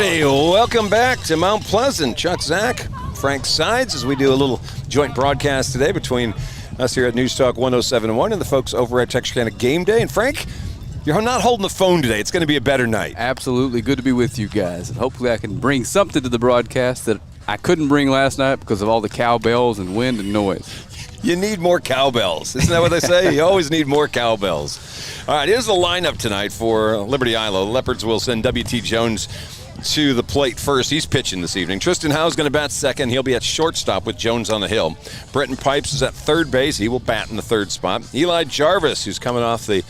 everybody. Welcome back to Mount Pleasant. Chuck, Zach, Frank Sides, as we do a little joint broadcast today between us here at News Talk 107.1 and the folks over at Texarkana Gameday. And Frank, you're not holding the phone today. It's going to be a better night. Absolutely. Good to be with you guys. And hopefully I can bring something to the broadcast that I couldn't bring last night because of all the cowbells and wind and noise. You need more cowbells. Isn't that what they say? You always need more cowbells. All right, here's the lineup tonight for Liberty-Eylau. The Leopards will send W.T. Jones to the plate first. He's pitching this evening. Tristan Howe's going to bat second. He'll be at shortstop with Jones on the hill. Brenton Pipes is at third base. He will bat in the third spot. Eli Jarvis, who's coming off the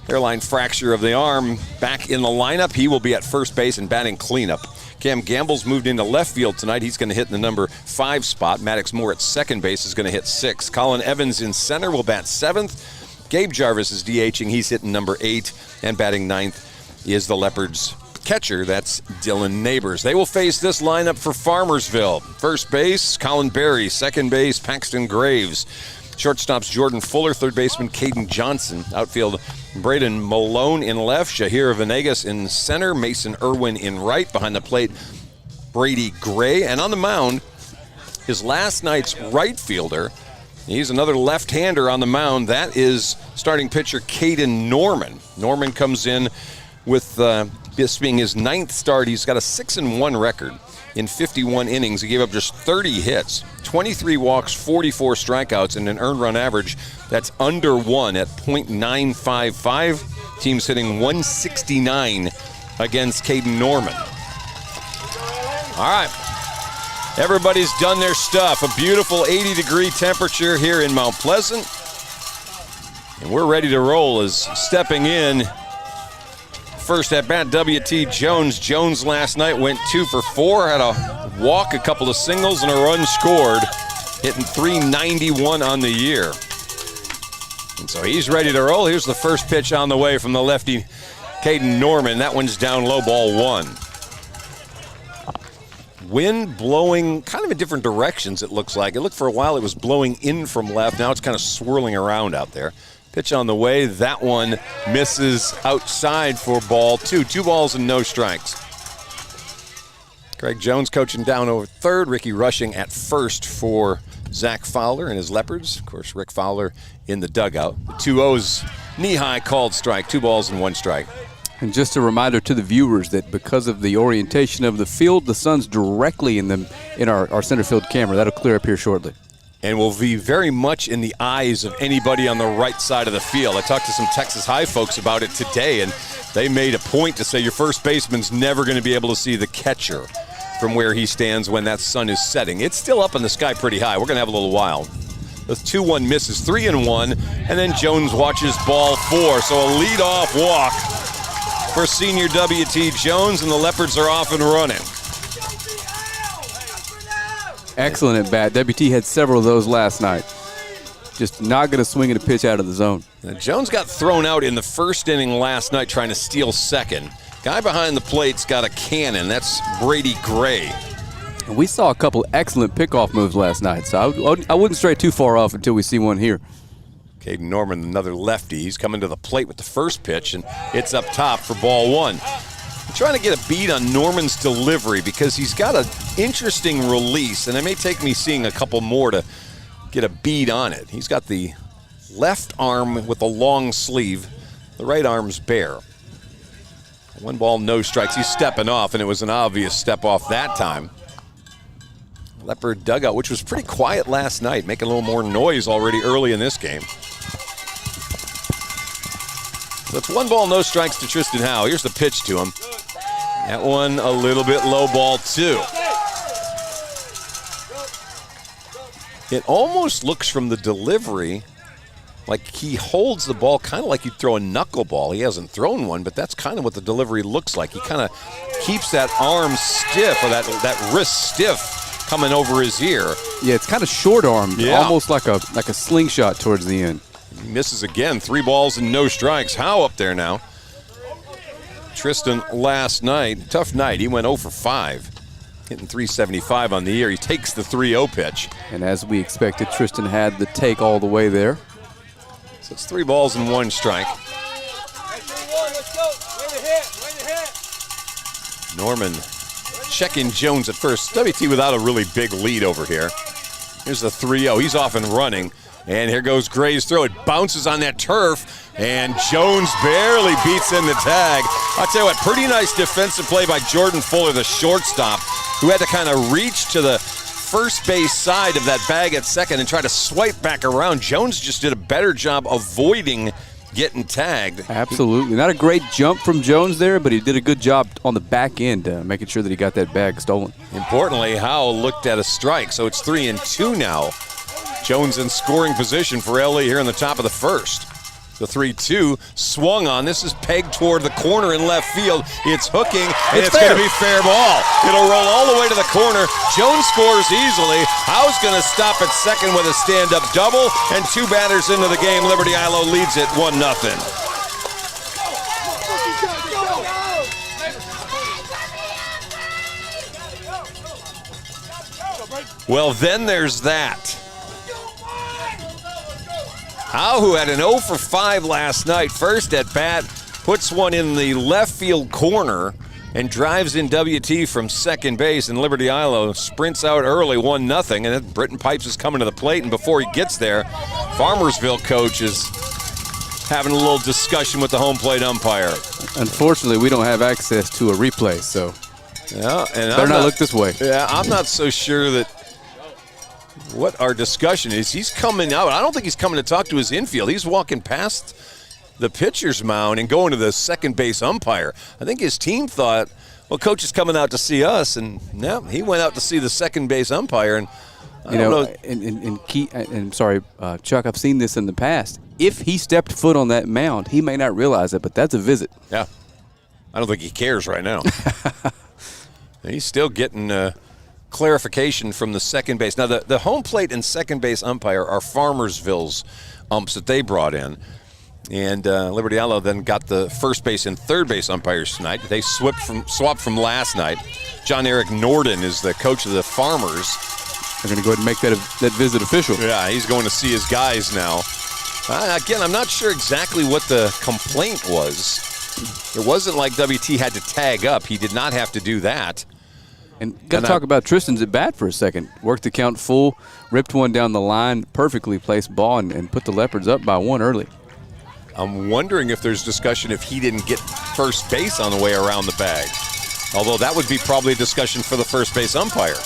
hairline fracture of the arm, back in the lineup. He will be at first base and batting cleanup. Cam Gamble's moved into left field tonight. He's going to hit in the number 5 spot. Maddox Moore at second base is going to hit 6. Colin Evans in center will bat 7th. Gabe Jarvis is DHing. He's hitting number 8. And batting 9th is the Leopards' catcher. That's Dylan Neighbors. They will face this lineup for Farmersville. First base, Colin Berry. Second base, Paxton Graves. Shortstops, Jordan Fuller. Third baseman, Caden Johnson. Outfield, Braden Malone in left. Shahir Venegas in center. Mason Irwin in right. Behind the plate, Brady Gray. And on the mound, his last night's right fielder. He's another left-hander on the mound. That is starting pitcher Caden Norman. Norman comes in with this being his 9th start. He's got a 6-1 record in 51 innings. He gave up just 30 hits, 23 walks, 44 strikeouts, and an earned run average that's under 1 at .955. Team's hitting 169 against Caden Norman. All right. Everybody's done their stuff. A beautiful 80-degree temperature here in Mount Pleasant. And we're ready to roll as stepping in. First at bat, W.T. Jones. Jones last night went 2 for 4, had a walk, a couple of singles, and a run scored, hitting .391 on the year. And so he's ready to roll. Here's the first pitch on the way from the lefty, Caden Norman. That one's down low, ball 1. Wind blowing kind of in different directions, it looks like. It looked for a while it was blowing in from left. Now it's kind of swirling around out there. Pitch on the way. That one misses outside for ball 2. 2 balls and no strikes. Craig Jones coaching down over third. Ricky Rushing at first for Zach Fowler and his Leopards. Of course, Rick Fowler in the dugout. The 2-0's knee-high called strike. 2 balls and 1 strike. And just a reminder to the viewers that because of the orientation of the field, the sun's directly in our center field camera. That'll clear up here shortly. And will be very much in the eyes of anybody on the right side of the field. I talked to some Texas High folks about it today, and they made a point to say your first baseman's never going to be able to see the catcher from where he stands when that sun is setting. It's still up in the sky pretty high. We're going to have a little while. The 2-1 misses, 3-1, and then Jones watches ball 4. So a leadoff walk for senior W.T. Jones, and the Leopards are off and running. Excellent at bat. WT had several of those last night. Just not going to swing at a pitch out of the zone. Now, Jones got thrown out in the first inning last night trying to steal second. Guy behind the plate's got a cannon. That's Brady Gray. And we saw a couple excellent pickoff moves last night, so I wouldn't stray too far off until we see one here. Caden Norman, another lefty. He's coming to the plate with the first pitch, and it's up top for ball 1. I'm trying to get a beat on Norman's delivery because he's got an interesting release, and it may take me seeing a couple more to get a beat on it. He's got the left arm with a long sleeve. The right arm's bare. 1 ball, no strikes. He's stepping off, and it was an obvious step off that time. Leopard dugout, which was pretty quiet last night, making a little more noise already early in this game. So it's 1 ball, no strikes to Tristan Howe. Here's the pitch to him. That one a little bit low, ball 2. It almost looks from the delivery like he holds the ball kind of like you'd throw a knuckleball. He hasn't thrown one, but that's kind of what the delivery looks like. He kind of keeps that arm stiff, or that wrist stiff coming over his ear. Yeah, it's kind of short-armed, almost like a slingshot towards the end. He misses again. 3 balls and no strikes. Howe up there now. Tristan last night, tough night. He went 0 for 5, hitting .375 on the year. He takes the 3-0 pitch. And as we expected, Tristan had the take all the way there. So it's 3 balls and 1 strike. Norman check-in Jones at first. WT without a really big lead over here. Here's the 3-0. He's off and running. And here goes Gray's throw. It bounces on that turf, and Jones barely beats in the tag. I'll tell you what, pretty nice defensive play by Jordan Fuller, the shortstop, who had to kind of reach to the first base side of that bag at second and try to swipe back around. Jones just did a better job avoiding getting tagged. Absolutely. Not a great jump from Jones there, but he did a good job on the back end, making sure that he got that bag stolen. Importantly, Howell looked at a strike, so it's 3-2 now. Jones in scoring position for LA here in the top of the first. The 3-2 swung on. This is pegged toward the corner in left field. It's hooking, and it's going to be fair ball. It'll roll all the way to the corner. Jones scores easily. Howell's going to stop at second with a stand-up double, and 2 batters into the game. Liberty-Eylau leads it 1-0. Well, then there's that. Howe, who had an 0 for 5 last night, first at bat, puts one in the left field corner and drives in WT from second base, and Liberty-Eylau sprints out early 1-0, and then Britton Pipes is coming to the plate, and before he gets there, Farmersville coach is having a little discussion with the home plate umpire. Unfortunately, we don't have access to a replay, so yeah, and better not look this way. Yeah, I'm not so sure that what our discussion is. He's coming out. I don't think he's coming to talk to his infield. He's walking past the pitcher's mound and going to the second base umpire. I think his team thought, well, coach is coming out to see us, and no, he went out to see the second base umpire. And I don't know. And sorry, Chuck, I've seen this in the past. If he stepped foot on that mound, he may not realize it, but that's a visit. Yeah. I don't think he cares right now. He's still getting clarification from the second base. Now, the home plate and second base umpire are Farmersville's umps that they brought in. And Liberty-Eylau then got the first base and third base umpires tonight. They swapped from last night. John Eric Norden is the coach of the Farmers. They're going to go ahead and make that visit official. Yeah, he's going to see his guys now. Again, I'm not sure exactly what the complaint was. It wasn't like WT had to tag up. He did not have to do that. And got to talk about Tristan's at bat for a second. Worked the count full, ripped one down the line, perfectly placed ball, and put the Leopards up by 1 early. I'm wondering if there's discussion if he didn't get first base on the way around the bag. Although that would be probably a discussion for the first base umpire.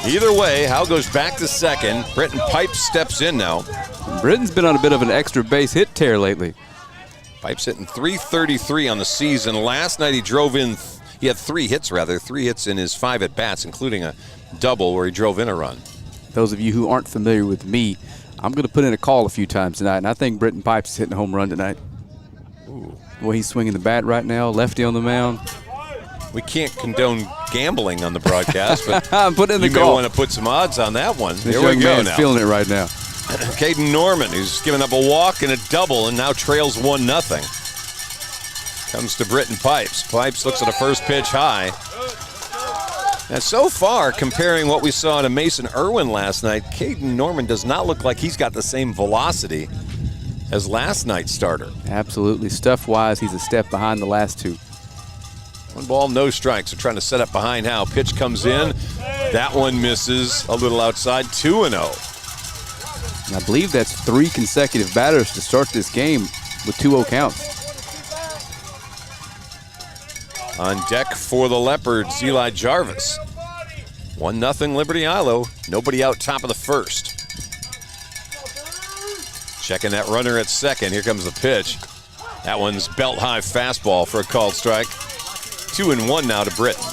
Either way, Howe goes back to second. Britton Pipes steps in now. Britton's been on a bit of an extra base hit tear lately. Pipes hitting .333 on the season. Last night he drove in. He had 3 hits in his 5 at-bats, including a double where he drove in a run. Those of you who aren't familiar with me, I'm going to put in a call a few times tonight, and I think Britton Pipes is hitting a home run tonight. Ooh. The way he's swinging the bat right now, lefty on the mound. We can't condone gambling on the broadcast, but I'm putting in the you call. may want to put some odds on that one. This Here young we go man's now. feeling it right now. Caden Norman, who's given up a walk and a double and now trails 1-0. Comes to Britton Pipes. Pipes looks at a first pitch high. And so far, comparing what we saw to Mason Irwin last night, Caden Norman does not look like he's got the same velocity as last night's starter. Absolutely. Stuff-wise, he's a step behind the last 2. 1 ball, no strikes. They're trying to set up behind Howe. Pitch comes in. That one misses a little outside. 2-0. And I believe that's 3 consecutive batters to start this game with 2-0 counts. On deck for the Leopards, Eli Jarvis. 1-0 Liberty-Eylau. Nobody out top of the first. Checking that runner at second. Here comes the pitch. That one's belt-high fastball for a called strike. 2-1 now to Britton.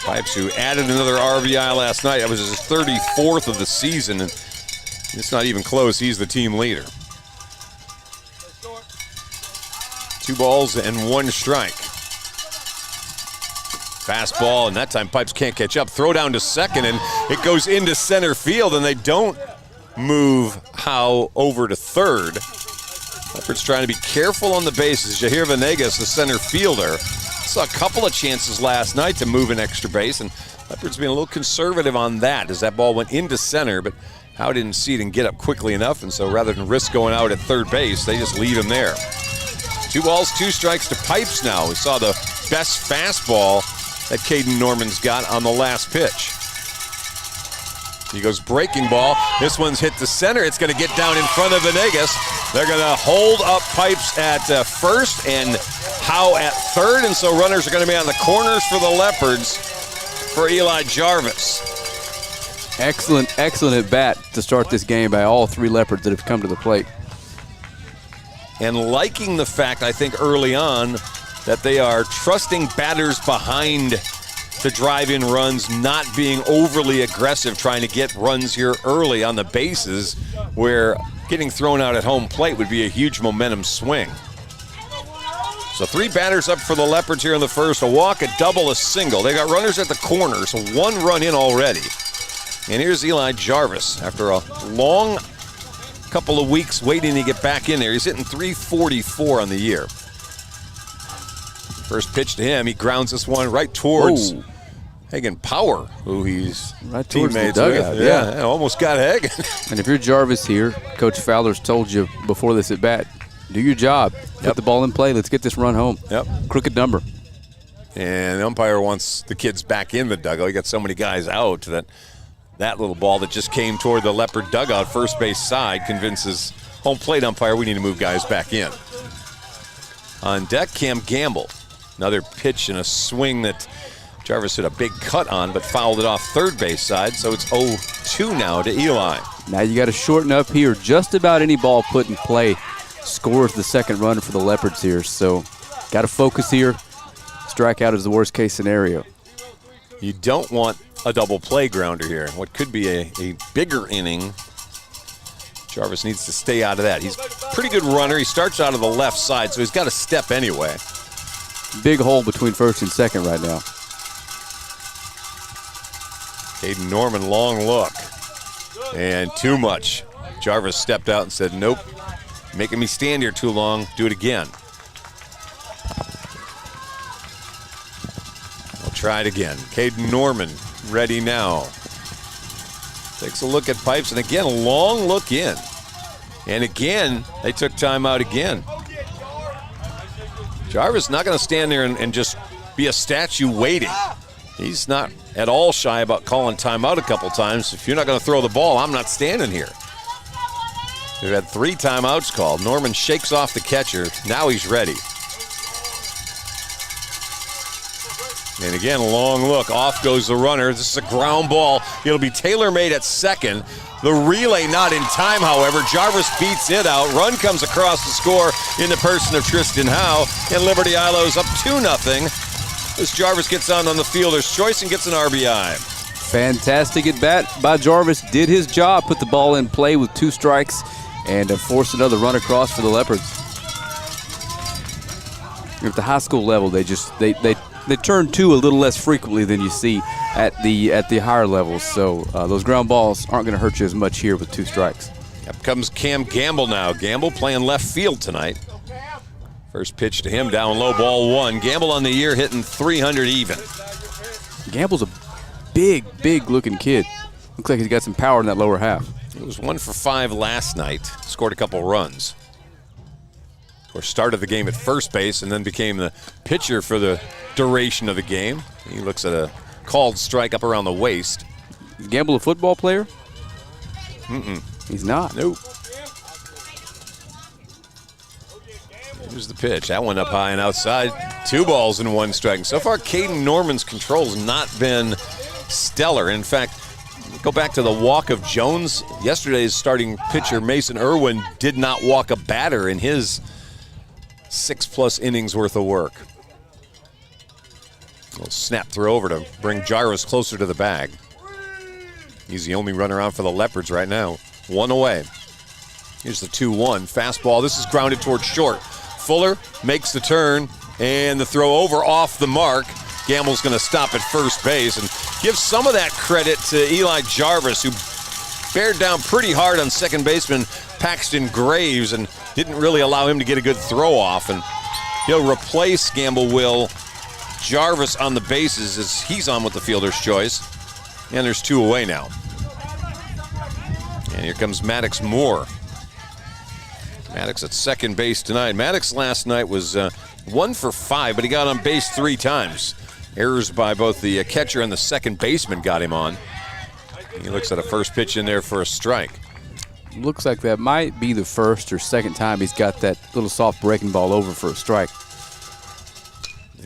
Pipes, who added another RBI last night. That was his 34th of the season, and it's not even close. He's the team leader. 2 balls and 1 strike. Fastball, and that time Pipes can't catch up. Throw down to second, and it goes into center field, and they don't move Howe over to third. Leopards trying to be careful on the bases. Jahir Venegas, the center fielder, saw a couple of chances last night to move an extra base, and Leopards being a little conservative on that as that ball went into center, but Howe didn't see it and get up quickly enough, and so rather than risk going out at third base, they just leave him there. 2 balls, 2 strikes to Pipes now. We saw the best fastball that Caden Norman's got on the last pitch. He goes breaking ball. This one's hit to center. It's going to get down in front of Venegas. They're going to hold up Pipes at first and Howe at third, and so runners are going to be on the corners for the Leopards for Eli Jarvis. Excellent at bat to start this game by all 3 Leopards that have come to the plate. And liking the fact, I think, early on that they are trusting batters behind to drive in runs, not being overly aggressive, trying to get runs here early on the bases where getting thrown out at home plate would be a huge momentum swing. So 3 batters up for the Leopards here in the first, a walk, a double, a single. They got runners at the corner, so 1 run in already. And here's Eli Jarvis after a long couple of weeks waiting to get back in there. He's hitting .344 on the year. First pitch to him, he grounds this one right towards Hagen Power, who he's right towards teammates the dugout. with. Yeah, almost got Hagen. And if you're Jarvis here, Coach Fowler's told you before this at bat, do your job. Put the ball in play. Let's get this run home. Yep. Crooked number. And the umpire wants the kids back in the dugout. You got so many guys out that little ball that just came toward the Leopard dugout, first base side, convinces home plate umpire we need to move guys back in. On deck, Cam Gamble. Another pitch and a swing that Jarvis hit a big cut on, but fouled it off third base side, so it's 0-2 now to Eli. Now you got to shorten up here. Just about any ball put in play scores the second run for the Leopards here, so got to focus here. Strikeout is the worst case scenario. You don't want a double play grounder here. What could be a bigger inning. Jarvis needs to stay out of that. He's a pretty good runner. He starts out of the left side, so he's got to step anyway. Big hole between first and second right now. Caden Norman, long look. And too much. Jarvis stepped out and said, nope, making me stand here too long. Do it again. We'll try it again. Caden Norman ready now. Takes a look at Pipes, and again, a long look in. And again, they took time out again. Jarvis not going to stand there and just be a statue waiting. He's not at all shy about calling timeout a couple times. If you're not going to throw the ball, I'm not standing here. We've had 3 timeouts called. Norman shakes off the catcher. Now he's ready. And again, a long look. Off goes the runner. This is a ground ball. It'll be tailor-made at second. The relay not in time, however. Jarvis beats it out. Run comes across the score in the person of Tristan Howe. And Liberty-Eilau's up 2-0. As Jarvis gets on the fielder's choice and gets an RBI. Fantastic at bat by Jarvis. Did his job. Put the ball in play with 2 strikes and forced another run across for the Leopards. At the high school level, they turn 2 a little less frequently than you see at the higher levels. So those ground balls aren't going to hurt you as much here with 2 strikes. Up comes Cam Gamble now. Gamble playing left field tonight. First pitch to him, down low, ball 1. Gamble on the year hitting .300 even. Gamble's a big looking kid. Looks like he's got some power in that lower half. He was 1 for 5 last night. Scored a couple runs. Or started the game at first base and then became the pitcher for the duration of the game. He looks at a called strike up around the waist. Is Gamble a football player? Mm-mm. He's not. Nope. Here's the pitch. That one up high and outside. 2 balls and 1 strike. And so far, Caden Norman's control's not been stellar. In fact, go back to the walk of Jones. Yesterday's starting pitcher, Mason Irwin, did not walk a batter in his 6+ innings worth of work. A little snap throw over to bring Jarvis closer to the bag. He's the only runner on for the Leopards right now. 1 away. Here's the 2-1 fastball. This is grounded towards short. Fuller makes the turn, and the throw over off the mark. Gamble's going to stop at first base and give some of that credit to Eli Jarvis, who bared down pretty hard on second baseman Paxton Graves and didn't really allow him to get a good throw off. And he'll replace, Gamble will, Jarvis on the bases as he's on with the fielder's choice. And there's 2 away now. And here comes Maddox Moore. Maddox at second base tonight. Maddox last night was 1 for 5, but he got on base 3 times. Errors by both the catcher and the second baseman got him on. He looks at a first pitch in there for a strike. Looks like that might be the first or second time he's got that little soft breaking ball over for a strike.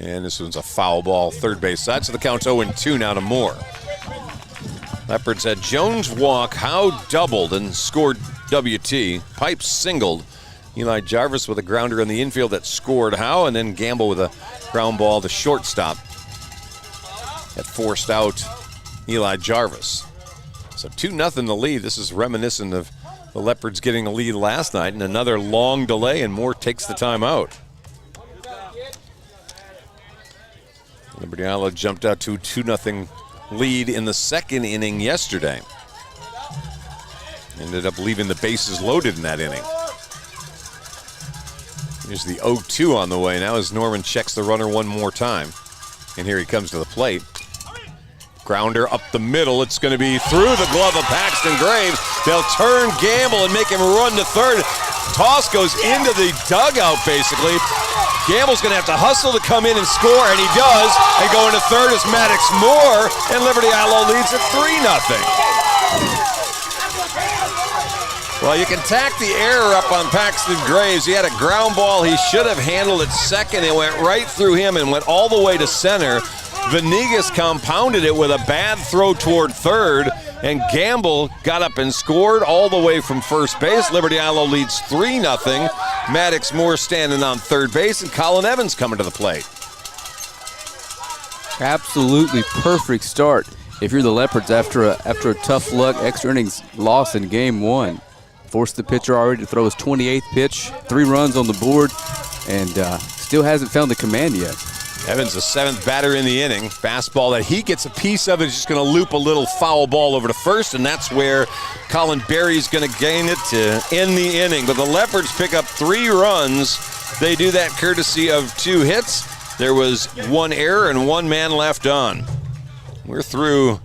And this one's a foul ball, third base side, so the count's 0-2 now to Moore. Leopards had Jones walk, Howe doubled and scored WT. Pipes singled. Eli Jarvis with a grounder in the infield that scored Howe, and then Gamble with a ground ball to shortstop that forced out Eli Jarvis. So 2-0 the lead. This is reminiscent of the Leopards getting the lead last night, and another long delay, and Moore takes the timeout. Liberty-Eylau jumped out to a 2-0 lead in the second inning yesterday. Ended up leaving the bases loaded in that inning. Here's the 0-2 on the way now as Norman checks the runner one more time. And here he comes to the plate. Grounder up the middle. It's going to be through the glove of Paxton Graves. They'll turn Gamble and make him run to third. Toss goes into the dugout, basically. Gamble's going to have to hustle to come in and score, and he does. And going to third is Maddox Moore, and Liberty-Eylau leads at 3-0. Well, you can tack the error up on Paxton Graves. He had a ground ball he should have handled at second. It went right through him and went all the way to center. Venegas compounded it with a bad throw toward third, and Gamble got up and scored all the way from first base. Liberty-Eylau leads 3-0. Maddox Moore standing on third base, and Colin Evans coming to the plate. Absolutely perfect start if you're the Leopards after a tough luck extra innings loss in game 1. Forced the pitcher already to throw his 28th pitch, 3 runs on the board, and still hasn't found the command yet. Evans, the 7th batter in the inning. Fastball that he gets a piece of is just going to loop a little foul ball over to first, and that's where Colin Berry's going to gain it to end the inning. But the Leopards pick up 3 runs. They do that courtesy of 2 hits. There was 1 error and 1 man left on. We're through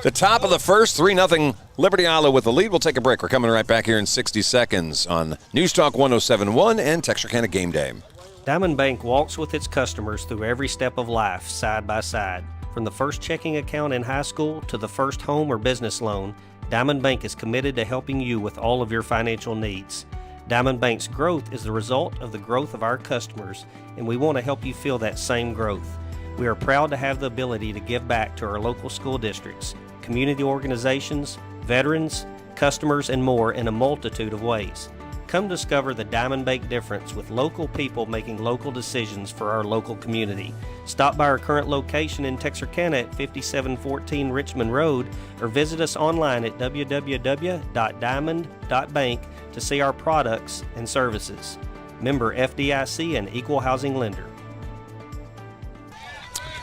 the top of the first, 3-0 Liberty-Eylau with the lead. We'll take a break. We're coming right back here in 60 seconds on News Talk 107.1 and Texarkana Game Day. Diamond Bank walks with its customers through every step of life, side by side. From the first checking account in high school to the first home or business loan, Diamond Bank is committed to helping you with all of your financial needs. Diamond Bank's growth is the result of the growth of our customers, and we want to help you feel that same growth. We are proud to have the ability to give back to our local school districts, community organizations, veterans, customers, and more in a multitude of ways. Come discover the Diamond Bank difference with local people making local decisions for our local community. Stop by our current location in Texarkana at 5714 Richmond Road or visit us online at www.diamond.bank to see our products and services. Member FDIC and Equal Housing Lender.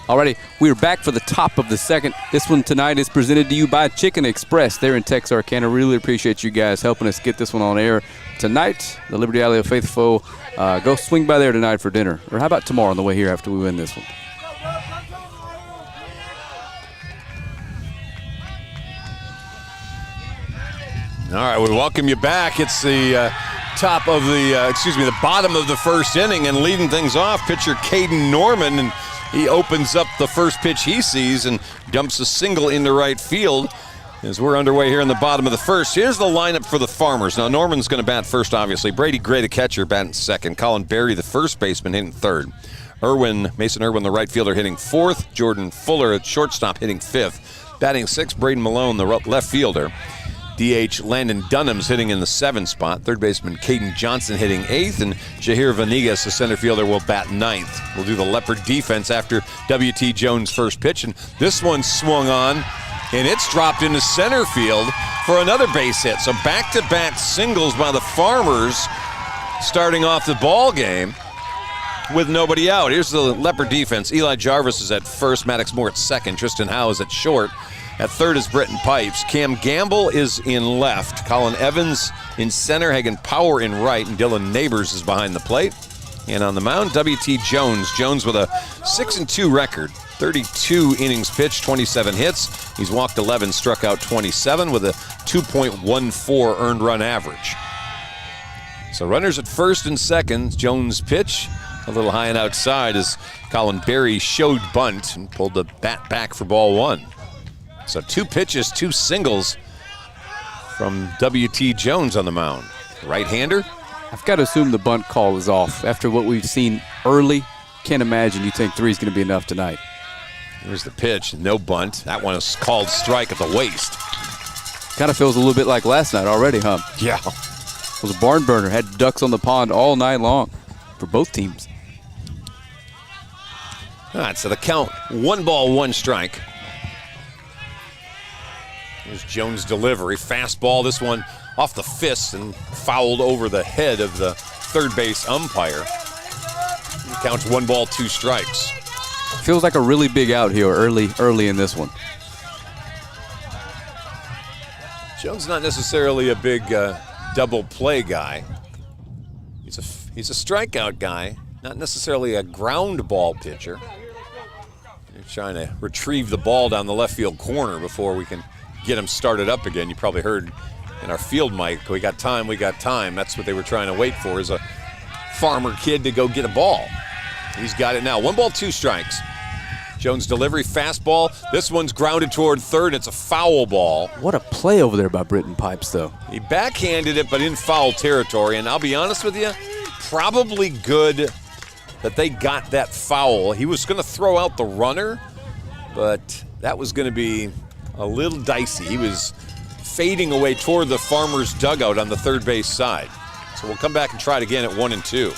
Alrighty, we are back for the top of the second. This one tonight is presented to you by Chicken Express there in Texarkana. Really appreciate you guys helping us get this one on air tonight. The Liberty-Eylau faithful, go swing by there tonight for dinner. Or how about tomorrow on the way here after we win this one? All right, we welcome you back. It's the top of the, the bottom of the first inning, and leading things off, pitcher Caden Norman, and he opens up the first pitch he sees and dumps a single into right field as we're underway here in the bottom of the first. Here's the lineup for the Farmers. Now, Norman's going to bat first, obviously. Brady Gray, the catcher, batting second. Colin Berry, the first baseman, hitting third. Mason Irwin, the right fielder, hitting fourth. Jordan Fuller at shortstop, hitting fifth. Batting sixth, Braden Malone, the left fielder. DH Landon Dunham's hitting in the 7th spot. Third baseman Caden Johnson hitting 8th, and Jahir Venegas, the center fielder, will bat 9th. We'll do the Leopard defense after W.T. Jones' first pitch, and this one swung on, and it's dropped into center field for another base hit. So back-to-back singles by the Farmers, starting off the ball game with nobody out. Here's the Leopard defense. Eli Jarvis is at first, Maddox Moore at second, Tristan Howe is at short. At third is Britton Pipes. Cam Gamble is in left. Colin Evans in center. Hagen Power in right. And Dylan Neighbors is behind the plate. And on the mound, W.T. Jones. Jones with a 6-2 record. 32 innings pitched, 27 hits. He's walked 11, struck out 27 with a 2.14 earned run average. So runners at first and second. Jones' pitch a little high and outside as Colin Berry showed bunt and pulled the bat back for ball one. So 2 pitches, 2 singles from W.T. Jones on the mound. Right-hander. I've got to assume the bunt call is off. After what we've seen early, can't imagine you think 3 is going to be enough tonight. Here's the pitch, no bunt. That one is called strike at the waist. Kind of feels a little bit like last night already, huh? Yeah. It was a barn burner. Had ducks on the pond all night long for both teams. All right, so the count, 1 ball, 1 strike. Here's Jones' delivery. Fastball, this one off the fist and fouled over the head of the third base umpire. He counts 1 ball, 2 strikes. Feels like a really big out here early in this one. Jones not necessarily a big double play guy. He's a strikeout guy, not necessarily a ground ball pitcher. They're trying to retrieve the ball down the left field corner before we can get him started up again. You probably heard in our field mic, we got time, we got time. That's what they were trying to wait for, is a farmer kid to go get a ball. He's got it now. 1 ball, 2 strikes. Jones' delivery, fastball. This one's grounded toward third. It's a foul ball. What a play over there by Britton Pipes, though. He backhanded it, but in foul territory. And I'll be honest with you, probably good that they got that foul. He was going to throw out the runner, but that was going to be a little dicey. He was fading away toward the Farmers' dugout on the third base side. So we'll come back and try it again at 1 and 2.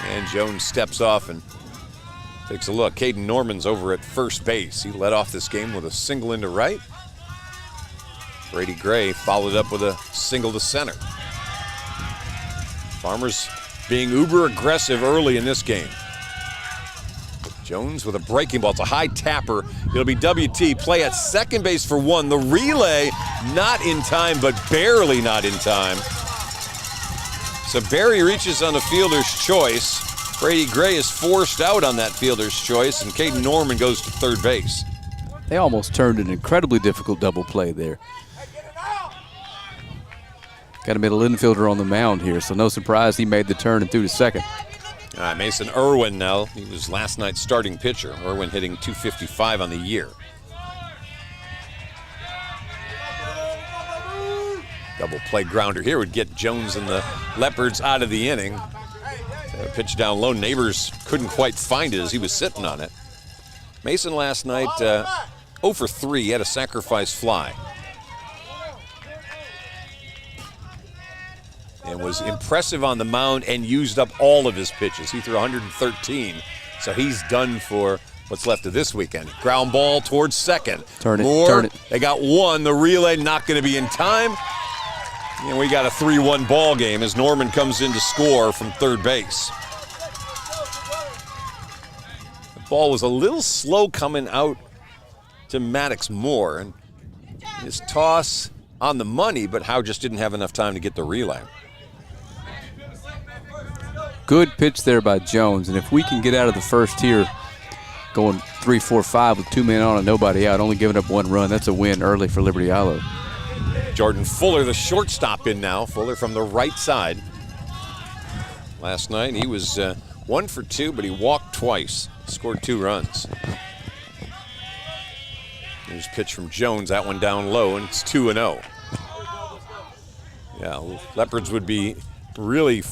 And Jones steps off and takes a look. Caden Norman's over at first base. He led off this game with a single into right. Brady Gray followed up with a single to center. Farmers being uber aggressive early in this game. Jones with a breaking ball. It's a high tapper. It'll be WT. Play at second base for 1. The relay not in time, but barely not in time. So Barry reaches on the fielder's choice. Brady Gray is forced out on that fielder's choice, and Caden Norman goes to third base. They almost turned an incredibly difficult double play there. Got a middle infielder on the mound here, so no surprise he made the turn and threw to second. All right, Mason Irwin now. He was last night's starting pitcher. Irwin hitting .255 on the year. Double play grounder here would get Jones and the Leopards out of the inning. Pitch down low. Neighbors couldn't quite find it as he was sitting on it. Mason last night 0 for 3. He had a sacrifice fly. And was impressive on the mound and used up all of his pitches. He threw 113, so he's done for what's left of this weekend. Ground ball towards second. Turn it. They got 1. The relay not going to be in time. And we got a 3-1 ball game as Norman comes in to score from third base. The ball was a little slow coming out to Maddox Moore. And his toss on the money, but Howe just didn't have enough time to get the relay. Good pitch there by Jones, and if we can get out of the first here going 3-4-5 with 2 men on and nobody out, only giving up 1 run, that's a win early for Liberty-Eylau. Jordan Fuller, the shortstop, in now. Fuller from the right side. Last night he was 1 for 2, but he walked twice, scored 2 runs. Here's a pitch from Jones, that one down low, and it's 2-0. Yeah, Leopards would be really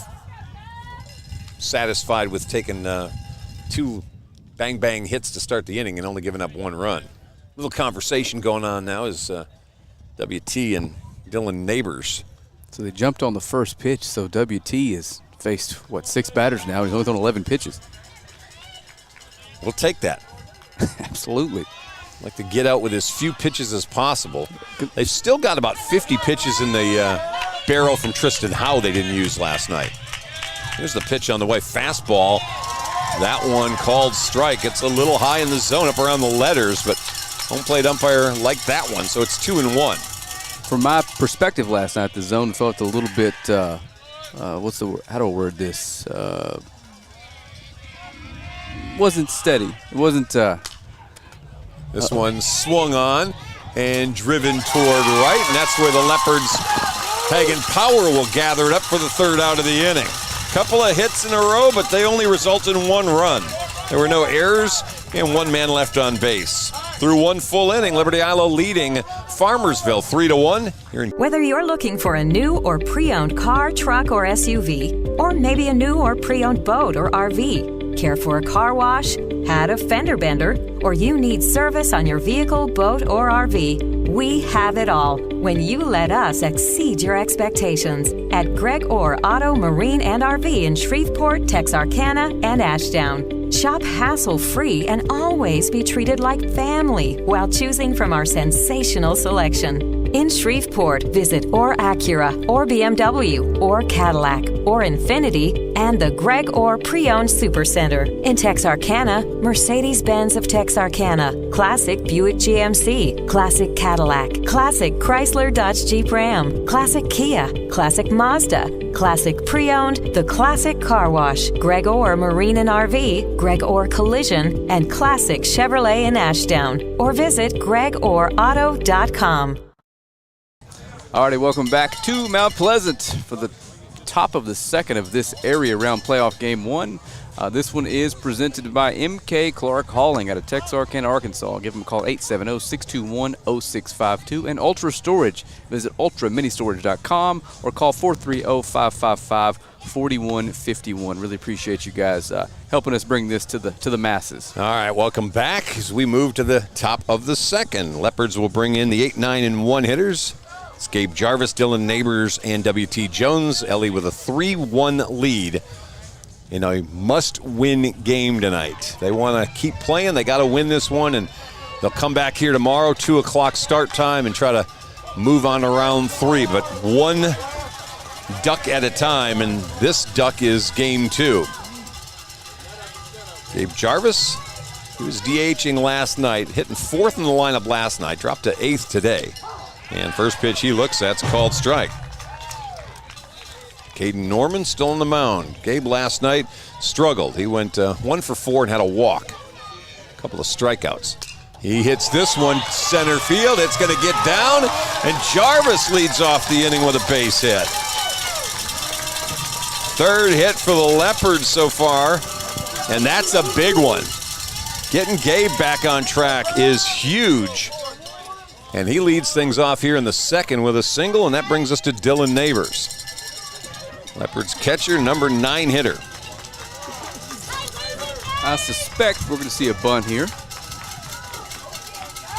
satisfied with taking 2 bang-bang hits to start the inning and only giving up 1 run. A little conversation going on now is WT and Dylan Neighbors. So they jumped on the first pitch, so WT has faced, 6 batters now. He's only thrown 11 pitches. We'll take that. Absolutely. Like to get out with as few pitches as possible. They've still got about 50 pitches in the barrel from Tristan Howe they didn't use last night. Here's the pitch on the way. Fastball. That one called strike. It's a little high in the zone up around the letters, but home plate umpire liked that one, so it's 2-1. From my perspective last night, the zone felt a little bit, how do I word this? Wasn't steady. It wasn't. This one swung on and driven toward right, and that's where the Leopards Hagen Power will gather it up for the third out of the inning. Couple of hits in a row, but they only result in one run. There were no errors and one man left on base. Through one full inning, Liberty-Eylau leading Farmersville 3-1. Whether you're looking for a new or pre-owned car, truck, or SUV, or maybe a new or pre-owned boat or RV, care for a car wash, had a fender bender, or you need service on your vehicle, boat, or RV, we have it all when you let us exceed your expectations at Greg Orr Auto, Marine, and RV in Shreveport, Texarkana, and Ashdown. Shop hassle-free and always be treated like family while choosing from our sensational selection. In Shreveport, visit Orr Acura, or BMW, or Cadillac, or Infiniti, and the Greg Orr Pre-Owned Supercenter. In Texarkana, Mercedes-Benz of Texarkana, Classic Buick GMC, Classic Cadillac, Classic Chrysler Dodge Jeep Ram, Classic Kia, Classic Mazda, Classic Pre-Owned, The Classic Car Wash, Greg Orr Marine and RV, Greg Orr Collision, and Classic Chevrolet in Ashdown. Or visit gregorrauto.com. Alrighty, welcome back to Mount Pleasant for the top of the second of this area round playoff game one. This one is presented by M.K. Clark Hauling out of Texarkana, Arkansas. Give them a call, 870-621-0652. And Ultra Storage. Visit ultraministorage.com or call 430-555-4151. Really appreciate you guys helping us bring this to the masses. All right, welcome back as we move to the top of the second. Leopards will bring in the 8, 9, and 1 hitters. It's Gabe Jarvis, Dylan Neighbors, and W.T. Jones. Ellie with a 3-1 lead in a must-win game tonight. They want to keep playing. They got to win this one, and they'll come back here tomorrow, 2 o'clock start time, and try to move on to round 3. But one duck at a time, and this duck is game 2. Gabe Jarvis, he was DHing last night, hitting 4th in the lineup last night, dropped to 8th today. And first pitch he looks at's called strike. Caden Norman still on the mound. Gabe last night struggled. He went 1 for 4 and had a walk. A couple of strikeouts. He hits this one center field. It's going to get down, and Jarvis leads off the inning with a base hit. Third hit for the Leopards so far, and that's a big one. Getting Gabe back on track is huge. And he leads things off here in the second with a single, and that brings us to Dylan Neighbors. Leopards catcher, number 9 hitter. I suspect we're going to see a bunt here.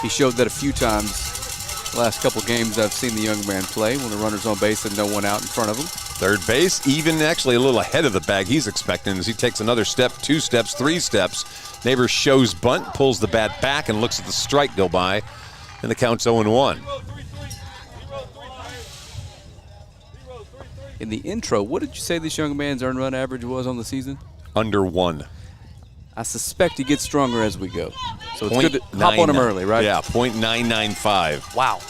He showed that a few times the last couple games I've seen the young man play when the runner's on base and no one out in front of him. Third base, even actually a little ahead of the bag he's expecting as he takes another step, 2 steps, 3 steps. Neighbors shows bunt, pulls the bat back, and looks at the strike go by. And the count's 0-1. In the intro, what did you say this young man's earned run average was on the season? Under 1. I suspect he gets stronger as we go. So it's good to hop on him early, right? Yeah, .995. Wow.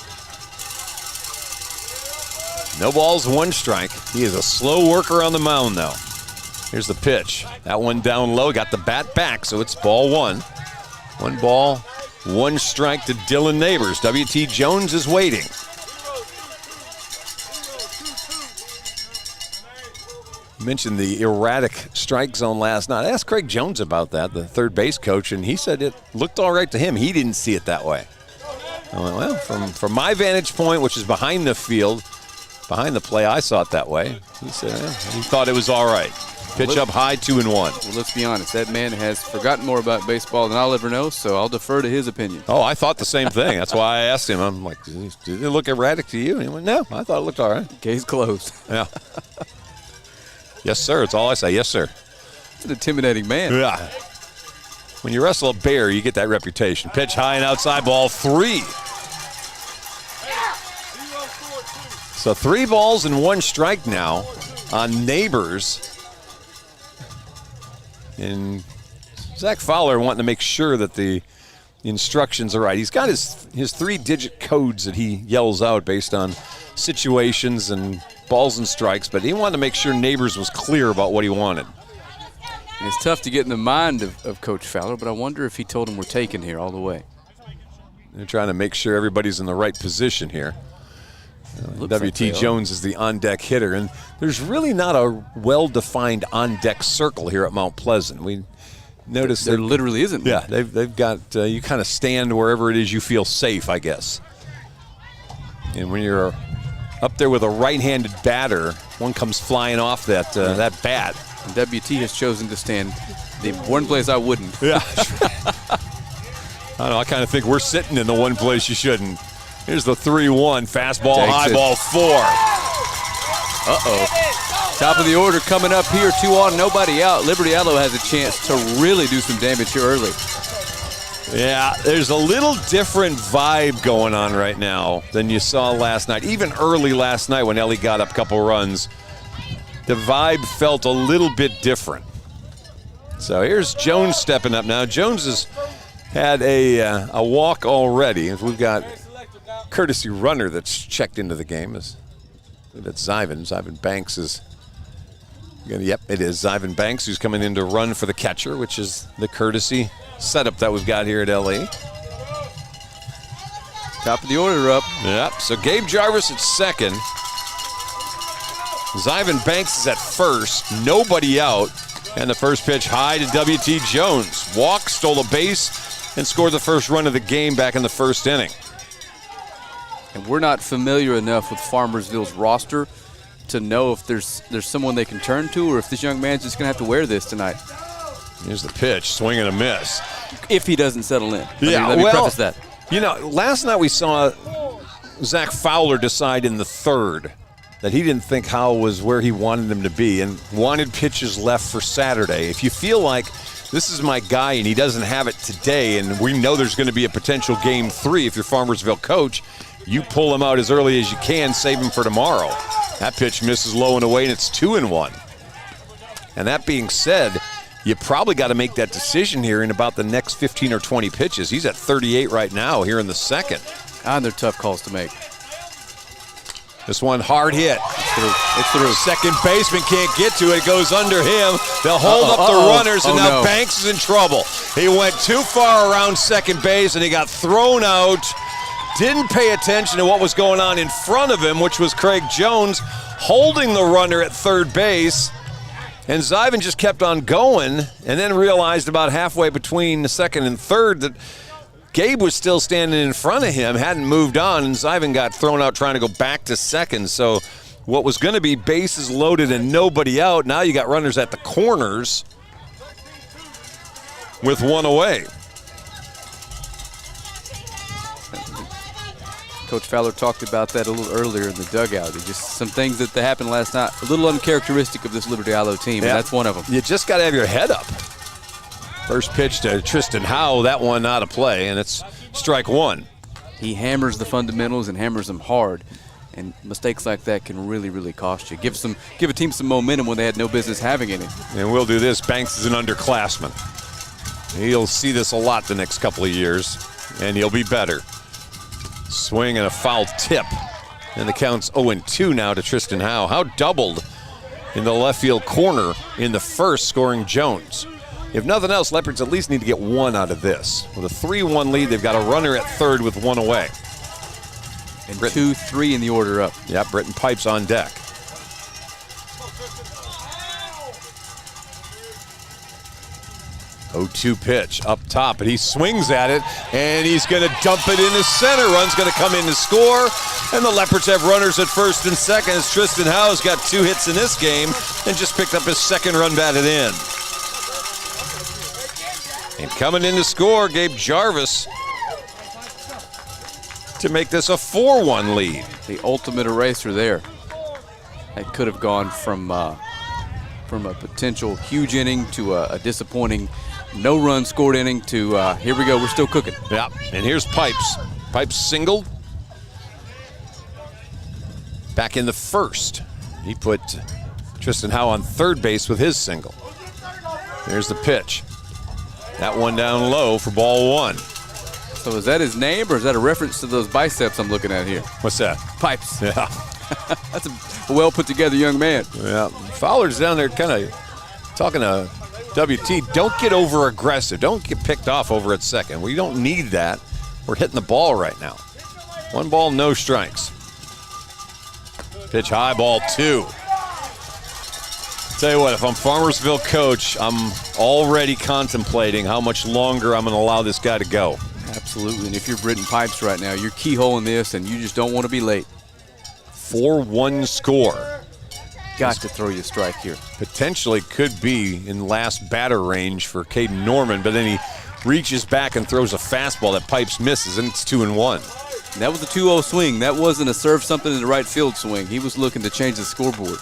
No balls, 1 strike. He is a slow worker on the mound, though. Here's the pitch. That one down low, got the bat back, so it's ball 1. 1 ball, 1 strike to Dylan Neighbors. W.T. Jones is waiting. You mentioned the erratic strike zone last night. I asked Craig Jones about that, the third base coach, and he said it looked all right to him. He didn't see it that way. I went, well, from my vantage point, which is behind the field, behind the play, I saw it that way. He said he thought it was all right. Pitch up high, 2-1. Well, let's be honest. That man has forgotten more about baseball than I'll ever know, so I'll defer to his opinion. Oh, I thought the same thing. That's why I asked him. I'm like, did it look erratic to you? And he went, no, I thought it looked all right. Case closed. Yeah. Yes, sir. It's all I say. Yes, sir. It's an intimidating man. Yeah. When you wrestle a bear, you get that reputation. Pitch high and outside, ball 3. So 3 balls and 1 strike now on Neighbors. And Zach Fowler wanting to make sure that the instructions are right. He's got his 3-digit codes that he yells out based on situations and balls and strikes, but he wanted to make sure Neighbors was clear about what he wanted. And it's tough to get in the mind of Coach Fowler, but I wonder if he told him we're taking here all the way. They're trying to make sure everybody's in the right position here. W.T. Jones is the on-deck hitter, and there's really not a well-defined on-deck circle here at Mount Pleasant. We noticed there literally isn't. Yeah, they've got you kind of stand wherever it is you feel safe, I guess. And when you're up there with a right-handed batter, one comes flying off that bat. And W.T. has chosen to stand the one place I wouldn't. Yeah. I don't know. I kind of think we're sitting in the one place you shouldn't. Here's the 3-1 fastball, high ball 4. Uh-oh. Top of the order coming up here, 2 on, nobody out. Liberty-Eylau has a chance to really do some damage here early. Yeah, there's a little different vibe going on right now than you saw last night. Even early last night when Ellie got up a couple runs, the vibe felt a little bit different. So here's Jones stepping up now. Jones has had a walk already. We've got courtesy runner that's checked into the game. That's Zyvan. Zyvan Banks is yep, it is Zyvan Banks who's coming in to run for the catcher, which is the courtesy setup that we've got here at LA. Top of the order up. Yep, so Gabe Jarvis at second. Zyvan Banks is at first, nobody out. And the first pitch high to W.T. Jones. Walk, stole a base, and scored the first run of the game back in the first inning. And we're not familiar enough with Farmersville's roster to know if there's someone they can turn to or if this young man's just going to have to wear this tonight. Here's the pitch, swing and a miss. If he doesn't settle in. Let me preface that. You know, last night we saw Zach Fowler decide in the third that he didn't think Howell was where he wanted him to be and wanted pitches left for Saturday. If you feel like this is my guy and he doesn't have it today and we know there's going to be a potential game 3 if you're Farmersville coach, you pull him out as early as you can, save him for tomorrow. That pitch misses low and away and it's 2-1. And that being said, you probably got to make that decision here in about the next 15 or 20 pitches. He's at 38 right now here in the second. And they're tough calls to make. This one hard hit. It's through. Second baseman can't get to it. It goes under him. They'll hold up the runners, and now Banks is in trouble. He went too far around second base, and he got thrown out. Didn't pay attention to what was going on in front of him, which was Craig Jones holding the runner at third base. And Zyvan just kept on going and then realized about halfway between the second and third that Gabe was still standing in front of him, hadn't moved on, and Zyvan got thrown out trying to go back to second. So what was going to be bases loaded and nobody out, now you got runners at the corners with one away. Coach Fowler talked about that a little earlier in the dugout. Just some things that happened last night, a little uncharacteristic of this Liberty-Eylau team, and that's one of them. You just got to have your head up. First pitch to Tristan Howe, that one out of play, and it's strike 1. He hammers the fundamentals and hammers them hard, and mistakes like that can really, really cost you. Give a team some momentum when they had no business having any. And we'll do this. Banks is an underclassman. He'll see this a lot the next couple of years, and he'll be better. Swing and a foul tip, and the count's 0-2 now to Tristan Howe. Howe doubled in the left field corner in the first, scoring Jones. If nothing else, Leopards at least need to get one out of this. With a 3-1 lead, they've got a runner at third with one away. And 2-3 in the order up. Yeah, Britton Pipes on deck. Oh, 2 pitch up top, and he swings at it, and he's going to dump it into center. Run's going to come in to score, and the Leopards have runners at first and second as Tristan Howe's got 2 hits in this game and just picked up his second run batted in. And coming in to score, Gabe Jarvis to make this a 4-1 lead. The ultimate eraser there. That could have gone from a potential huge inning to a disappointing no run scored inning to here we go, we're still cooking. Yeah, and here's Pipes. Pipes singled. Back in the first. He put Tristan Howe on third base with his single. There's the pitch. That one down low for ball 1. So is that his name or is that a reference to those biceps I'm looking at here? What's that? Pipes. Yeah. That's a well put together young man. Yeah. Fowler's down there kind of talking to WT. Don't get over aggressive. Don't get picked off over at second. We don't need that. We're hitting the ball right now. 1 ball, no strikes. Pitch high, ball 2. Tell you what, if I'm Farmersville coach, I'm already contemplating how much longer I'm going to allow this guy to go. Absolutely, and if you're Britton Pipes right now, you're keyholing this, and you just don't want to be late. 4-1 score. Got to throw you a strike here. Potentially could be in last batter range for Caden Norman, but then he reaches back and throws a fastball that Pipes misses, and it's 2-1. That was a 2-0 swing. That wasn't a serve something in the right field swing. He was looking to change the scoreboard.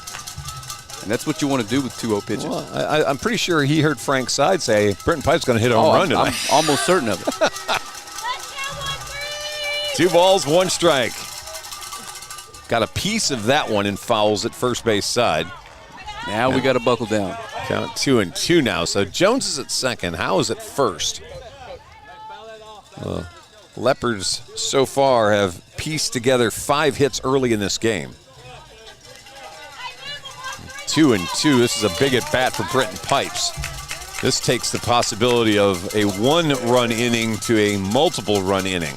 And that's what you want to do with 2-0 pitches. Well, I'm pretty sure he heard Frank Side say Britton Pipes going to hit a home run tonight. I'm almost certain of it. 2 balls, 1 strike. Got a piece of that one and fouls at first base side. Now we got to buckle down. Count 2-2 now. So Jones is at second. Howe is at first. Leopards so far have pieced together 5 hits early in this game. 2-2. This is a big at bat for Britton Pipes. This takes the possibility of a 1-run inning to a multiple run inning.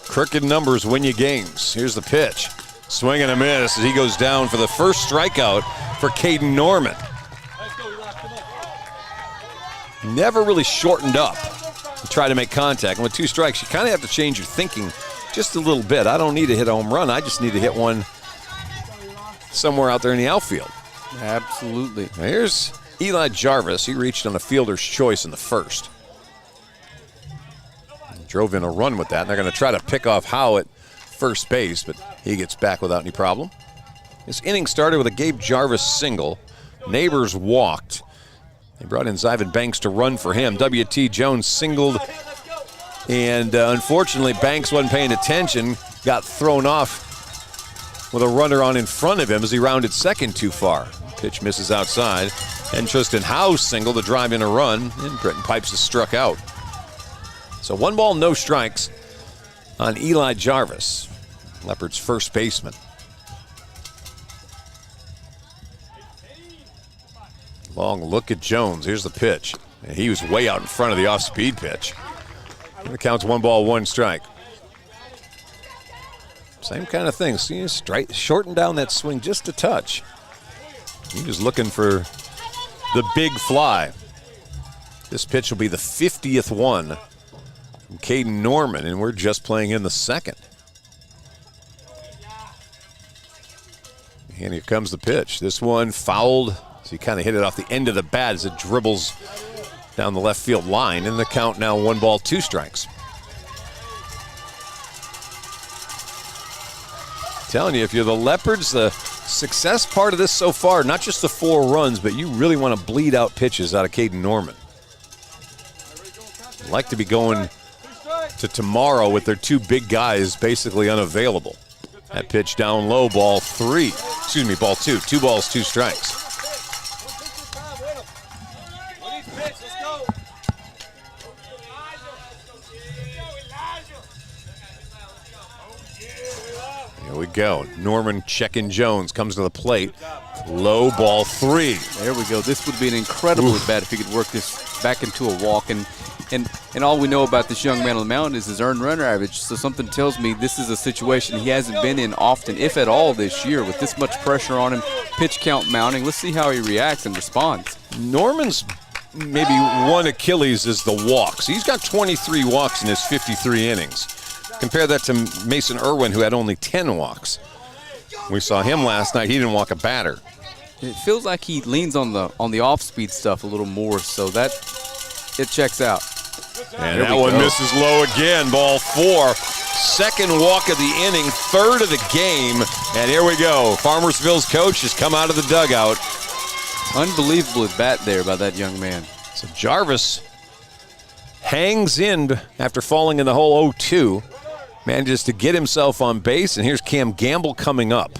Crooked numbers win you games. Here's the pitch. Swing and a miss as he goes down for the first strikeout for Caden Norman. Never really shortened up to try to make contact. And with 2 strikes, you kind of have to change your thinking just a little bit. I don't need to hit a home run. I just need to hit one somewhere out there in the outfield. Absolutely. Now here's Eli Jarvis. He reached on a fielder's choice in the first. Drove in a run with that, and they're going to try to pick off Howe at first base, but he gets back without any problem. This inning started with a Gabe Jarvis single. Neighbors walked. They brought in Zyvan Banks to run for him. W.T. Jones singled, and unfortunately Banks wasn't paying attention, got thrown off with a runner on in front of him as he rounded second too far. Pitch misses outside, and Tristan Howe singled to drive in a run, and Britton Pipes is struck out. So 1 ball, no strikes on Eli Jarvis, Leopard's first baseman. Long look at Jones. Here's the pitch. And he was way out in front of the off-speed pitch. And it counts 1 ball, 1 strike. Same kind of thing. See, shorten down that swing just a touch. He was looking for the big fly. This pitch will be the 50th one from Caden Norman, and we're just playing in the second. And here comes the pitch. This one fouled. So he kind of hit it off the end of the bat as it dribbles down the left field line. And the count now 1 ball, 2 strikes. Telling you, if you're the Leopards, the success part of this so far, not just the 4 runs, but you really want to bleed out pitches out of Caden Norman. I'd like to be going to tomorrow with their 2 big guys basically unavailable. That pitch down low, ball 3. Excuse me, ball 2. 2 balls, 2 strikes. Here we go. Norman checking Jones. Comes to the plate. Low, ball 3. There we go. This would be an incredible at bat if he could work this back into a walk. And all we know about this young man on the mound is his earned run average. So something tells me this is a situation he hasn't been in often, if at all, this year with this much pressure on him. Pitch count mounting. Let's see how he reacts and responds. Norman's maybe one Achilles is the walks. He's got 23 walks in his 53 innings. Compare that to Mason Irwin, who had only 10 walks. We saw him last night. He didn't walk a batter. It feels like he leans on the off-speed stuff a little more, so that it checks out. And that one misses low again. Ball 4. Second walk of the inning, 3rd of the game. And here we go. Farmersville's coach has come out of the dugout. Unbelievable at bat there by that young man. So Jarvis hangs in after falling in the hole 0-2. Manages to get himself on base, and here's Cam Gamble coming up.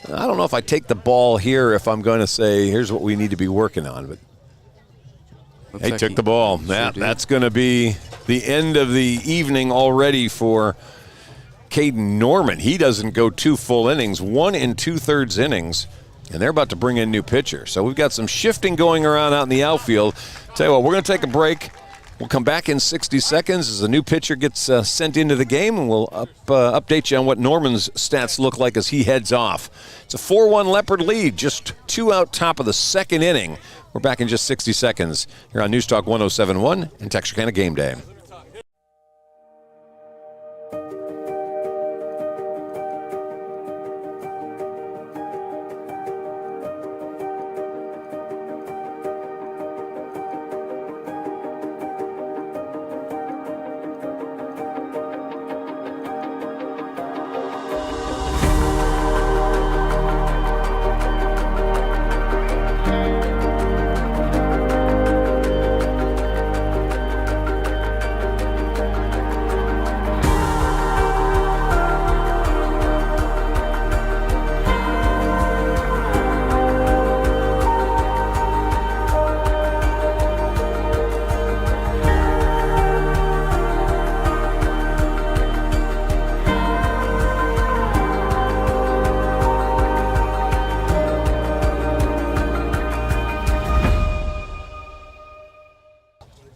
I don't know if I take the ball here if I'm going to say, here's what we need to be working on. But Looks he like took the ball. That's going to be the end of the evening already for Caden Norman. He doesn't go 2 full innings, 1 2/3 innings, and they're about to bring in new pitcher. So we've got some shifting going around out in the outfield. Tell you what, we're going to take a break. We'll come back in 60 seconds as a new pitcher gets sent into the game, and we'll update you on what Norman's stats look like as he heads off. It's a 4-1 Leopard lead, just 2 out top of the second inning. We're back in just 60 seconds here on News Talk 107.1 and Texarkana Game Day.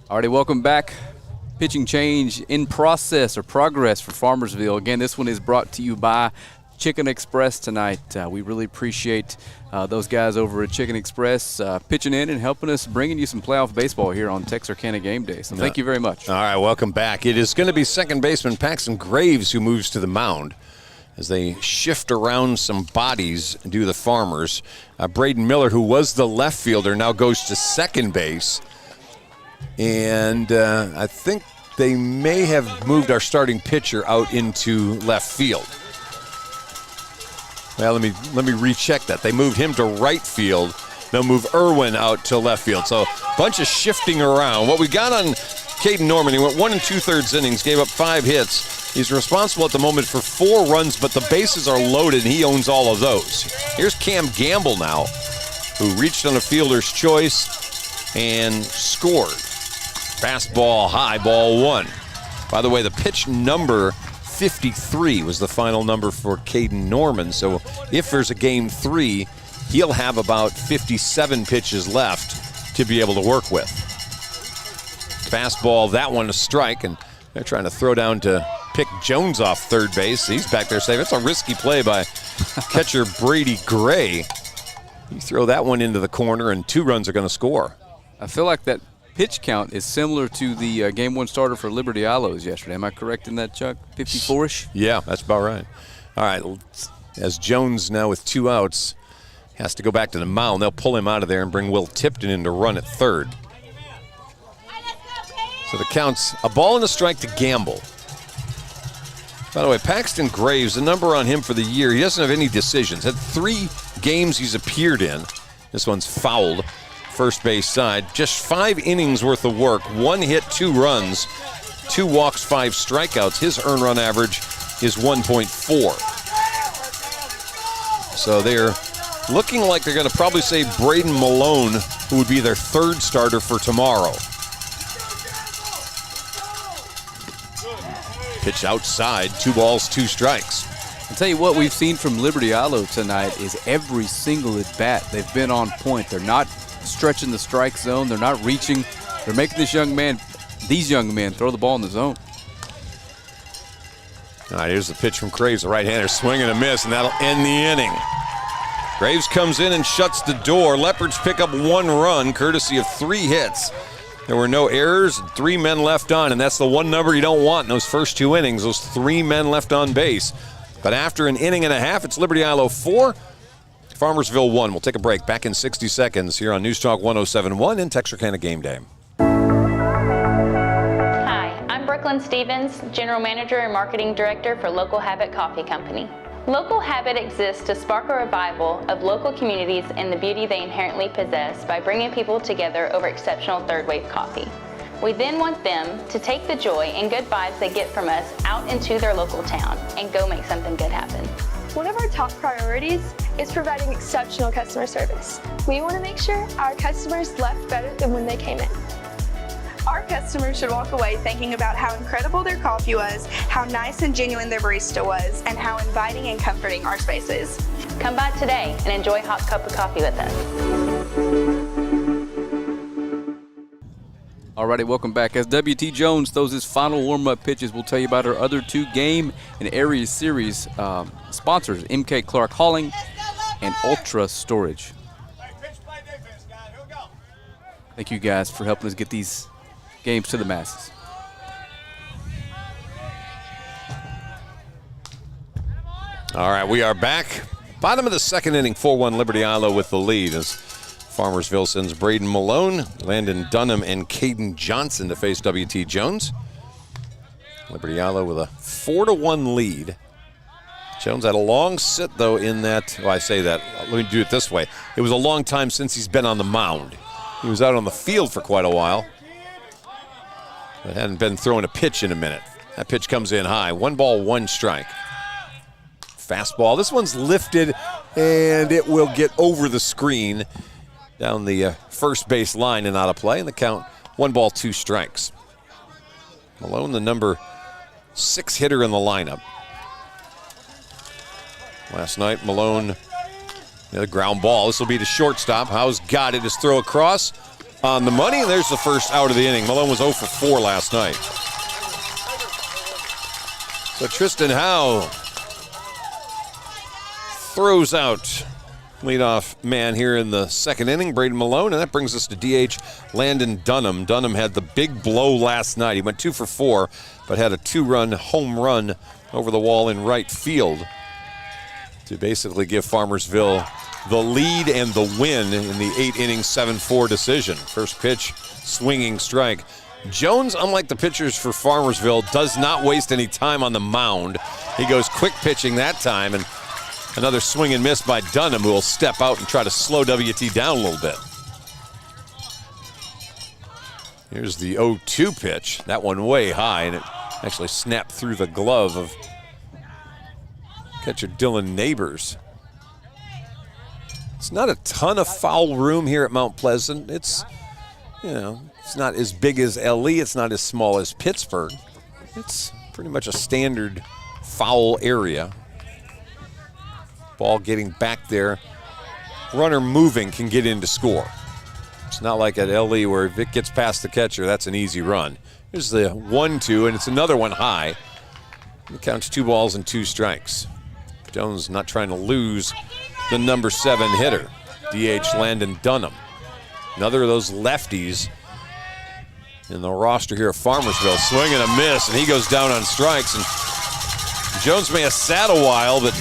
Alrighty, welcome back. Pitching change in process or progress for Farmersville. Again, this one is brought to you by Chicken Express tonight. We really appreciate those guys over at Chicken Express pitching in and helping us, bringing you some playoff baseball here on Texarkana Game Day. So thank you very much. All right, welcome back. It is going to be second baseman Paxton Graves who moves to the mound as they shift around some bodies and do the Farmers. Braden Miller, who was the left fielder, now goes to second base. And I think they may have moved our starting pitcher out into left field. Well, let me recheck that. They moved him to right field. They'll move Irwin out to left field. So a bunch of shifting around. What we got on Caden Norman, he went 1 2/3 innings, gave up 5 hits. He's responsible at the moment for 4 runs, but the bases are loaded, and he owns all of those. Here's Cam Gamble now, who reached on a fielder's choice and scored. Fastball high, ball 1. By the way, the pitch number 53 was the final number for Caden Norman. So if there's a game 3, he'll have about 57 pitches left to be able to work with. Fastball, that one a strike, and they're trying to throw down to pick Jones off third base. He's back there safe. It's a risky play by catcher Brady Gray. You throw that one into the corner, and 2 runs are going to score. I feel like that pitch count is similar to the game 1 starter for Liberty-Eylau yesterday. Am I correct in that, Chuck? 54-ish? Yeah, that's about right. All right, as Jones now with 2 outs has to go back to the mound, they'll pull him out of there and bring Will Tipton in to run at third. So the count's a ball and a strike to Gamble. By the way, Paxton Graves, the number on him for the year, he doesn't have any decisions. Had 3 games he's appeared in. This one's fouled. First base side, just 5 innings worth of work, 1 hit, 2 runs, 2 walks, 5 strikeouts. His earned run average is 1.4. So they're looking like they're going to probably say Braden Malone, who would be their 3rd starter for tomorrow. Pitch outside, 2 balls, 2 strikes. I'll tell you what we've seen from Liberty-Eylau tonight is every single at bat they've been on point. They're not stretching the strike zone. They're not reaching. They're making these young men throw the ball in the zone. All right, here's the pitch from Graves, the right-hander, swing and a miss, and that'll end the inning. Graves comes in and shuts the door. Leopards pick up 1 run, courtesy of 3 hits. There were no errors, 3 men left on, and that's the one number you don't want in those first 2 innings, those 3 men left on base. But after an inning and a half, it's Liberty-Eylau 4, Farmersville 1. We'll take a break. Back in 60 seconds here on News Talk 107.1 in Texarkana Game Day. Hi, I'm Brooklyn Stevens, General Manager and Marketing Director for Local Habit Coffee Company. Local Habit exists to spark a revival of local communities and the beauty they inherently possess by bringing people together over exceptional third-wave coffee. We then want them to take the joy and good vibes they get from us out into their local town and go make something good happen. One of our top priorities is providing exceptional customer service. We want to make sure our customers left better than when they came in. Our customers should walk away thinking about how incredible their coffee was, how nice and genuine their barista was, and how inviting and comforting our space is. Come by today and enjoy a hot cup of coffee with us. Alrighty, welcome back. As WT Jones throws his final warm-up pitches, we'll tell you about our other 2 game and area series sponsors, MK Clark Hauling and Ultra Storage. Thank you guys for helping us get these games to the masses. All right, we are back. Bottom of the second inning, 4-1 Liberty-Eylau with the lead as Farmersville sends Braden Malone, Landon Dunham, and Caden Johnson to face WT Jones. Liberty-Eylau with a 4-1 lead. Jones had a long sit, though, in that, well, I say that, let me do it this way. It was a long time since he's been on the mound. He was out on the field for quite a while, but hadn't been throwing a pitch in a minute. That pitch comes in high. 1 ball, 1 strike. Fastball. This one's lifted, and it will get over the screen down the first base line and out of play. And the count, 1 ball, 2 strikes. Malone, the number 6 hitter in the lineup. Last night, Malone, the ground ball. This will be to shortstop. Howe's got it. His throw across on the money. And there's the first out of the inning. Malone was 0 for 4 last night. So Tristan Howe throws out leadoff man here in the second inning, Braden Malone, and that brings us to DH Landon Dunham. Dunham had the big blow last night. He went 2 for 4, but had a 2-run home run over the wall in right field to basically give Farmersville the lead and the win in the 8-inning 7-4 decision. First pitch, swinging strike. Jones, unlike the pitchers for Farmersville, does not waste any time on the mound. He goes quick pitching that time, and another swing and miss by Dunham, who will step out and try to slow WT down a little bit. Here's the 0-2 pitch. That one way high, and it actually snapped through the glove of catcher Dylan Neighbors. It's not a ton of foul room here at Mount Pleasant. It's, it's not as big as LE. It's not as small as Pittsburgh. It's pretty much a standard foul area. Ball getting back there. Runner moving can get in to score. It's not like at LE where if it gets past the catcher, that's an easy run. Here's the 1-2, and it's another one high. It counts 2 balls and 2 strikes. Jones not trying to lose the number 7 hitter, DH Landon Dunham. Another of those lefties in the roster here at Farmersville. Swing and a miss, and he goes down on strikes. And Jones may have sat a while, but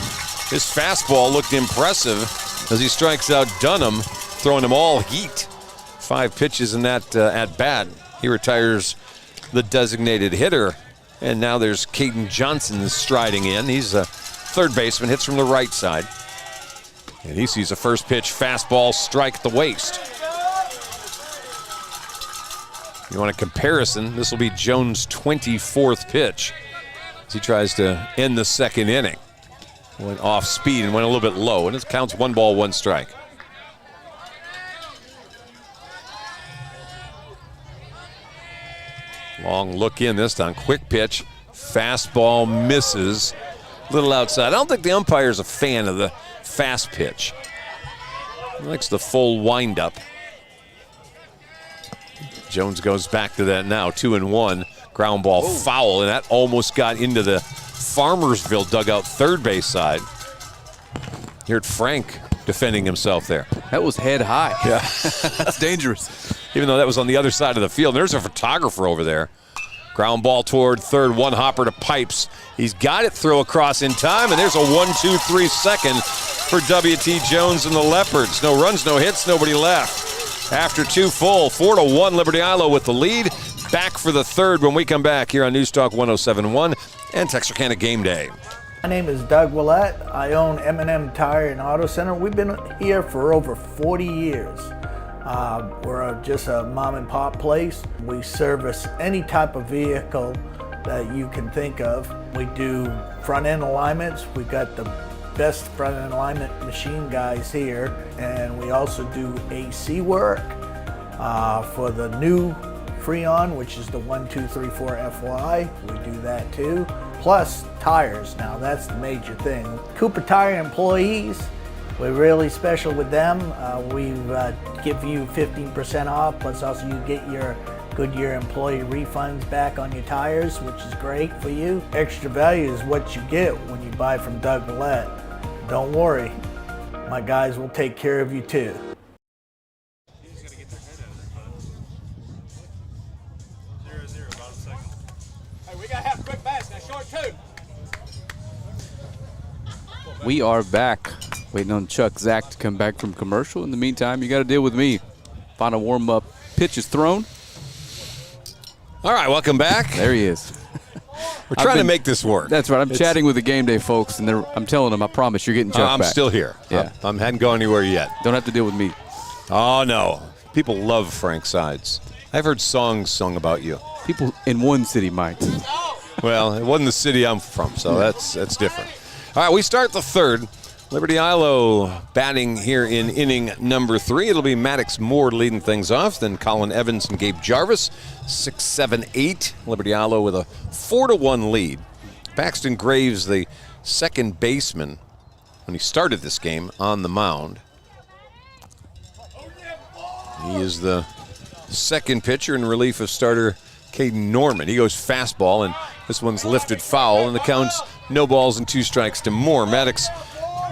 his fastball looked impressive as he strikes out Dunham, throwing him all heat. 5 pitches in that at bat. He retires the designated hitter. And now there's Caden Johnson striding in. He's a third baseman, hits from the right side. And he sees a first pitch fastball strike at the waist. You want a comparison, this will be Jones' 24th pitch as he tries to end the second inning. Went off speed and went a little bit low, and it counts 1 ball, 1 strike. Long look in this time, quick pitch, fastball misses, little outside. I don't think the umpire's a fan of the fast pitch. He likes the full windup. Jones goes back to that now, 2-1, ground ball foul, and that almost got into the Farmersville dugout third base side. Here's Frank defending himself there. That was head high. Yeah. That's dangerous. Even though that was on the other side of the field. There's a photographer over there. Ground ball toward third, one hopper to Pipes. He's got it, throw across in time, and there's a 1-2-3 second for WT Jones and the Leopards. No runs, no hits, nobody left. After 2 full, 4-1 Liberty-Eylau with the lead. Back for the third when we come back here on News Talk 107.1 and Texarkana Game Day. My name is Doug Willett. I own M&M Tire and Auto Center. We've been here for over 40 years. We're just a mom and pop place. We service any type of vehicle that you can think of. We do front end alignments. We've got the best front end alignment machine guys here, and we also do AC work for the new Freon, which is the 1234 FY. We do that too. Plus tires. Now that's the major thing. Cooper Tire employees, we're really special with them. We give you 15% off, plus also you get your Goodyear employee refunds back on your tires, which is great for you. Extra value is what you get when you buy from Doug Willett. Don't worry, my guys will take care of you too. We are back. Waiting on Chuck Zach to come back from commercial. In the meantime, you got to deal with me. Final warm-up pitch is thrown. All right, welcome back. There he is. We're trying to make this work. That's right. I'm chatting with the game day folks, and I'm telling them, I promise you're getting Chuck I'm back. still here. Yeah. I hadn't gone anywhere yet. Don't have to deal with me. Oh, no. People love Frank Sides. I've heard songs sung about you. People in one city might. Well, it wasn't the city I'm from, so that's different. All right, we start the third. Liberty-Eylau batting here in inning number 3. It'll be Maddox Moore leading things off, then Colin Evans and Gabe Jarvis, 6, 7, 8. Liberty-Eylau with a 4-1 lead. Paxton Graves, the second baseman, when he started this game, on the mound. He is the second pitcher in relief of starter Caden Norman. He goes fastball, and this one's lifted foul, and the count's no balls and 2 strikes to Moore. Maddox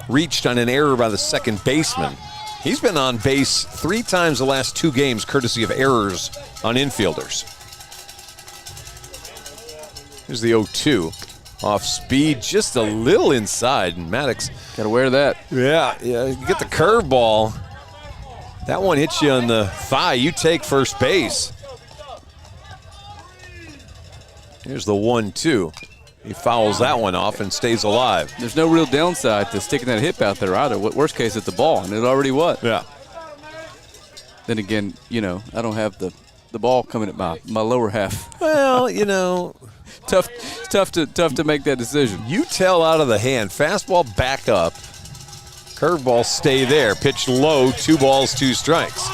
reached on an error by the second baseman. He's been on base 3 times the last 2 games, courtesy of errors on infielders. Here's the 0-2. Off speed, just a little inside, and Maddox. Got to wear that. Yeah, you get the curveball. That one hits you on the thigh. You take first base. Here's the 1-2. He fouls that one off and stays alive. There's no real downside to sticking that hip out there either. Worst case, it's the ball, and it already was. Yeah. Then again, I don't have the ball coming at my lower half. Well, tough to make that decision. You tell out of the hand. Fastball back up. Curveball stay there. Pitch low. 2 balls, 2 strikes.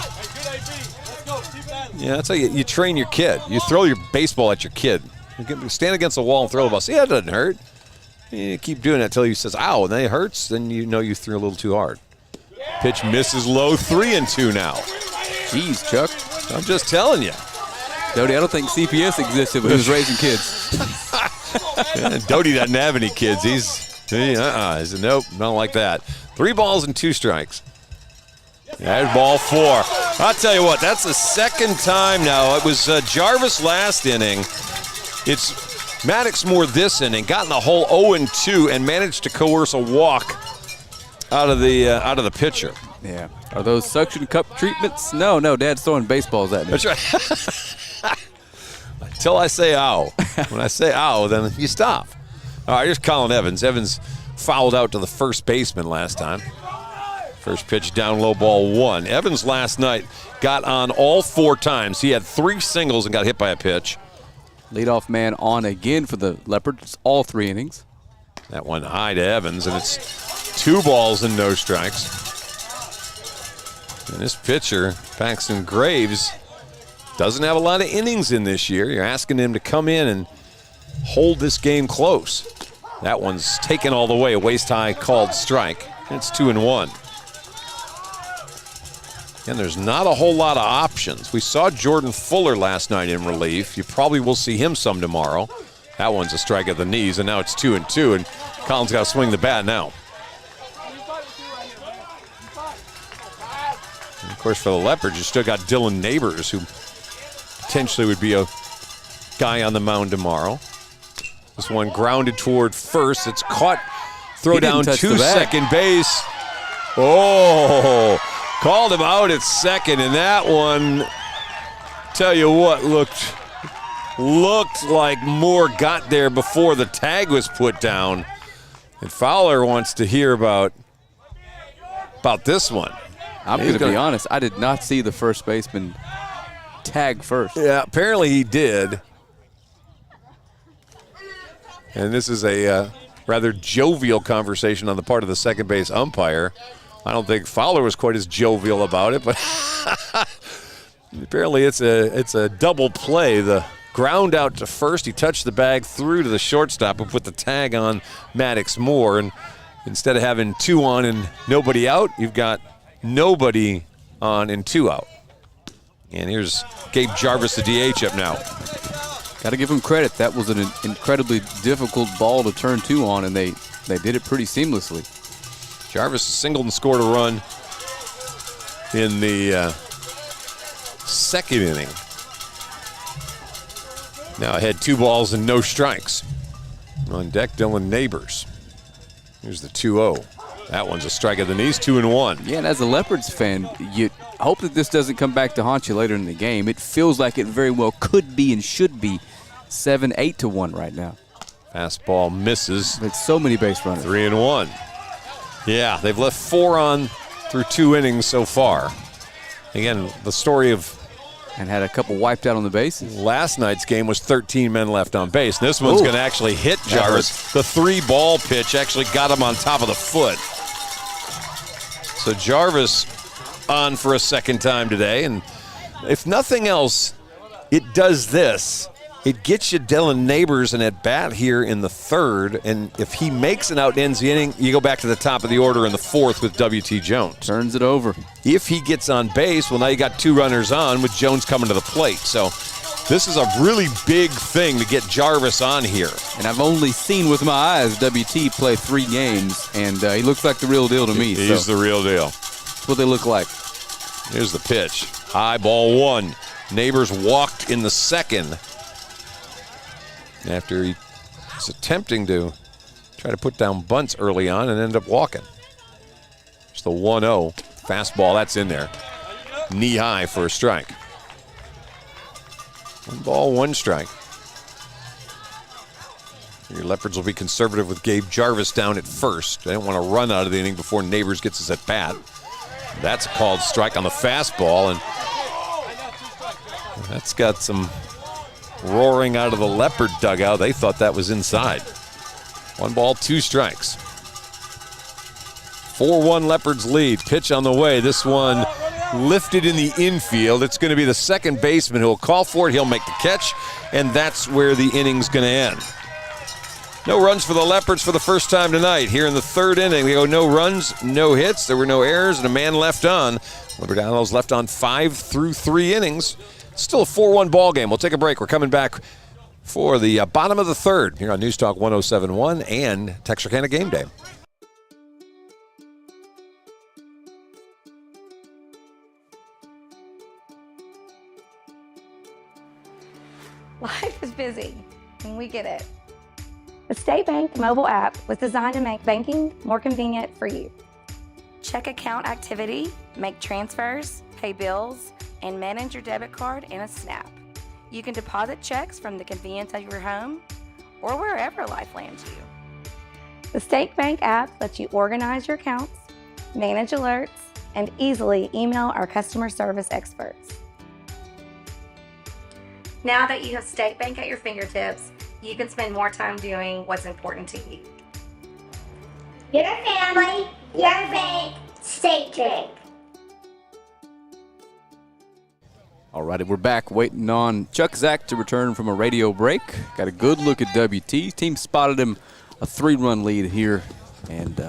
Yeah, that's how you train your kid. You throw your baseball at your kid. You stand against the wall and throw the ball. See, that doesn't hurt. You keep doing that until he says, ow, and then it hurts. Then you know you threw a little too hard. Pitch misses low. 3-2 now. Jeez, Chuck. I'm just telling you. Doty, I don't think CPS existed when he was raising kids. Doty doesn't have any kids. He said, nope, not like that. 3 balls and 2 strikes. There's ball 4. I'll tell you what, that's the second time now. It was Jarvis last inning. It's Maddox Moore this inning. Got in the hole 0-2 and managed to coerce a walk out of the pitcher. Yeah. Are those suction cup treatments? No, Dad's throwing baseballs at me. That's right. Until I say ow. When I say ow, then you stop. All right, here's Colin Evans. Evans fouled out to the first baseman last time. First pitch down low, ball 1. Evans last night got on all 4 times. He had 3 singles and got hit by a pitch. Leadoff man on again for the Leopards, all 3 innings. That one high to Evans, and it's 2 balls and no strikes. And this pitcher, Paxton Graves, doesn't have a lot of innings in this year. You're asking him to come in and hold this game close. That one's taken all the way, a waist-high called strike. It's 2-1. And there's not a whole lot of options. We saw Jordan Fuller last night in relief. You probably will see him some tomorrow. That one's a strike at the knees, and now it's 2-2, and Colin's got to swing the bat now. And of course, for the Leopards, you still got Dylan Neighbors, who potentially would be a guy on the mound tomorrow. This one grounded toward first. It's caught. Throw down to second base. Oh! Called him out at second, and that one, tell you what, looked like Moore got there before the tag was put down. And Fowler wants to hear about this one. I'm going to be honest, I did not see the first baseman tag first. Yeah, apparently he did. And this is a rather jovial conversation on the part of the second base umpire. I don't think Fowler was quite as jovial about it, but apparently it's a double play. The ground out to first, he touched the bag through to the shortstop and put the tag on Maddox Moore. And instead of having 2 on and nobody out, you've got nobody on and 2 out. And here's Gabe Jarvis, the DH, up now. Got to give him credit. That was an incredibly difficult ball to turn two on, and they did it pretty seamlessly. Jarvis singled and scored a run in the second inning. Now ahead 2 balls and no strikes. On deck, Dylan Neighbors. Here's the 2-0. That one's a strike at the knees, 2-1. Yeah, and as a Leopards fan, you hope that this doesn't come back to haunt you later in the game. It feels like it very well could be and should be 7-8-1 right now. Fastball misses. With so many base runners. 3-1. Yeah, they've left 4 on through 2 innings so far. Again, the story of and had a couple wiped out on the bases. Last night's game was 13 men left on base. This one's going to actually hit Jarvis. The 3-ball pitch actually got him on top of the foot. So Jarvis on for a second time today. And if nothing else, it does this. It gets you Dylan Neighbors an at-bat here in the 3rd. And if he makes an out and ends the inning, you go back to the top of the order in the 4th with W.T. Jones. Turns it over. If he gets on base, well, now you got 2 runners on with Jones coming to the plate. So this is a really big thing to get Jarvis on here. And I've only seen with my eyes W.T. play 3 games, and he looks like the real deal to me. He's the real deal. That's what they look like. Here's the pitch. High ball 1. Neighbors walked in the 2nd. After he was attempting to try to put down bunts early on and ended up walking. It's the 1-0. Fastball, that's in there. Knee high for a strike. 1 ball, 1 strike. Your Leopards will be conservative with Gabe Jarvis down at first. They don't want to run out of the inning before Neighbors gets his at bat. That's a called strike on the fastball, and that's got some roaring out of the Leopard dugout. They thought that was inside. 1 ball, 2 strikes. 4-1 Leopards lead. Pitch on the way. This one lifted in the infield. It's going to be the second baseman who will call for it. He'll make the catch, and that's where the inning's going to end. No runs for the Leopards for the first time tonight. Here in the 3rd inning, they go no runs, no hits. There were no errors, and a man left on. Liberty-Eilau's left on 5 through 3 innings. Still a 4-1 ball game. We'll take a break. We're coming back for the bottom of the 3rd here on News Talk 107.1 and Texarkana Game Day. Life is busy, and we get it. The State Bank mobile app was designed to make banking more convenient for you. Check account activity, make transfers, pay bills, and manage your debit card in a snap. You can deposit checks from the convenience of your home or wherever life lands you. The State Bank app lets you organize your accounts, manage alerts, and easily email our customer service experts. Now that you have State Bank at your fingertips, you can spend more time doing what's important to you. Your family, your bank, State Bank. All righty, we're back waiting on Chuck Zach to return from a radio break. Got a good look at WT. Team spotted him a 3-run lead here, and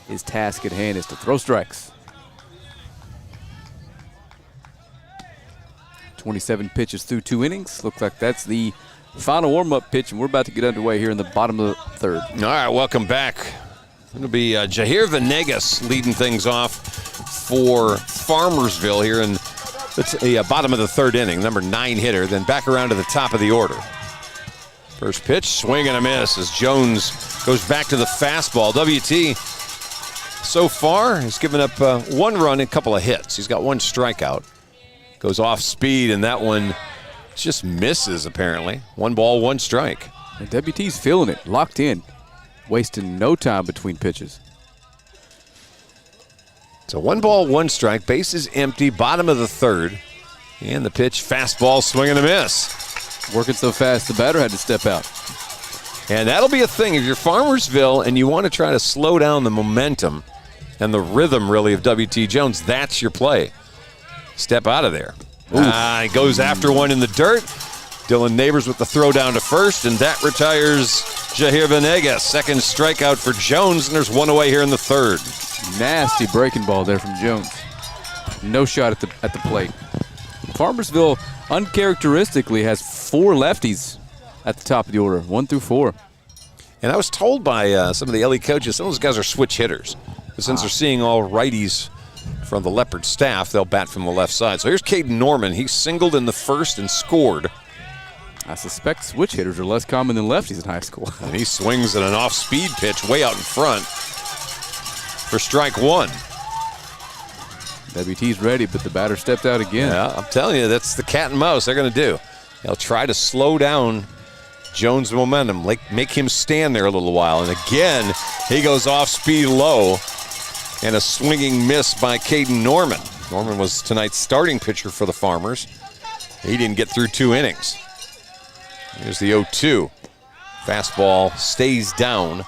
his task at hand is to throw strikes. 27 pitches through 2 innings. Looks like that's the final warm-up pitch, and we're about to get underway here in the bottom of the 3rd. All right, welcome back. It'll be Jahir Venegas leading things off for Farmersville here in the bottom of the 3rd inning, number 9 hitter, then back around to the top of the order. First pitch, swing and a miss as Jones goes back to the fastball. WT so far has given up 1 run and a couple of hits. He's got 1 strikeout. Goes off speed, and that one just misses, apparently. 1 ball, 1 strike. And WT's feeling it, locked in, wasting no time between pitches. So 1 ball, 1 strike, base is empty, bottom of the 3rd. And the pitch, fastball, swing and a miss. Working so fast, the batter had to step out. And that'll be a thing. If you're Farmersville and you want to try to slow down the momentum and the rhythm, really, of W.T. Jones, that's your play. Step out of there. He goes after one in the dirt. Dylan Neighbors with the throw down to first, and that retires Jahir Venegas. Second strikeout for Jones, and there's 1 away here in the 3rd. Nasty breaking ball there from Jones. No shot at the plate. Farmersville uncharacteristically has 4 lefties at the top of the order, 1 through 4. And I was told by some of the LE coaches, some of those guys are switch hitters. But since they're seeing all righties from the Leopard staff, they'll bat from the left side. So here's Caden Norman. He singled in the first and scored. I suspect switch hitters are less common than lefties in high school. And he swings at an off-speed pitch way out in front for strike 1. WT's ready, but the batter stepped out again. Yeah, I'm telling you, that's the cat and mouse they're going to do. They'll try to slow down Jones' momentum, make him stand there a little while. And again, he goes off-speed low, and a swinging miss by Caden Norman. Norman was tonight's starting pitcher for the Farmers. He didn't get through 2 innings. Here's the 0-2. Fastball stays down,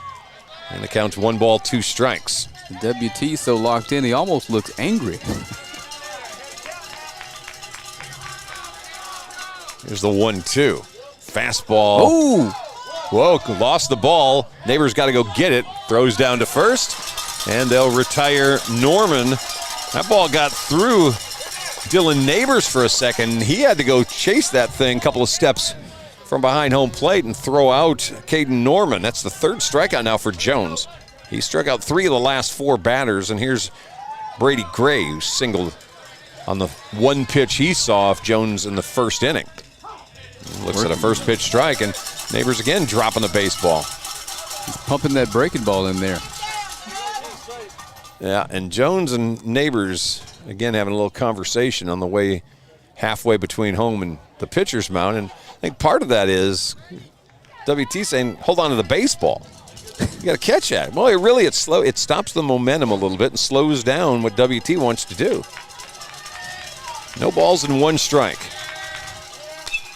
and the count's 1 ball, 2 strikes. WT so locked in, he almost looks angry. Here's the 1-2. Fastball. Ooh! Whoa, lost the ball. Neighbors got to go get it. Throws down to first, and they'll retire Norman. That ball got through Dylan Neighbors for a second. He had to go chase that thing a couple of steps from behind home plate and throw out Caden Norman. That's the 3rd strikeout now for Jones. He struck out 3 of the last 4 batters, and here's Brady Gray, who singled on the 1 pitch he saw of Jones in the first inning. Looks at a first pitch strike, and Neighbors again dropping the baseball. He's pumping that breaking ball in there. Yeah, and Jones and Neighbors, again, having a little conversation on the way halfway between home and the pitcher's mound, and I think part of that is WT saying, hold on to the baseball. You got to catch that. Well, it stops the momentum a little bit and slows down what WT wants to do. No balls and 1 strike.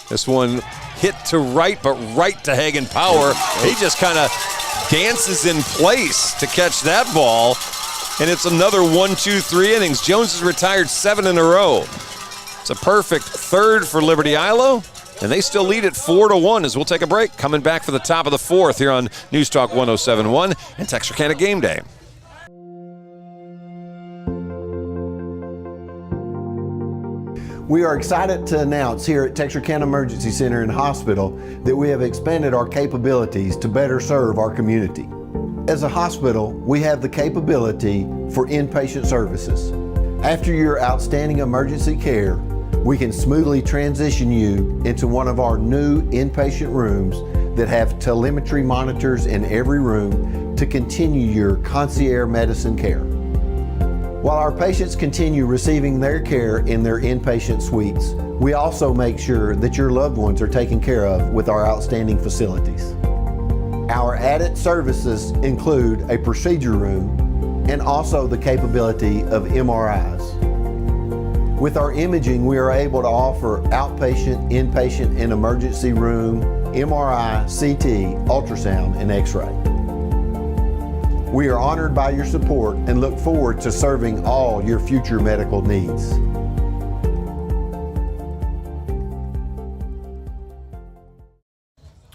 This one hit to right, but right to Hagen Power. He just kind of dances in place to catch that ball. And it's another 1, 2, 3 innings. Jones has retired 7 in a row. It's a perfect 3rd for Liberty-Eylau, and they still lead it 4-1 as we'll take a break. Coming back for the top of the 4th here on News Talk 107.1 and Texarkana Game Day. We are excited to announce here at Texarkana Emergency Center and Hospital that we have expanded our capabilities to better serve our community. As a hospital, we have the capability for inpatient services. After your outstanding emergency care, we can smoothly transition you into one of our new inpatient rooms that have telemetry monitors in every room to continue your concierge medicine care. While our patients continue receiving their care in their inpatient suites, we also make sure that your loved ones are taken care of with our outstanding facilities. Our added services include a procedure room and also the capability of MRIs. With our imaging, we are able to offer outpatient, inpatient, and emergency room, MRI, CT, ultrasound, and X-ray. We are honored by your support and look forward to serving all your future medical needs.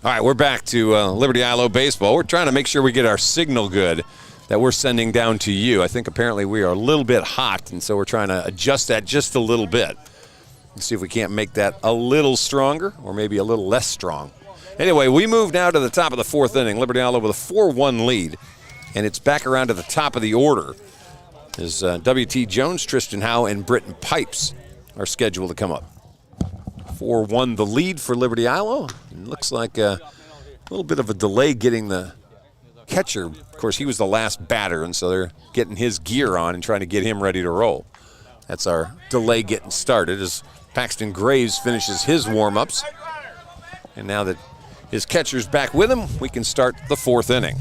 All right, we're back to Liberty-Eylau baseball. We're trying to make sure we get our signal good that we're sending down to you. I think apparently we are a little bit hot, and so we're trying to adjust that just a little bit. Let's see if we can't make that a little stronger or maybe a little less strong. Anyway, we move now to the top of the 4th inning. Liberty-Eylau with a 4-1 lead, and it's back around to the top of the order as WT Jones, Tristan Howe, and Britton Pipes are scheduled to come up. 4-1 the lead for Liberty-Eylau. It looks like a little bit of a delay getting the catcher. Of course, he was the last batter, and so they're getting his gear on and trying to get him ready to roll. That's our delay getting started as Paxton Graves finishes his warm-ups. And now that his catcher's back with him, we can start the 4th inning.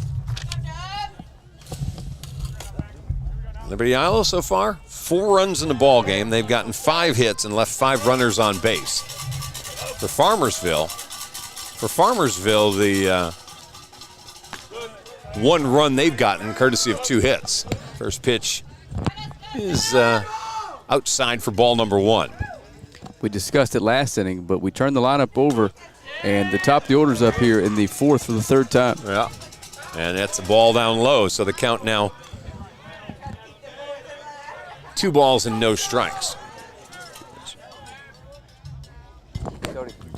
Liberty-Eylau so far, 4 runs in the ball game. They've gotten 5 hits and left 5 runners on base. For Farmersville, the 1 run they've gotten courtesy of 2 hits. First pitch is outside for ball number 1. We discussed it last inning, but we turned the lineup over, and the top of the order's up here in the 4th for the 3rd time. Yeah, and that's a ball down low, so the count now 2 balls and no strikes.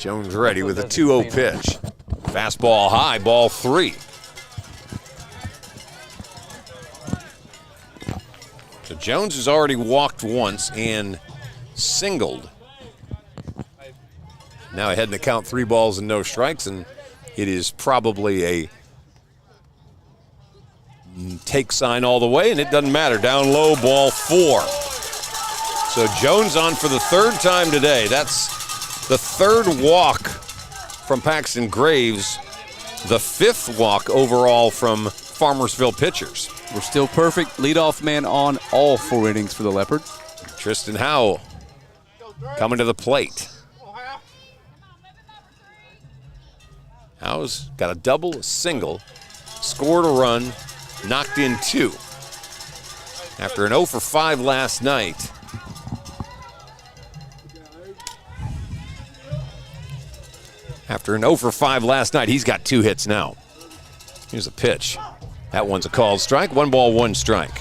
Jones ready with a 2-0 pitch. Fastball high, ball 3. So Jones has already walked once and singled. Now ahead in the count, 3 balls and no strikes, and it is probably a take sign all the way, and it doesn't matter. Down low, ball 4. So Jones on for the 3rd time today. That's the 3rd walk from Paxton Graves, the 5th walk overall from Farmersville pitchers. We're still perfect. Leadoff man on all 4 innings for the Leopards. Tristan Howe coming to the plate. Howe's got a double, a single, scored a run, knocked in 2. After an 0 for 5 last night, he's got 2 hits now. Here's a pitch. That one's a called strike. 1 ball, 1 strike.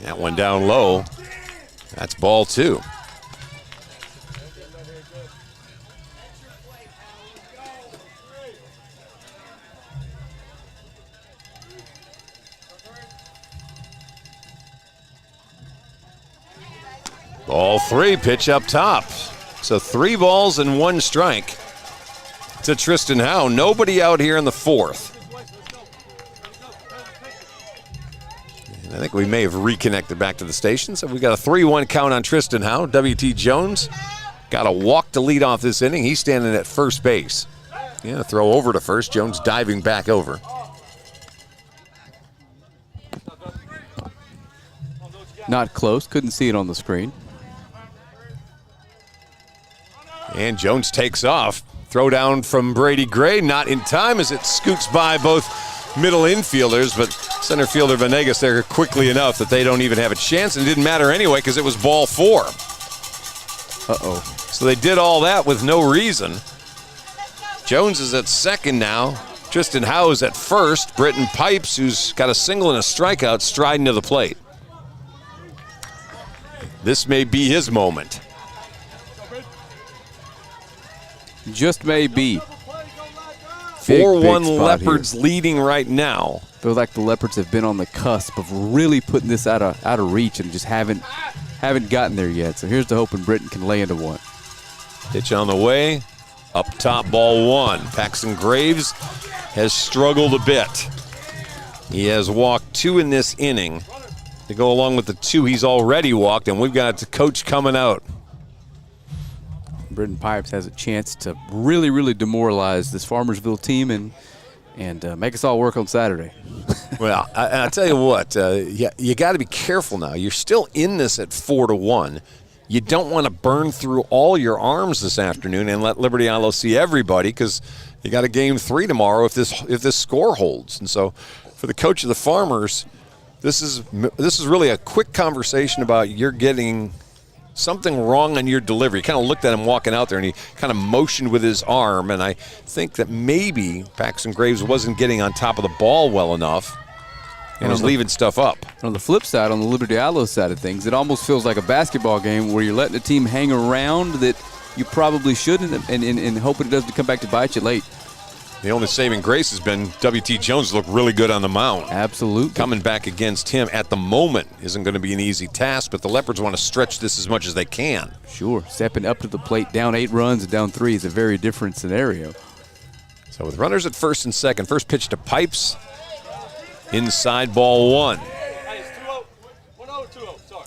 That one down low. That's ball 2. Ball 3, pitch up top. So 3 balls and 1 strike to Tristan Howe. Nobody out here in the 4th. And I think we may have reconnected back to the station. So we got a 3-1 count on Tristan Howe. W.T. Jones got a walk to lead off this inning. He's standing at first base. Yeah, throw over to first. Jones diving back over. Not close. Couldn't see it on the screen. And Jones takes off. Throw down from Brady Gray, not in time as it scoots by both middle infielders, but center fielder Venegas there quickly enough that they don't even have a chance, and it didn't matter anyway because it was ball 4. Uh-oh. So they did all that with no reason. Jones is at second now. Tristan Howe's at first. Britton Pipes, who's got a single and a strikeout, striding to the plate. This may be his moment. Just may be. 4-1 Leopards leading right now. Feels like the Leopards have been on the cusp of really putting this out of reach and just haven't gotten there yet. So here's the hope, and Britton can lay into one. Pitch on the way. Up top, ball 1. Paxton Graves has struggled a bit. He has walked 2 in this inning to go along with the 2 he's already walked, and we've got the coach coming out. Britton Pipes has a chance to really, really demoralize this Farmersville team and make us all work on Saturday. Well, I'll tell you what, you got to be careful now. You're still in this at 4-1. You don't want to burn through all your arms this afternoon and let Liberty-Eylau see everybody, because you got a game 3 tomorrow if this score holds. And so for the coach of the Farmers, this is really a quick conversation about you're getting something wrong on your delivery. You kind of looked at him walking out there, and he kind of motioned with his arm, and I think that maybe Paxton Graves wasn't getting on top of the ball well enough and was leaving stuff up. On the flip side, on the Liberty-Eylau side of things, it almost feels like a basketball game where you're letting the team hang around that you probably shouldn't, and hoping it doesn't come back to bite you late. The only saving grace has been W.T. Jones looked really good on the mound. Absolutely. Coming back against him at the moment isn't going to be an easy task, but the Leopards want to stretch this as much as they can. Sure. Stepping up to the plate, down 8 runs and down 3 is a very different scenario. So with runners at first and second, first pitch to Pipes. Inside, ball 1.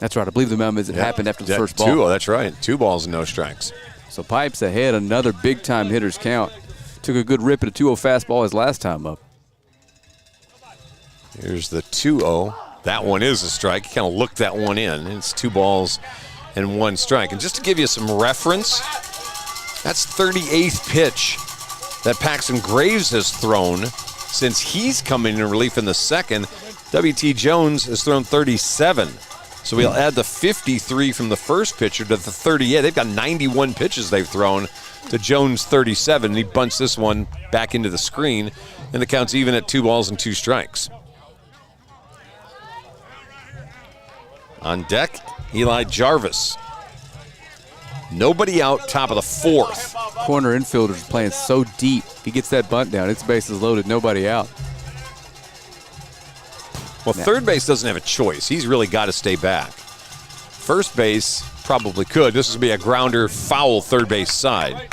That's right. I believe the mound visit happened after the first ball. 2-0, that's right. 2 balls and no strikes. So Pipes ahead, another big-time hitter's count. Took a good rip at a 2-0 fastball his last time up. Here's the 2-0. That one is a strike. He kind of looked that one in. It's 2 balls and 1 strike. And just to give you some reference, that's 38th pitch that Paxton Graves has thrown since he's come in relief in the second. W.T. Jones has thrown 37. So we'll add the 53 from the first pitcher to the 38. They've got 91 pitches they've thrown to Jones' 37, and he bunts this one back into the screen, and the count's even at 2 balls and 2 strikes. On deck, Eli Jarvis. Nobody out, top of the 4th. Corner infielders playing so deep. He gets that bunt down. It's bases loaded, nobody out. Well, third base doesn't have a choice. He's really got to stay back. First base probably could. This would be a grounder, foul third base side.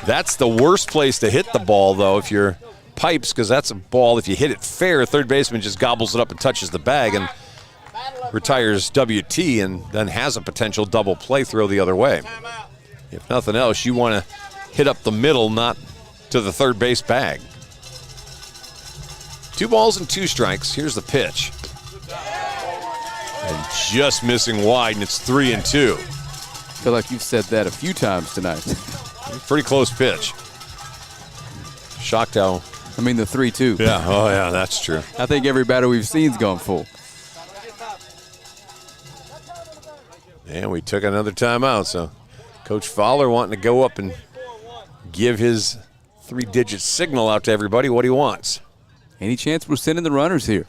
That's the worst place to hit the ball, though, if you're Pipes, because that's a ball. If you hit it fair, third baseman just gobbles it up and touches the bag and retires WT, and then has a potential double play throw the other way. If nothing else, you want to hit up the middle, not to the third base bag. 2 balls and 2 strikes. Here's the pitch. And just missing wide, and it's 3-2. I feel like you've said that a few times tonight. Pretty close pitch. Shocked how. I mean the 3-2. Yeah, oh yeah, that's true. I think every batter we've seen's gone full. And we took another timeout, so Coach Fowler wanting to go up and give his 3-digit signal out to everybody what he wants. Any chance we're sending the runners here?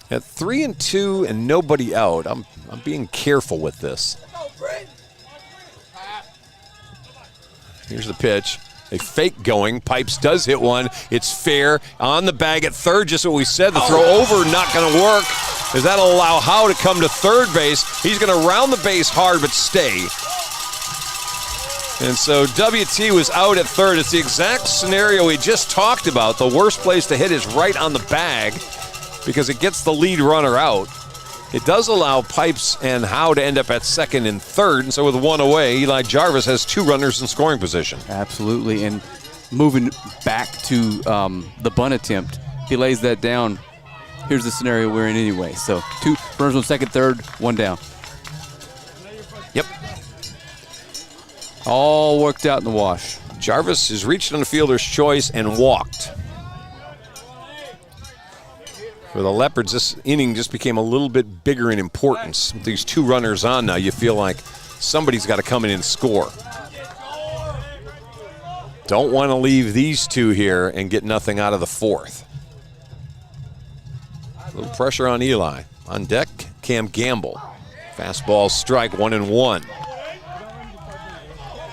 At 3-2 and nobody out, I'm being careful with this. Here's the pitch. A fake going. Pipes does hit one. It's fair. On the bag at third, just what we said. The throw over, not going to work, as that'll allow Howe to come to third base. He's going to round the base hard but stay. And so WT was out at third. It's the exact scenario we just talked about. The worst place to hit is right on the bag because it gets the lead runner out. It does allow Pipes and Howe to end up at second and third, and so with 1 away, Eli Jarvis has 2 runners in scoring position. Absolutely, and moving back to the bunt attempt, he lays that down. Here's the scenario we're in anyway. So 2 runners on second, third, 1 down. Yep. All worked out in the wash. Jarvis has reached on the fielder's choice and walked. For the Leopards, this inning just became a little bit bigger in importance. With these 2 runners on now, you feel like somebody's got to come in and score. Don't want to leave these 2 here and get nothing out of the 4th. A little pressure on Eli. On deck, Cam Gamble. Fastball strike, 1-1.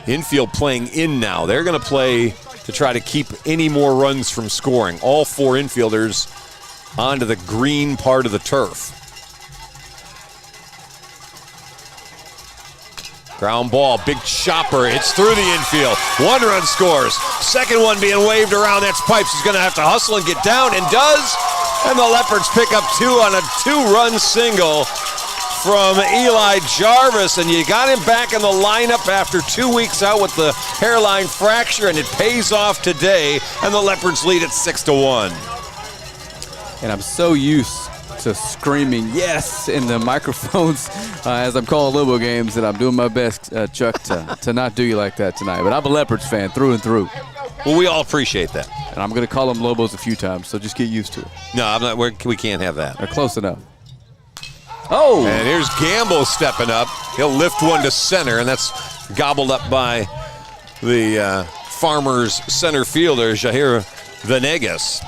Infield playing in now. They're going to play to try to keep any more runs from scoring. All 4 infielders onto the green part of the turf. Ground ball, big chopper. It's through the infield. 1 run scores. Second one being waved around. That's Pipes. He's going to have to hustle and get down, and does. And the Leopards pick up 2 on a 2-run single from Eli Jarvis, and you got him back in the lineup after 2 weeks out with the hairline fracture, and it pays off today, and the Leopards lead at 6-1. And I'm so used to screaming yes in the microphones as I'm calling Lobo games, and I'm doing my best, Chuck, to not do you like that tonight. But I'm a Leopards fan through and through. Well, we all appreciate that. And I'm going to call them Lobos a few times, so just get used to it. No, I'm not. We can't have that. They're close enough. Oh! And here's Gamble stepping up. He'll lift one to center, and that's gobbled up by the Farmers center fielder, Jair Venegas,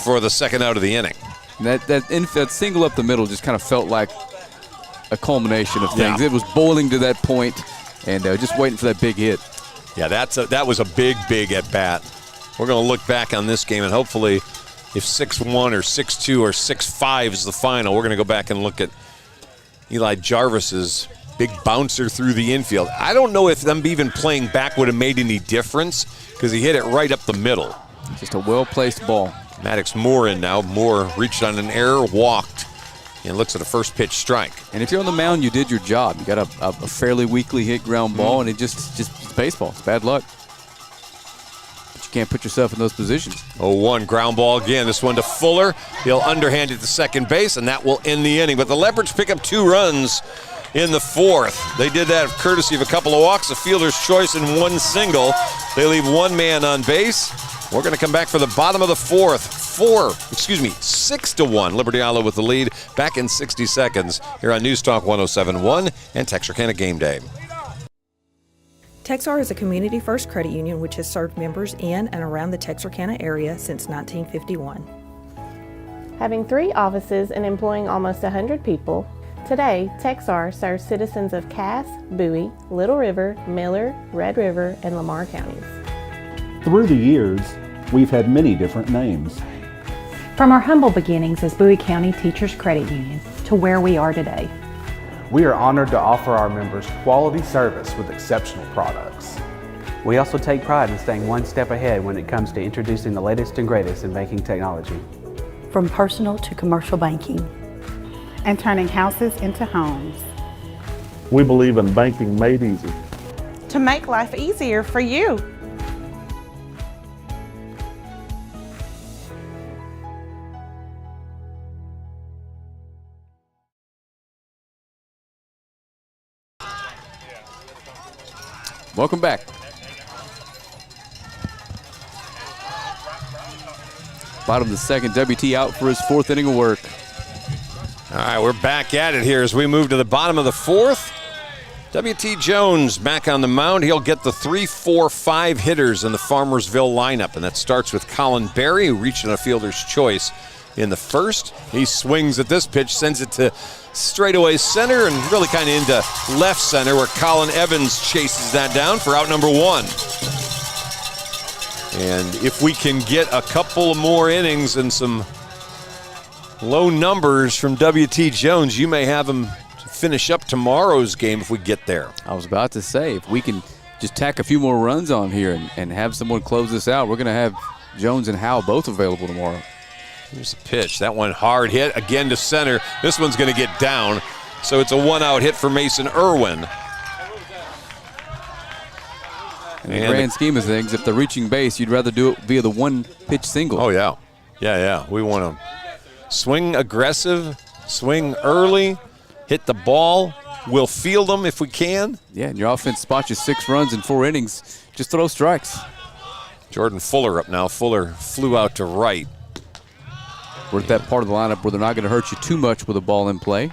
for the second out of the inning. That single up the middle just kind of felt like a culmination of things. Yeah. It was boiling to that point, and just waiting for that big hit. Yeah, that was a big at bat. We're going to look back on this game, and hopefully, if 6-1 or 6-2 or 6-5 is the final, we're going to go back and look at Eli Jarvis's big bouncer through the infield. I don't know if them even playing back would have made any difference because he hit it right up the middle. Just a well-placed ball. Maddox Moore in now. Moore reached on an error, walked, and looks at a first pitch strike. And if you're on the mound, you did your job. You got a fairly weakly hit ground ball, and it's baseball. It's bad luck. But you can't put yourself in those positions. 0-1 ground ball again. This one to Fuller. He'll underhand it to second base, and that will end the inning. But the Leopards pick up 2 runs in the 4th. They did that courtesy of a couple of walks, a fielder's choice, and 1 single. They leave 1 man on base. We're going to come back for the bottom of the fourth. 6-1. Liberty-Eylau with the lead. Back in 60 seconds here on News Talk 107.1 and Texarkana Game Day. Texar is a community-first credit union which has served members in and around the Texarkana area since 1951. Having 3 offices and employing almost 100 people, today Texar serves citizens of Cass, Bowie, Little River, Miller, Red River, and Lamar counties. Through the years, we've had many different names. From our humble beginnings as Bowie County Teachers Credit Union to where we are today. We are honored to offer our members quality service with exceptional products. We also take pride in staying one step ahead when it comes to introducing the latest and greatest in banking technology. From personal to commercial banking. And turning houses into homes. We believe in banking made easy. To make life easier for you. Welcome back. Bottom of the second, WT out for his 4th inning of work. All right, we're back at it here as we move to the bottom of the 4th. WT Jones back on the mound. He'll get the 3, 4, 5 hitters in the Farmersville lineup, and that starts with Colin Berry, who reached on a fielder's choice in the first. He swings at this pitch, sends it to straightaway center and really kind of into left center where Colin Evans chases that down for out number 1. And if we can get a couple more innings and some low numbers from WT Jones, you may have him finish up tomorrow's game if we get there. I was about to say, if we can just tack a few more runs on here and have someone close this out, we're going to have Jones and Howe both available tomorrow. Here's a pitch. That one hard hit again to center. This one's going to get down. So it's a 1-out hit for Mason Irwin. In the grand scheme of things, if they're reaching base, you'd rather do it via the 1-pitch single. Oh, yeah. Yeah. We want to swing aggressive, swing early, hit the ball. We'll field them if we can. Yeah, and your offense spots you 6 runs in 4 innings. Just throw strikes. Jordan Fuller up now. Fuller flew out to right. We're at that part of the lineup where they're not going to hurt you too much with a ball in play.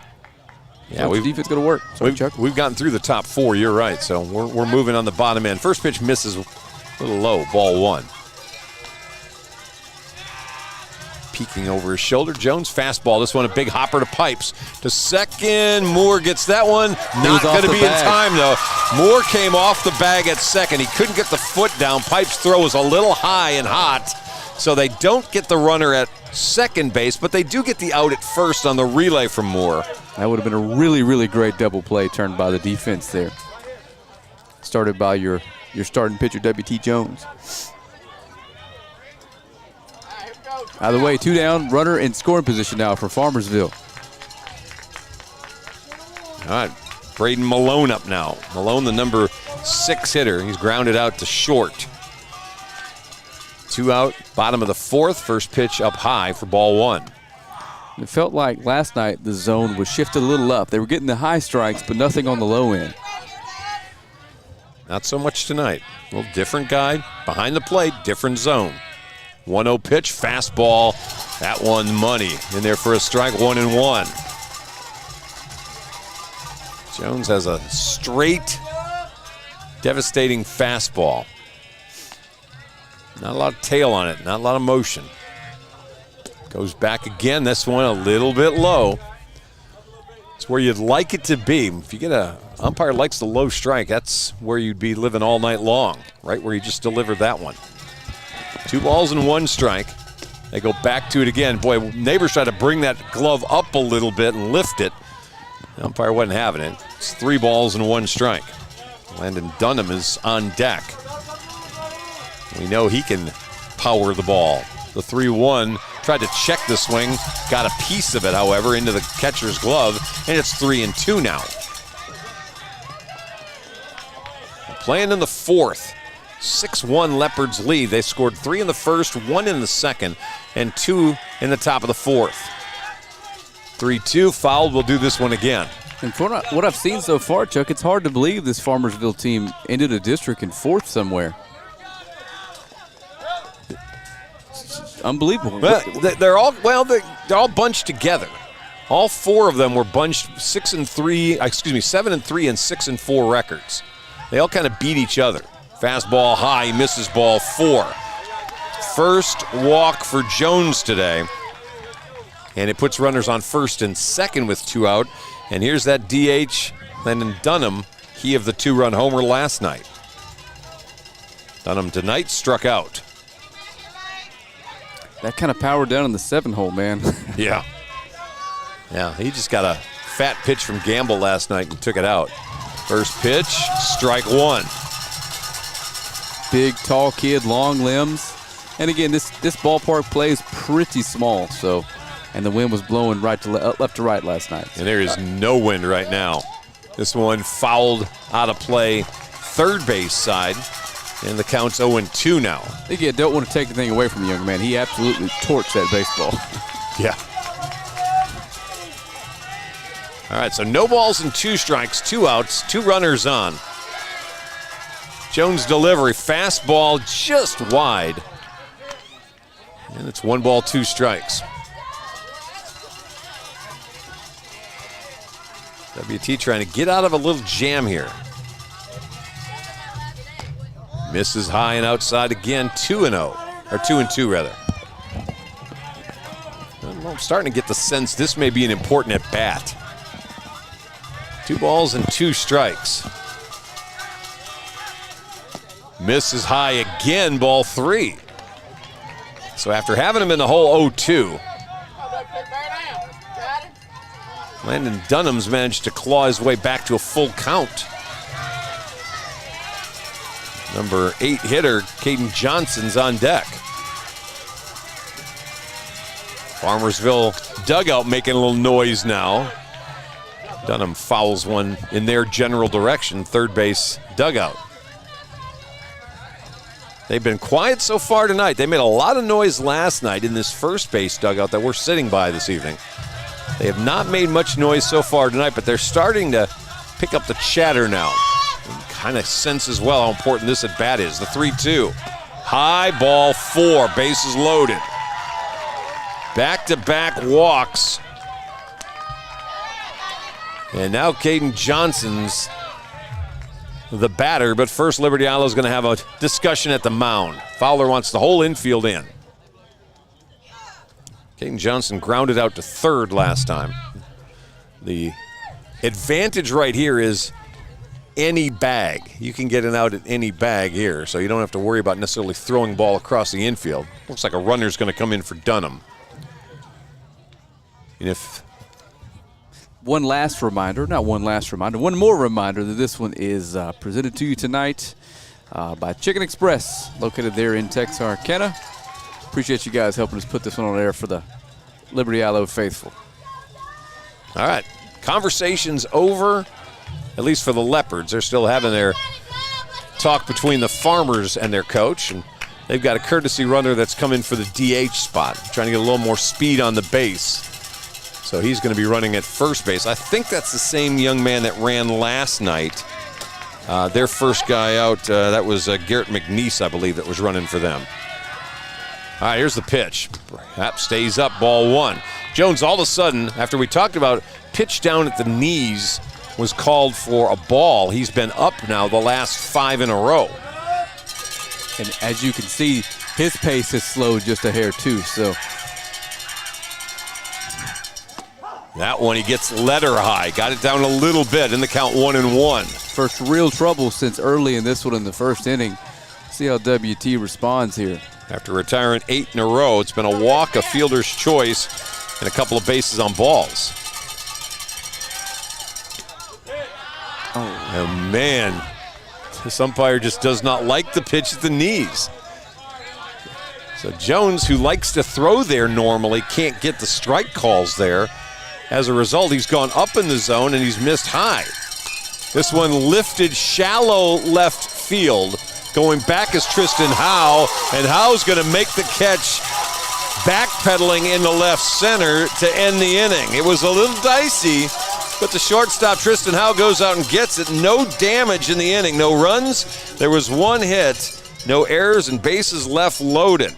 Yeah, the defense going to work. Sorry, Chuck. We've gotten through the top 4. You're right. So we're moving on the bottom end. First pitch misses a little low. Ball 1. Peeking over his shoulder. Jones fastball. This one a big hopper to Pipes. To second. Moore gets that one. Not going to be in time though. Moore came off the bag at second. He couldn't get the foot down. Pipes' throw was a little high and hot. So they don't get the runner at second base, but they do get the out at first on the relay from Moore. That would have been a really, really great double play turned by the defense there. Started by your starting pitcher, WT Jones. Out of the way, 2 down, runner in scoring position now for Farmersville. All right, Braden Malone up now. Malone, the number 6 hitter. He's grounded out to short. 2 out, bottom of the 4th. First pitch up high for ball 1. It felt like last night the zone was shifted a little up. They were getting the high strikes, but nothing on the low end. Not so much tonight. A little different guy behind the plate, different zone. 1-0 pitch, fastball. That one money. In there for a strike, 1-1. Jones has a straight, devastating fastball. Not a lot of tail on it, not a lot of motion. Goes back again, this one a little bit low. It's where you'd like it to be. If you get a umpire likes the low strike, that's where you'd be living all night long, right where you just delivered that one. 2 balls and 1 strike. They go back to it again. Boy, Neighbors tried to bring that glove up a little bit and lift it. The umpire wasn't having it. It's 3 balls and 1 strike. Landon Dunham is on deck. We know he can power the ball. The 3-1 tried to check the swing, got a piece of it, however, into the catcher's glove, and it's 3-2 now. Playing in the 4th. 6-1 Leopards lead. They scored 3 in the first, 1 in the second, and 2 in the top of the 4th. 3-2, fouled. We'll do this one again. And for what I've seen so far, Chuck, it's hard to believe this Farmersville team ended a district in 4th somewhere. unbelievable. They're all bunched together. All four of them were bunched 7 and 3 and 6-4 records. They all kind of beat each other. Fastball high, he misses ball 4. First walk for Jones today. And it puts runners on first and second with 2 out. And here's that DH, Landon Dunham. He of the 2-run homer last night. Dunham tonight struck out. That kind of power down in the 7-hole, man. Yeah. Yeah, he just got a fat pitch from Gamble last night and took it out. First pitch, strike 1. Big, tall kid, long limbs. And again, this ballpark plays pretty small, and the wind was blowing left to right last night. And there is no wind right now. This one fouled out of play, third base side, and the count's 0-2 now. Again, don't want to take anything away from the young man. He absolutely torched that baseball. Yeah. All right, so no balls and 2 strikes, 2 outs, 2 runners on. Jones' delivery, fastball just wide. And it's 1 ball, 2 strikes. WT trying to get out of a little jam here. Misses high and outside again, 2-0, or 2-2 rather. I'm starting to get the sense this may be an important at bat. 2 balls and 2 strikes. Misses high again, ball 3. So after having him in the hole 0-2, Landon Dunham's managed to claw his way back to a full count. Number 8 hitter, Caden Johnson's on deck. Farmersville dugout making a little noise now. Dunham fouls one in their general direction, third base dugout. They've been quiet so far tonight. They made a lot of noise last night in this first base dugout that we're sitting by this evening. They have not made much noise so far tonight, but they're starting to pick up the chatter now. Kind of sense as well how important this at bat is. The 3-2. High, ball 4, bases loaded. Back-to-back walks. And now Caden Johnson's the batter, but first Liberty-Eylau is going to have a discussion at the mound. Fowler wants the whole infield in. Caden Johnson grounded out to third last time. The advantage right here is any bag. You can get an out at any bag here, so you don't have to worry about necessarily throwing ball across the infield. Looks like a runner's going to come in for Dunham. And if one more reminder that this one is presented to you tonight by Chicken Express, located there in Texarkana. Appreciate you guys helping us put this one on air for the Liberty-Eylau faithful. All right, conversation's over, at least for the Leopards. They're still having their talk between the Farmers and their coach, and they've got a courtesy runner that's come in for the DH spot, trying to get a little more speed on the base. So he's going to be running at first base. I think that's the same young man that ran last night. Their first guy out, that was Garrett McNeese, I believe, that was running for them. All right, here's the pitch. That stays up, ball 1. Jones, all of a sudden, after we talked about pitch down at the knees was called for a ball, he's been up now the last 5 in a row. And as you can see, his pace has slowed just a hair too, so. That one he gets letter high, got it down a little bit in the count 1-1. First real trouble since early in this one in the first inning. See how WT responds here. After retiring 8 in a row, it's been a walk, a fielder's choice, and a couple of bases on balls. Oh man, this umpire just does not like the pitch at the knees. So Jones, who likes to throw there normally, can't get the strike calls there. As a result, he's gone up in the zone and he's missed high. This one lifted shallow left field. Going back is Tristan Howe, and Howe's going to make the catch, backpedaling into left center to end the inning. It was a little dicey, but the shortstop, Tristan Howe, goes out and gets it. No damage in the inning, no runs. There was 1 hit, no errors, and bases left loaded.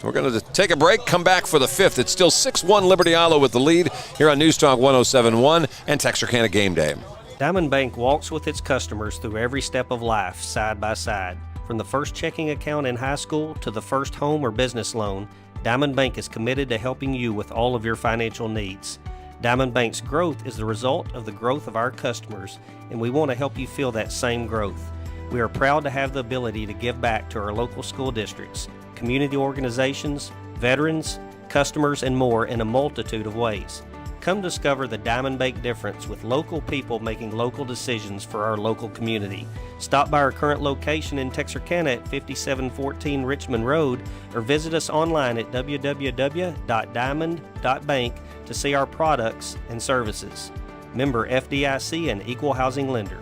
We're going to take a break, come back for the fifth. It's still 6-1 Liberty-Eylau with the lead here on News Talk 107.1 and Texarkana Gameday. Diamond Bank walks with its customers through every step of life, side by side. From the first checking account in high school to the first home or business loan, Diamond Bank is committed to helping you with all of your financial needs. Diamond Bank's growth is the result of the growth of our customers, and we want to help you feel that same growth. We are proud to have the ability to give back to our local school districts, community organizations, veterans, customers, and more in a multitude of ways. Come discover the Diamond Bank difference with local people making local decisions for our local community. Stop by our current location in Texarkana at 5714 Richmond Road or visit us online at www.diamond.bank to see our products and services. Member FDIC and Equal Housing Lender.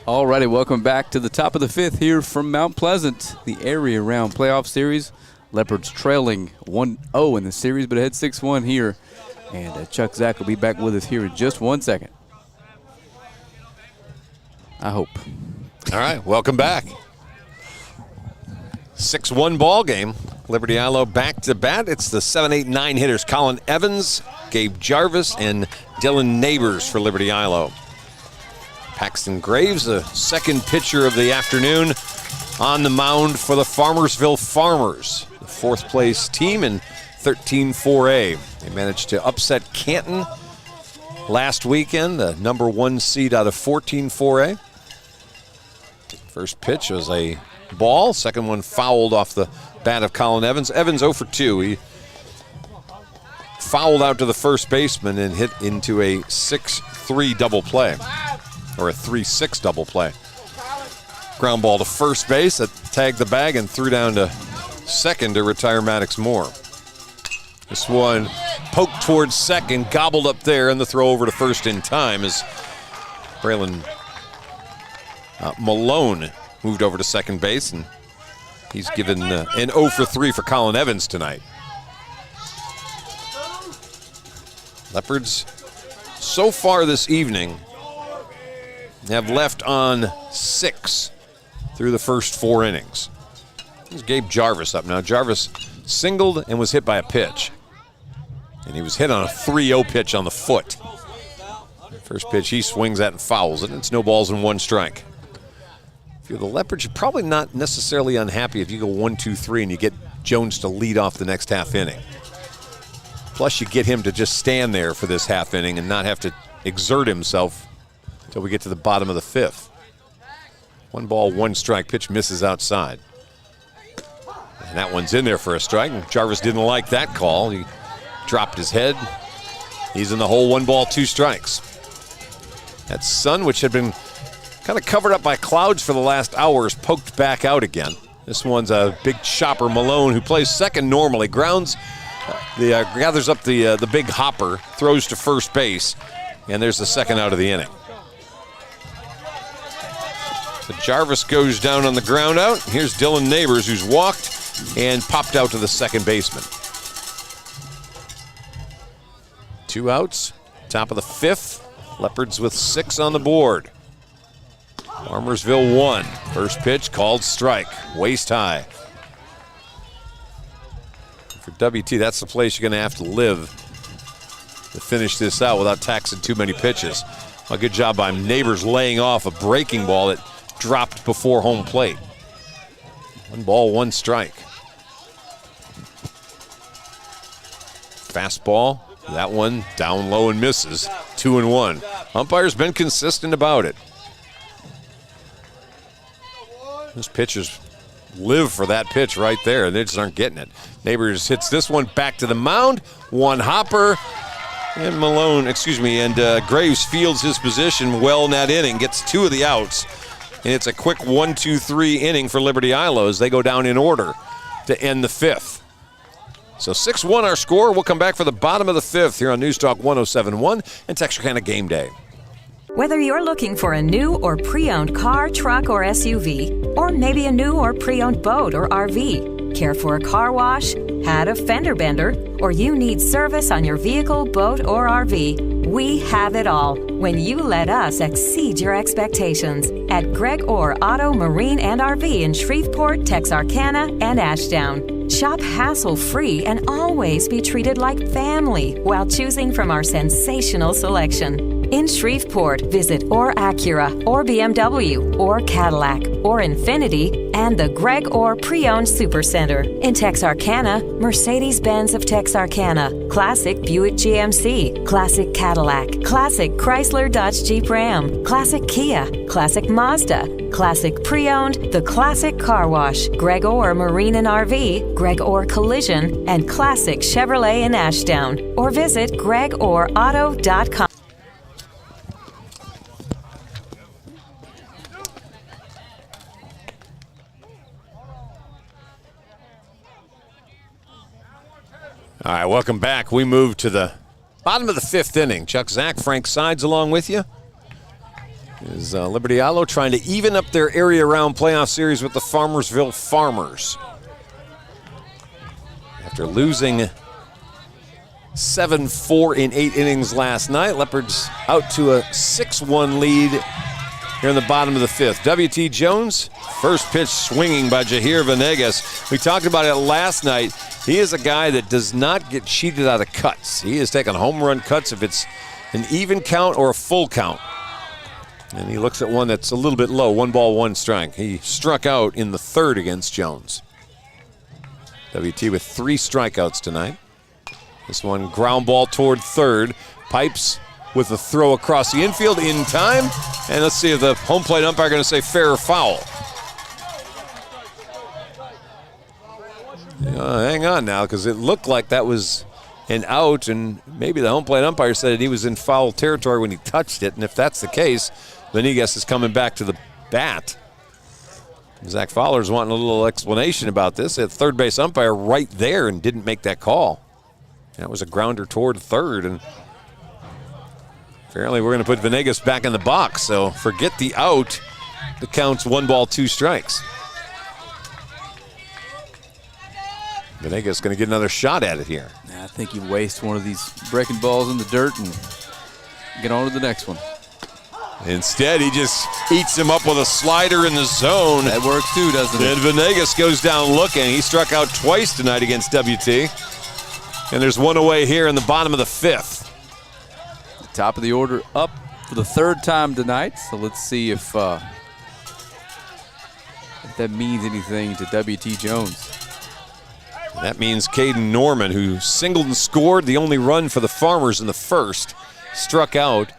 Alrighty, welcome back to the top of the fifth here from Mount Pleasant, the area round playoff series. Leopards trailing 1-0 in the series, but ahead 6-1 here. And Chuck Zach will be back with us here in just 1 second. I hope. All right, welcome back. 6-1 ball game. Liberty-Eylau back to bat. It's the 7, 8, 9 hitters. Colin Evans, Gabe Jarvis, and Dylan Neighbors for Liberty-Eylau. Paxton Graves, the second pitcher of the afternoon, on the mound for the Farmersville Farmers, the fourth place team in 13-4A. They managed to upset Canton last weekend, the number 1 seed out of 14-4A. First pitch was a ball. Second one fouled off the bat of Colin Evans. Evans 0 for 2. He fouled out to the first baseman and hit into a 6-3 double play, or a 3-6 double play. Ground ball to first base that tagged the bag and threw down to second to retire Maddox Moore. This one poked towards second, gobbled up there, and the throw over to first in time as Braylon Malone moved over to second base, and he's given an 0 for 3 for Colin Evans tonight. Leopards so far this evening have left on 6 through the first 4 innings. Here's Gabe Jarvis up now. Jarvis singled and was hit by a pitch. And he was hit on a 3-0 pitch on the foot. First pitch he swings at and fouls it, and it's no balls and 1 strike. If you're the Leopards, you're probably not necessarily unhappy if you go 1-2-3 and you get Jones to lead off the next half inning. Plus you get him to just stand there for this half inning and not have to exert himself until we get to the bottom of the 5th. 1 ball, 1 strike. Pitch misses outside. And that one's in there for a strike. Jarvis didn't like that call. He dropped his head. He's in the hole. 1 ball, 2 strikes. That sun, which had been kind of covered up by clouds for the last hour, is poked back out again. This one's a big chopper. Malone, who plays second normally, gathers up the big hopper, throws to first base, and there's the second out of the inning. So Jarvis goes down on the ground out. Here's Dylan Neighbors, who's walked and popped out to the second baseman. 2 outs, top of the 5th. Leopards with 6 on the board. Farmersville 1. First pitch called strike, waist high. For WT, that's the place you're going to have to live to finish this out without taxing too many pitches. A good job by Neighbors laying off a breaking ball that dropped before home plate. 1 ball, 1 strike. Fastball, that one down low and misses. 2-1. Umpire's been consistent about it. Those pitchers live for that pitch right there, and they just aren't getting it. Neighbors hits this one back to the mound. 1 hopper, and Graves fields his position well in that inning, gets 2 of the outs, and it's a quick 1-2-3 inning for Liberty-Eylau as they go down in order to end the 5th. So 6-1 our score. We'll come back for the bottom of the 5th here on News Talk 107.1 and Texarkana Gameday. Whether you're looking for a new or pre-owned car, truck, or SUV, or maybe a new or pre-owned boat or RV, Care for a car wash? Had a fender bender? Or you need service on your vehicle, boat, or RV? We have it all when you let us exceed your expectations at Greg Orr Auto, Marine, and RV in Shreveport, Texarkana, and Ashdown. Shop hassle-free and always be treated like family while choosing from our sensational selection. In Shreveport, visit Orr Acura, or BMW, or Cadillac, or Infiniti, and the Greg Orr Pre-Owned Supercenter. In Texarkana, Mercedes-Benz of Texarkana, Classic Buick GMC, Classic Cadillac, Classic Chrysler Dodge Jeep Ram, Classic Kia, Classic Mazda, Classic Pre-Owned, The Classic Car Wash, Greg Orr Marine and RV, Greg Orr Collision, and Classic Chevrolet in Ashdown. Or visit gregorrauto.com. All right, welcome back. We move to the bottom of the 5th inning. Chuck Zach, Frank Sides along with you. Is Liberty-Eylau trying to even up their area round playoff series with the Farmersville Farmers. After losing 7-4 in 8 innings last night, Leopards out to a 6-1 lead here in the bottom of the 5th. W.T. Jones, first pitch swinging by Jahir Venegas. We talked about it last night. He is a guy that does not get cheated out of cuts. He is taking home run cuts if it's an even count or a full count. And he looks at one that's a little bit low, 1 ball, 1 strike. He struck out in the 3rd against Jones. WT with 3 strikeouts tonight. This one ground ball toward 3rd. Pipes with a throw across the infield in time. And let's see if the home plate umpire going to say fair or foul. Hang on now, because it looked like that was an out, and maybe the home plate umpire said that he was in foul territory when he touched it. And if that's the case, Venegas is coming back to the bat. Zach Fowler's wanting a little explanation about this. The third base umpire right there and didn't make that call. That was a grounder toward 3rd, and apparently we're going to put Venegas back in the box. So forget the out. The count's 1 ball, 2 strikes. Venegas going to get another shot at it here. I think you waste one of these breaking balls in the dirt and get on to the next one. Instead, he just eats him up with a slider in the zone. That works too, doesn't it? And Venegas goes down looking. He struck out twice tonight against WT. And there's one away here in the bottom of the 5th. The top of the order up for the 3rd time tonight. So let's see if that means anything to WT Jones. That means Caden Norman, who singled and scored the only run for the Farmers in the 1st, struck out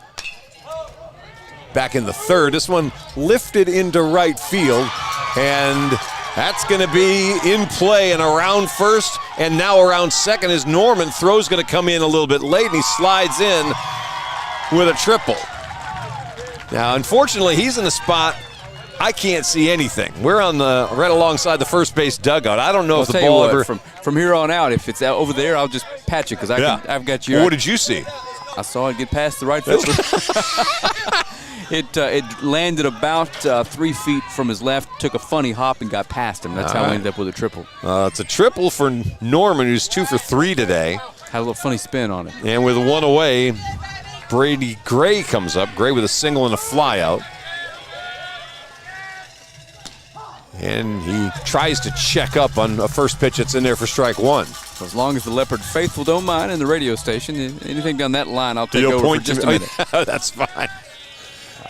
back in the 3rd. This one lifted into right field, and that's going to be in play and around 1st, and now around 2nd as Norman. Throw's going to come in a little bit late, and he slides in with a triple. Now, unfortunately, he's in a spot I can't see anything. We're on the right alongside the first base dugout. I don't know if the ball ever. From here on out, if it's out over there, I'll just patch it because I've got you. Well, what did you see? I saw it get past the right fielder. It landed about 3 feet from his left, took a funny hop and got past him. That's how we ended up with a triple. It's a triple for Norman, who's 2 for 3 today. Had a little funny spin on it. And with 1 away, Brady Gray comes up. Gray with a single and a fly out. And he tries to check up on a first pitch that's in there for strike 1. As long as the Leopard faithful don't mind in the radio station, anything down that line, I'll take over for just a minute. That's fine.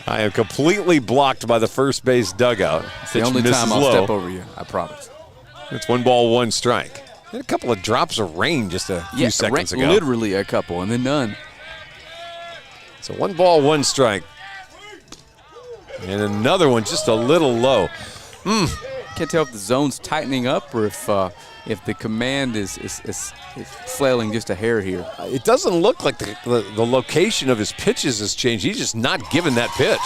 I am completely blocked by the first base dugout. It's the only time I'll step over you, I promise. It's 1 ball, 1 strike. A couple of drops of rain just a few seconds ago. Literally a couple, and then none. So 1 ball, 1 strike. And another one just a little low. Can't tell if the zone's tightening up or if the command is flailing just a hair here. It doesn't look like the location of his pitches has changed. He's just not given that pitch.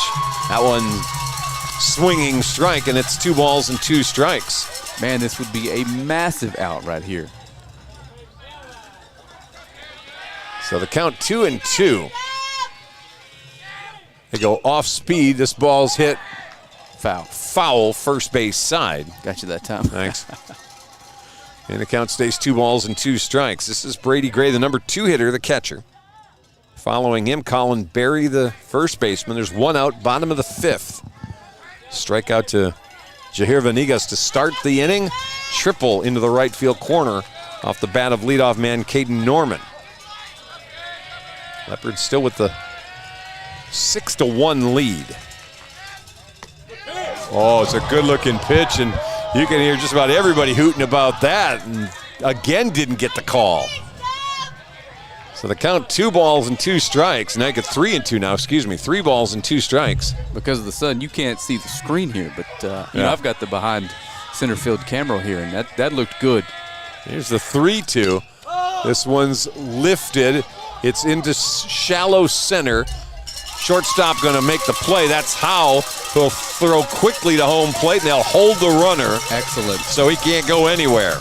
That one swinging strike, and it's 2 balls and 2 strikes. Man, this would be a massive out right here. So the count 2-2. They go off speed. This ball's hit. Foul. Foul, first base side. Got you that time. Thanks. And the count stays 2 balls and 2 strikes. This is Brady Gray, the number 2 hitter, the catcher. Following him, Colin Berry, the first baseman. There's 1 out, bottom of the 5th. Strikeout to Jahir Vanegas to start the inning. Triple into the right field corner off the bat of leadoff man Caden Norman. Leopards still with the 6-1 lead. Oh, it's a good-looking pitch, and you can hear just about everybody hooting about that, and again didn't get the call. So the count 2 balls and 2 strikes. Now you get 3 and 2 now, 3 balls and 2 strikes. Because of the sun, you can't see the screen here, but you know, I've got the behind center field camera here, and that looked good. Here's the 3-2. This one's lifted. It's into shallow center. Shortstop going to make the play. That's how he'll throw quickly to home plate, and they'll hold the runner. Excellent. So he can't go anywhere.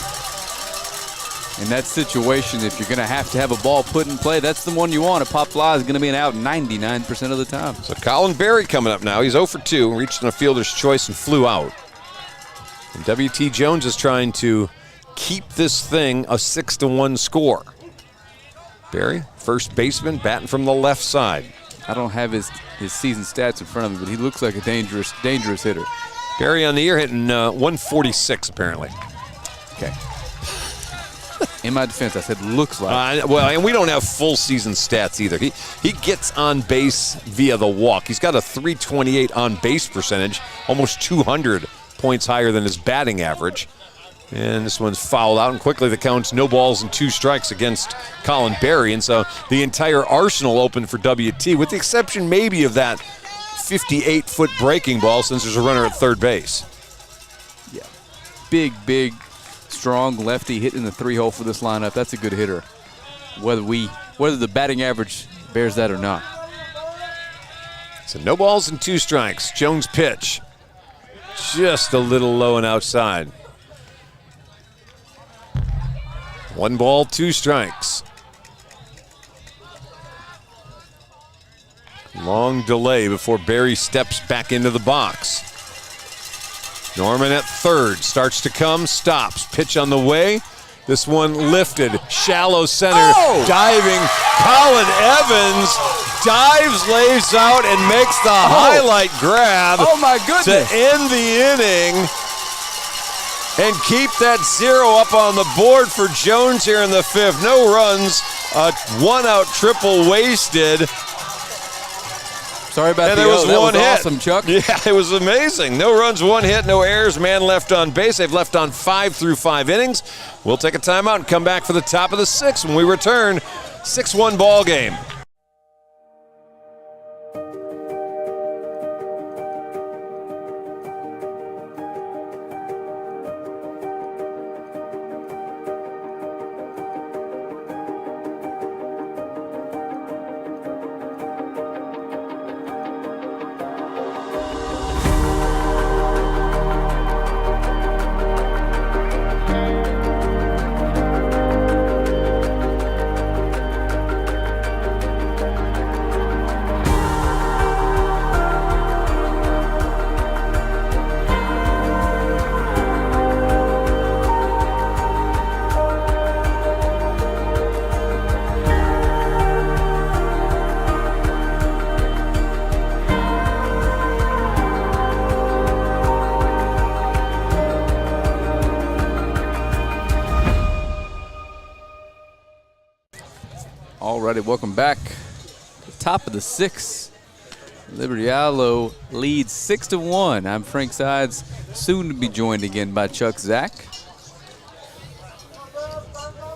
In that situation, if you're going to have a ball put in play, that's the one you want. A pop fly is going to be an out 99% of the time. So Colin Berry coming up now. He's 0 for 2, reached on a fielder's choice and flew out. And W.T. Jones is trying to keep this thing a 6-1 score. Berry, first baseman, batting from the left side. I don't have his season stats in front of me, but he looks like a dangerous hitter. Berry on the year hitting 146 apparently. Okay. In my defense, I said looks like. Well, and we don't have full season stats either. He gets on base via the walk. He's got a .328 on base percentage, almost 200 points higher than his batting average. And this one's fouled out, and quickly the count's no balls and 2 strikes against Colin Berry. And so the entire arsenal open for WT, with the exception maybe of that 58-foot breaking ball since there's a runner at third base. Yeah. Big, strong lefty hitting the 3-hole for this lineup. That's a good hitter, whether the batting average bears that or not. So no balls and 2 strikes. Jones pitch. Just a little low and outside. 1 ball, 2 strikes. Long delay before Berry steps back into the box. Norman at third, starts to come, stops. Pitch on the way. This one lifted, shallow center, diving. Colin Evans dives, lays out, and makes the highlight grab. Oh my goodness! To end the inning. And keep that 0 up on the board for Jones here in the 5th. No runs, a 1-out triple wasted. Sorry about and the there was that one was hit. Awesome, Chuck. Yeah, it was amazing. No runs, 1 hit, no errors, man left on base. They've left on 5 through 5 innings. We'll take a timeout and come back for the top of the 6th when we return. 6-1 ball game. Alrighty, welcome back. The top of the 6th. Liberty-Eylau leads 6-1. I'm Frank Sides, soon to be joined again by Chuck Zach.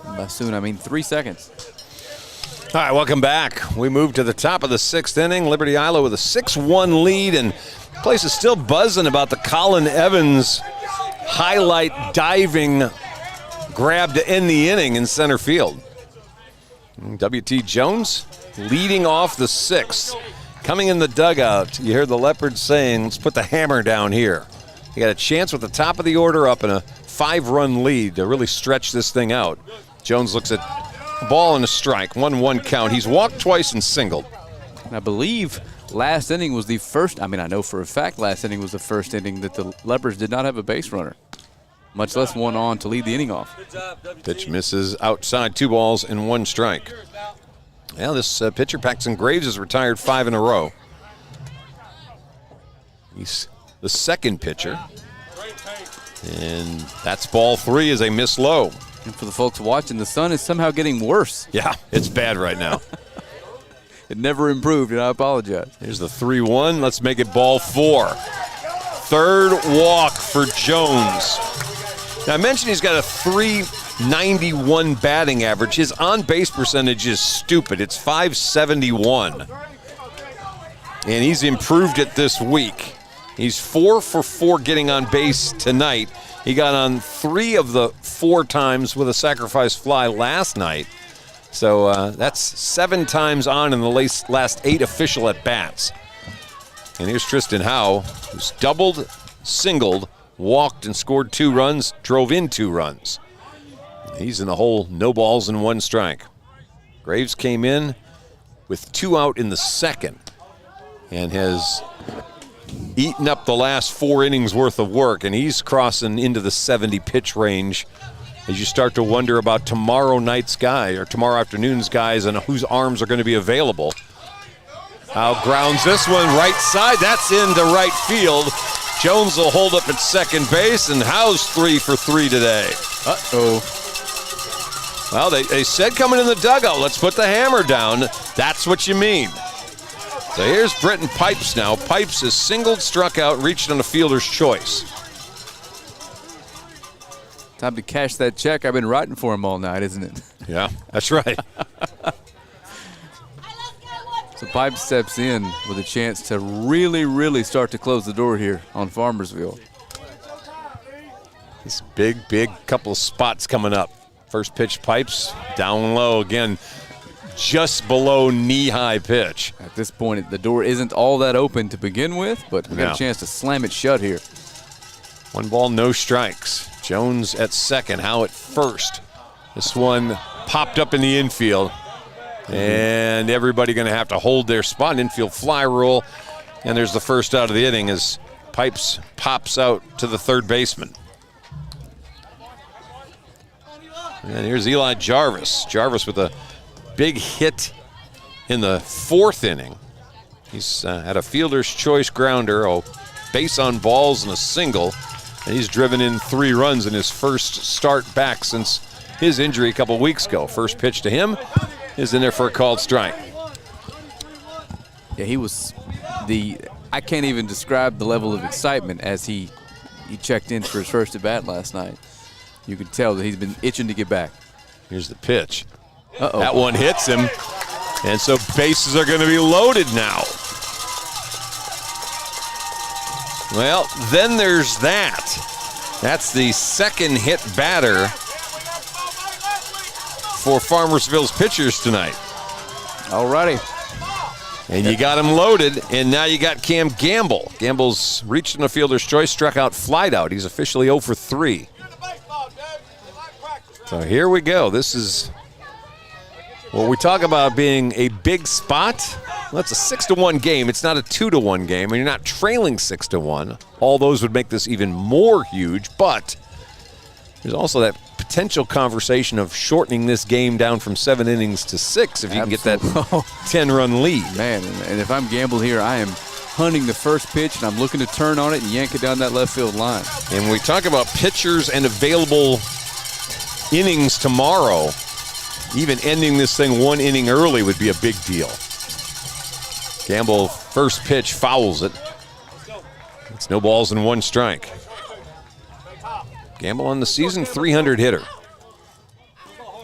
And by soon, I mean 3 seconds. All right, welcome back. We move to the top of the 6th inning. Liberty-Eylau with a 6-1 lead, and the place is still buzzing about the Colin Evans highlight diving grab to end the inning in center field. W.T. Jones leading off the 6th. Coming in the dugout, you heard the Leopards saying, let's put the hammer down here. You got a chance with the top of the order up in a 5-run lead to really stretch this thing out. Jones looks at a ball and a strike, 1-1 count. He's walked twice and singled. And I believe last inning was the first, I know for a fact last inning was the first inning that the Leopards did not have a base runner. much less one on to lead the inning off. Pitch misses outside, 2 balls and 1 strike. Well, this pitcher, Paxton Graves, has retired 5 in a row. He's the second pitcher. And that's ball 3 as they miss low. And for the folks watching, the sun is somehow getting worse. Yeah, it's bad right now. It never improved, and I apologize. Here's the 3-1. Let's make it ball 4. Third walk for Jones. Now, I mentioned he's got a .391 batting average. His on-base percentage is stupid. It's .571. And he's improved it this week. He's 4 for 4 getting on base tonight. He got on 3 of the 4 times with a sacrifice fly last night. So that's 7 times on in the last 8 official at-bats. And here's Tristan Howe, who's doubled, singled, walked, and scored 2 runs, drove in 2 runs. He's in the hole, no balls and 1 strike. Graves came in with 2 out in the second and has eaten up the last 4 innings worth of work, and he's crossing into the 70 pitch range as you start to wonder about tomorrow night's guy or tomorrow afternoon's guys and whose arms are going to be available. Howe grounds this one right side. That's into right field. Jones will hold up at second base, and Howe's 3 for 3 today. Uh-oh. Well, they said coming in the dugout, let's put the hammer down. That's what you mean. So here's Britton Pipes now. Pipes is singled, struck out, reached on a fielder's choice. Time to cash that check. I've been writing for him all night, isn't it? Yeah, that's right. So Pipes steps in with a chance to really, really start to close the door here on Farmersville. This big couple of spots coming up. First pitch, Pipes, down low again, just below knee-high pitch. At this point, the door isn't all that open to begin with, but we got a chance to slam it shut here. 1 ball, no strikes. Jones at second, Howe at first. This one popped up in the infield. And everybody going to have to hold their spot. Infield fly rule. And there's the first out of the inning as Pipes pops out to the third baseman. And here's Eli Jarvis. Jarvis with a big hit in the 4th inning. He's had a fielder's choice grounder, a base on balls and a single. And he's driven in 3 runs in his first start back since his injury a couple weeks ago. First pitch to him is in there for a called strike. Yeah, he was I can't even describe the level of excitement as he checked in for his first at bat last night. You could tell that he's been itching to get back. Here's the pitch. Uh-oh. That one hits him, and so bases are going to be loaded now. Well, then there's that. That's the second hit batter for Farmersville's pitchers tonight. All righty. And you got him loaded, and now you got Cam Gamble. Gamble's reached in a fielder's choice, struck out, flied out. He's officially 0 for 3. So here we go. This is what we talk about being a big spot. Well, it's a 6-1 game. It's not a 2-1 game, and you're not trailing 6-1. All those would make this even more huge, but there's also that potential conversation of shortening this game down from 7 innings to 6 if you can get that 10-run lead. Man, and if I'm Gamble here, I am hunting the first pitch, and I'm looking to turn on it and yank it down that left field line. And we talk about pitchers and available innings tomorrow. Even ending this thing 1 inning early would be a big deal. Gamble, first pitch, fouls it. It's no balls and 1 strike. Gamble on the season, 300 hitter.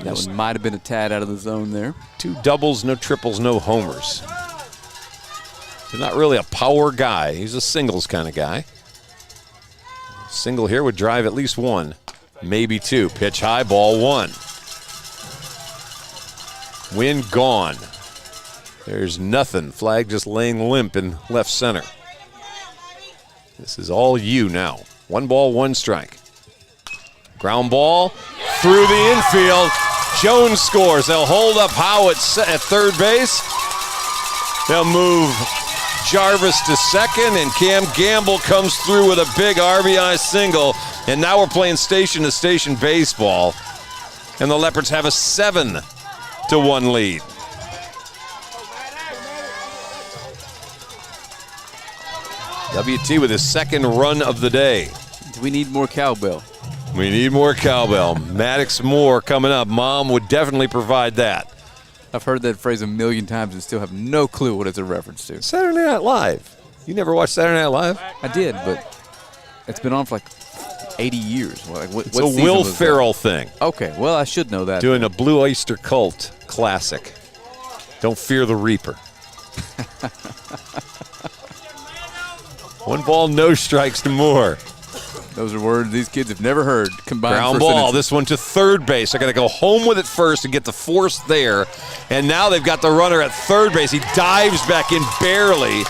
That one might have been a tad out of the zone there. 2 doubles, no triples, no homers. He's not really a power guy. He's a singles kind of guy. Single here would drive at least 1, maybe 2. Pitch high, ball 1. Wind gone. There's nothing. Flag just laying limp in left center. This is all you now. 1 ball, 1 strike. Ground ball through the infield. Jones scores. They'll hold up Howe at third base. They'll move Jarvis to second, and Cam Gamble comes through with a big RBI single. And now we're playing station-to-station baseball, and the Leopards have a 7-1 lead. WT with his second run of the day. Do we need more cowbell? We need more cowbell. Maddox Moore coming up. Mom would definitely provide that. I've heard that phrase a million times and still have no clue what it's a reference to. Saturday Night Live. You never watched Saturday Night Live? I did, but it's been on for like 80 years. It's a Will Ferrell thing. Okay, well, I should know that. Doing a Blue Oyster Cult classic. Don't fear the Reaper. 1 ball, no strikes to Moore. Those are words these kids have never heard combined. Ground ball. Sentences. This one to third base. They're going to go home with it first and get the force there. And now they've got the runner at third base. He dives back in barely.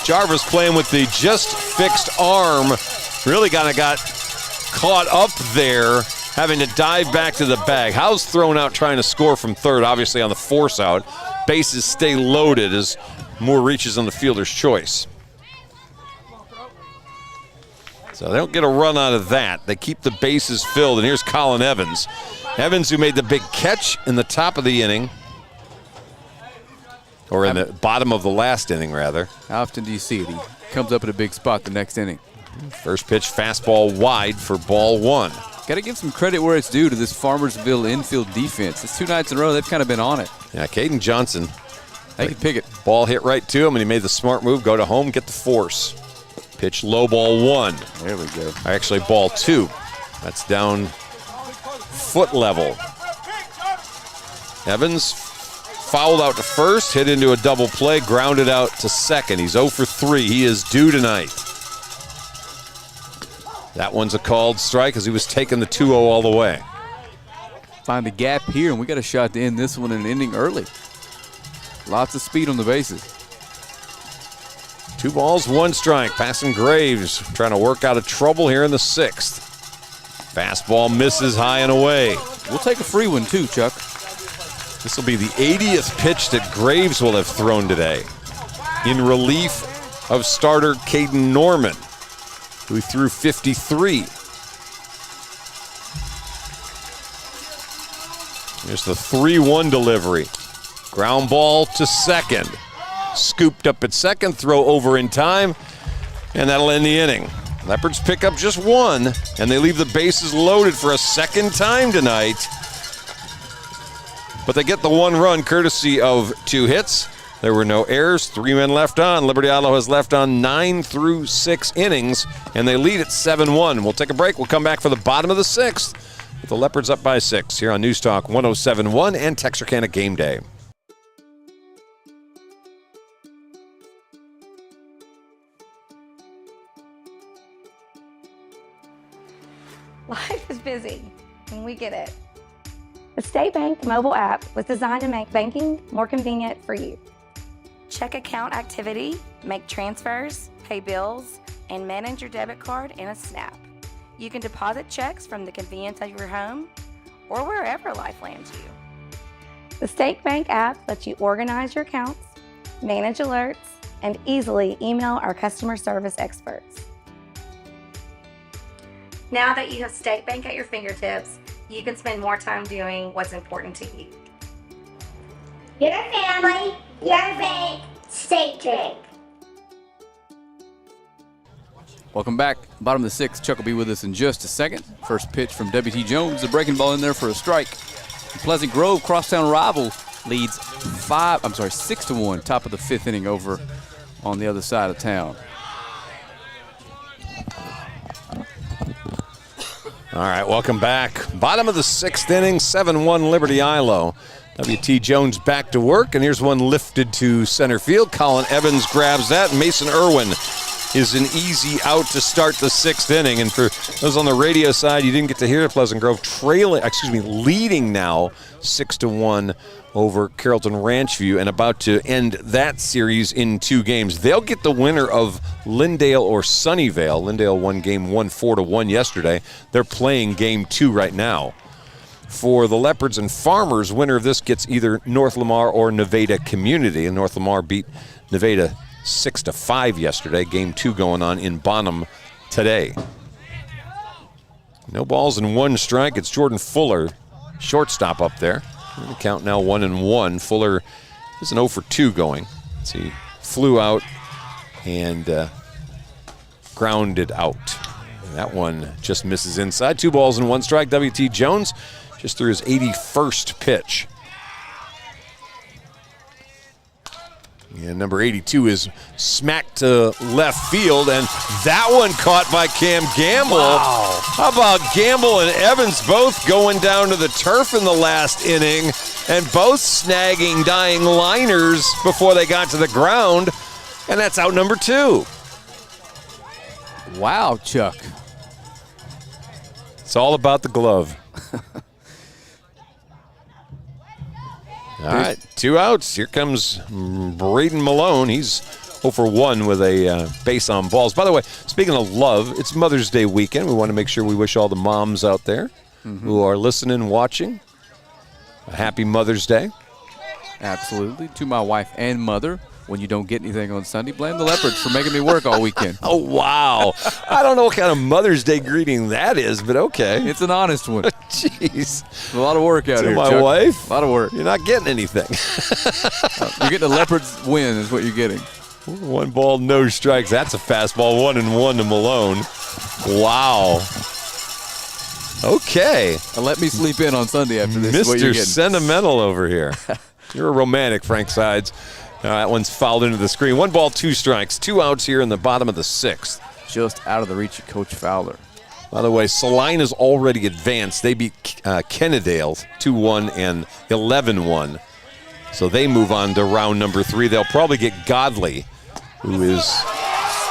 Jarvis playing with the just fixed arm. Really kind of got caught up there, having to dive back to the bag. Howe's thrown out trying to score from third, obviously on the force out. Bases stay loaded as Moore reaches on the fielder's choice. So they don't get a run out of that. They keep the bases filled, and here's Colin Evans. Evans, who made the big catch in the top of the inning, or in the bottom of the last inning, rather. How often do you see it? He comes up at a big spot the next inning. First pitch, fastball wide for ball 1. Got to give some credit where it's due to this Farmersville infield defense. It's 2 nights in a row they've kind of been on it. Yeah, Caden Johnson. They can pick it. Ball hit right to him, and he made the smart move, go to home, get the force. Pitch low, ball 1. There we go. Actually, ball 2. That's down foot level. Evans fouled out to first, hit into a double play, grounded out to second. He's 0 for 3. He is due tonight. That one's a called strike as he was taking the 2-0 all the way. Find the gap here, and we got a shot to end this one and ending early. Lots of speed on the bases. 2 balls, 1 strike. Passing Graves, trying to work out of trouble here in the 6th. Fastball misses high and away. We'll take a free one too, Chuck. This will be the 80th pitch that Graves will have thrown today, in relief of starter Caden Norman, who threw 53. Here's the 3-1 delivery. Ground ball to second. Scooped up at second, throw over in time, and that'll end the inning. Leopards pick up just 1, and they leave the bases loaded for a second time tonight. But they get the 1 run courtesy of 2 hits. There were no errors, 3 men left on. Liberty-Eylau has left on 9 through 6 innings, and they lead at 7-1. We'll take a break. We'll come back for the bottom of the 6th with the Leopards up by 6 here on News Talk 107.1 and Texarkana Game Day. Life is busy, and we get it. The State Bank mobile app was designed to make banking more convenient for you. Check account activity, make transfers, pay bills, and manage your debit card in a snap. You can deposit checks from the convenience of your home or wherever life lands you. The State Bank app lets you organize your accounts, manage alerts, and easily email our customer service experts. Now that you have State Bank at your fingertips, you can spend more time doing what's important to you. Your family, your bank, State Bank. Welcome back. Bottom of the 6th. Chuck will be with us in just a second. First pitch from WT Jones. The breaking ball in there for a strike. Pleasant Grove crosstown rival leads 6-1. Top of the 5th inning over on the other side of town. All right, welcome back. Bottom of the 6th inning, 7-1 Liberty-Eylau. WT Jones back to work, and here's one lifted to center field. Colin Evans grabs that. Mason Irwin is an easy out to start the 6th inning. And for those on the radio side, you didn't get to hear Pleasant Grove leading now 6-1 over Carrollton Ranchview and about to end that series in 2 games. They'll get the winner of Lindale or Sunnyvale. Lindale won game 1 4-1 yesterday. They're playing game 2 right now. For the Leopards and Farmers, winner of this gets either North Lamar or Nevada Community. And North Lamar beat Nevada 6-5 yesterday. Game 2 going on in Bonham today. No balls and 1 strike. It's Jordan Fuller, shortstop up there. The count now 1-1. Fuller is an 0 for 2 going. He flew out and grounded out. And that one just misses inside. 2 balls and 1 strike. W.T. Jones just threw his 81st pitch. And number 82 is smacked to left field, and that one caught by Cam Gamble. Wow. How about Gamble and Evans both going down to the turf in the last inning and both snagging dying liners before they got to the ground, and that's out number 2. Wow, Chuck. It's all about the glove. All right, 2 outs. Here comes Braden Malone. He's 0 for 1 with a base on balls. By the way, speaking of love, it's Mother's Day weekend. We want to make sure we wish all the moms out there who are listening, watching, a happy Mother's Day. Absolutely. To my wife and mother, when you don't get anything on Sunday, blame the Leopards for making me work all weekend. Oh, wow. I don't know what kind of Mother's Day greeting that is, but okay. It's an honest one. Jeez. A lot of work out to here, my Chuck. wife? A lot of work. You're not getting anything. You're getting a Leopards win is what you're getting. 1 ball, no strikes. That's a fastball. 1-1 to Malone. Wow. Okay. And let me sleep in on Sunday after this. Is what you're Mr. getting. Sentimental over here. You're a romantic, Frank Sides. That one's fouled into the screen. 1 ball, 2 strikes. 2 outs here in the bottom of the 6th. Just out of the reach of Coach Fowler. By the way, Salina's already advanced. They beat Kennedale 2-1 and 11-1. So they move on to round number 3. They'll probably get Godley, who is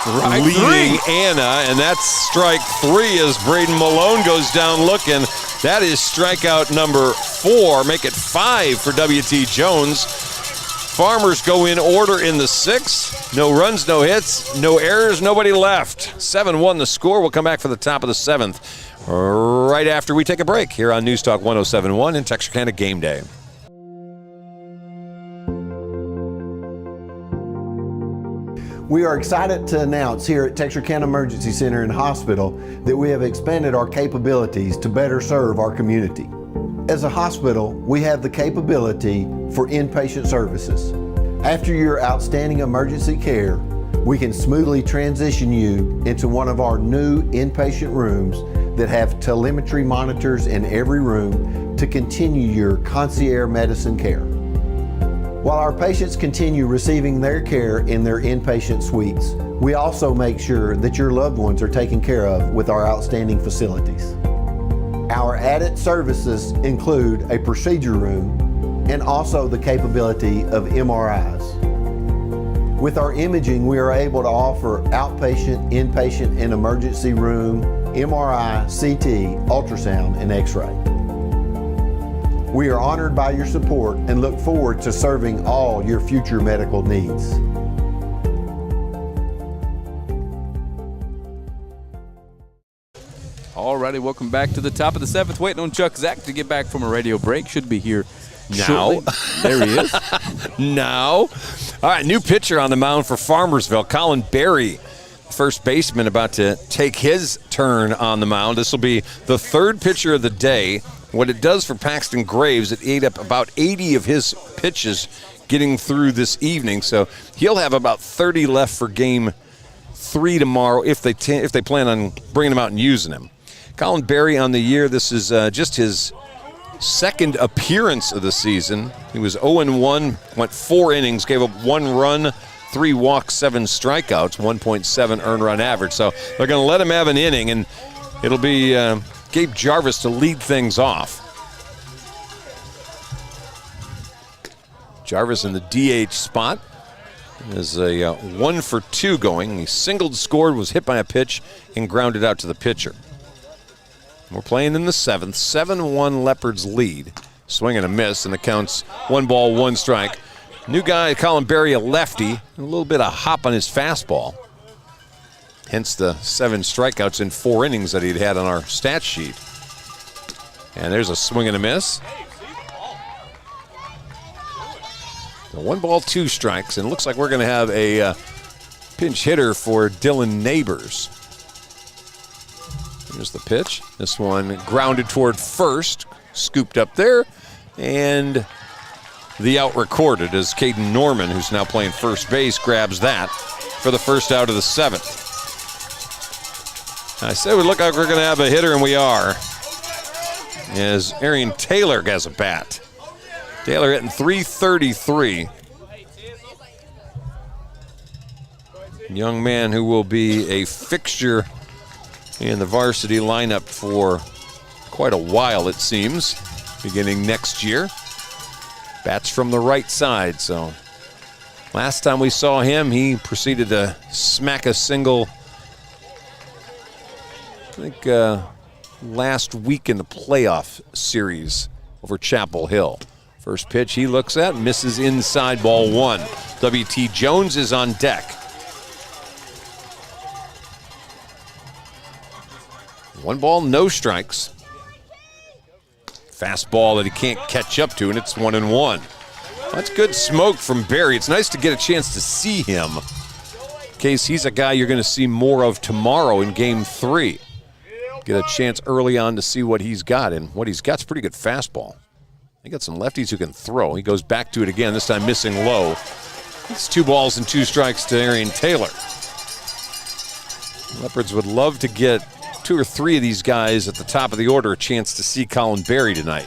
leading Anna, and that's strike 3 as Braden Malone goes down looking. That is strikeout number 4. Make it 5 for W.T. Jones. Farmers go in order in the 6th. No runs, no hits, no errors, nobody left. 7-1 the score. We'll come back for the top of the 7th right after we take a break here on News Talk 107.1 in Texarkana Game Day. We are excited to announce here at Texarkana Emergency Center and Hospital that we have expanded our capabilities to better serve our community. As a hospital, we have the capability for inpatient services. After your outstanding emergency care, we can smoothly transition you into one of our new inpatient rooms that have telemetry monitors in every room to continue your concierge medicine care. While our patients continue receiving their care in their inpatient suites, we also make sure that your loved ones are taken care of with our outstanding facilities. Our added services include a procedure room and also the capability of MRIs. With our imaging, we are able to offer outpatient, inpatient, and emergency room, MRI, CT, ultrasound, and X-ray. We are honored by your support and look forward to serving all your future medical needs. Alrighty, welcome back to the top of the 7th. Waiting on Chuck Zach to get back from a radio break. Should be here now. Shortly. There he is. Now. All right, new pitcher on the mound for Farmersville, Colin Berry. First baseman about to take his turn on the mound. This will be the 3rd pitcher of the day. What it does for Paxton Graves, it ate up about 80 of his pitches getting through this evening. So he'll have about 30 left for game 3 tomorrow if they plan on bringing him out and using him. Colin Berry on the year. This is just his 2nd appearance of the season. He was 0-1, went 4 innings, gave up 1 run, 3 walks, 7 strikeouts, 1.7 earned run average. So they're going to let him have an inning, and it'll be Gabe Jarvis to lead things off. Jarvis in the DH spot. There's a 1 for 2 going. He singled, scored, was hit by a pitch, and grounded out to the pitcher. We're playing in the 7th. 7-1 Leopards lead. Swing and a miss, and the count's 1 ball, 1 strike. New guy, Colin Berry, a lefty. A little bit of hop on his fastball. Hence the 7 strikeouts in 4 innings that he'd had on our stat sheet. And there's a swing and a miss. So 1 ball, 2 strikes, and it looks like we're going to have a pinch hitter for Dylan Neighbors. Here's the pitch. This one grounded toward first, scooped up there, and the out recorded as Caden Norman, who's now playing first base, grabs that for the first out of the 7th. I said we look like we're going to have a hitter, and we are, as Arian Taylor has a bat. Taylor hitting .333. Young man who will be a fixture in the varsity lineup for quite a while, it seems, beginning next year. Bats from the right side, so last time we saw him, he proceeded to smack a single, I think, last week in the playoff series over Chapel Hill. First pitch he looks at, misses inside, ball 1. W.T. Jones is on deck. 1 ball, no strikes. Fastball that he can't catch up to, and it's 1-1. That's good smoke from Barry. It's nice to get a chance to see him, in case he's a guy you're going to see more of tomorrow in Game 3. Get a chance early on to see what he's got, and what he's got's a pretty good fastball. He got some lefties who can throw. He goes back to it again, this time missing low. It's 2 balls and 2 strikes to Arian Taylor. Leopards would love to get 2 or 3 of these guys at the top of the order a chance to see Colin Berry tonight.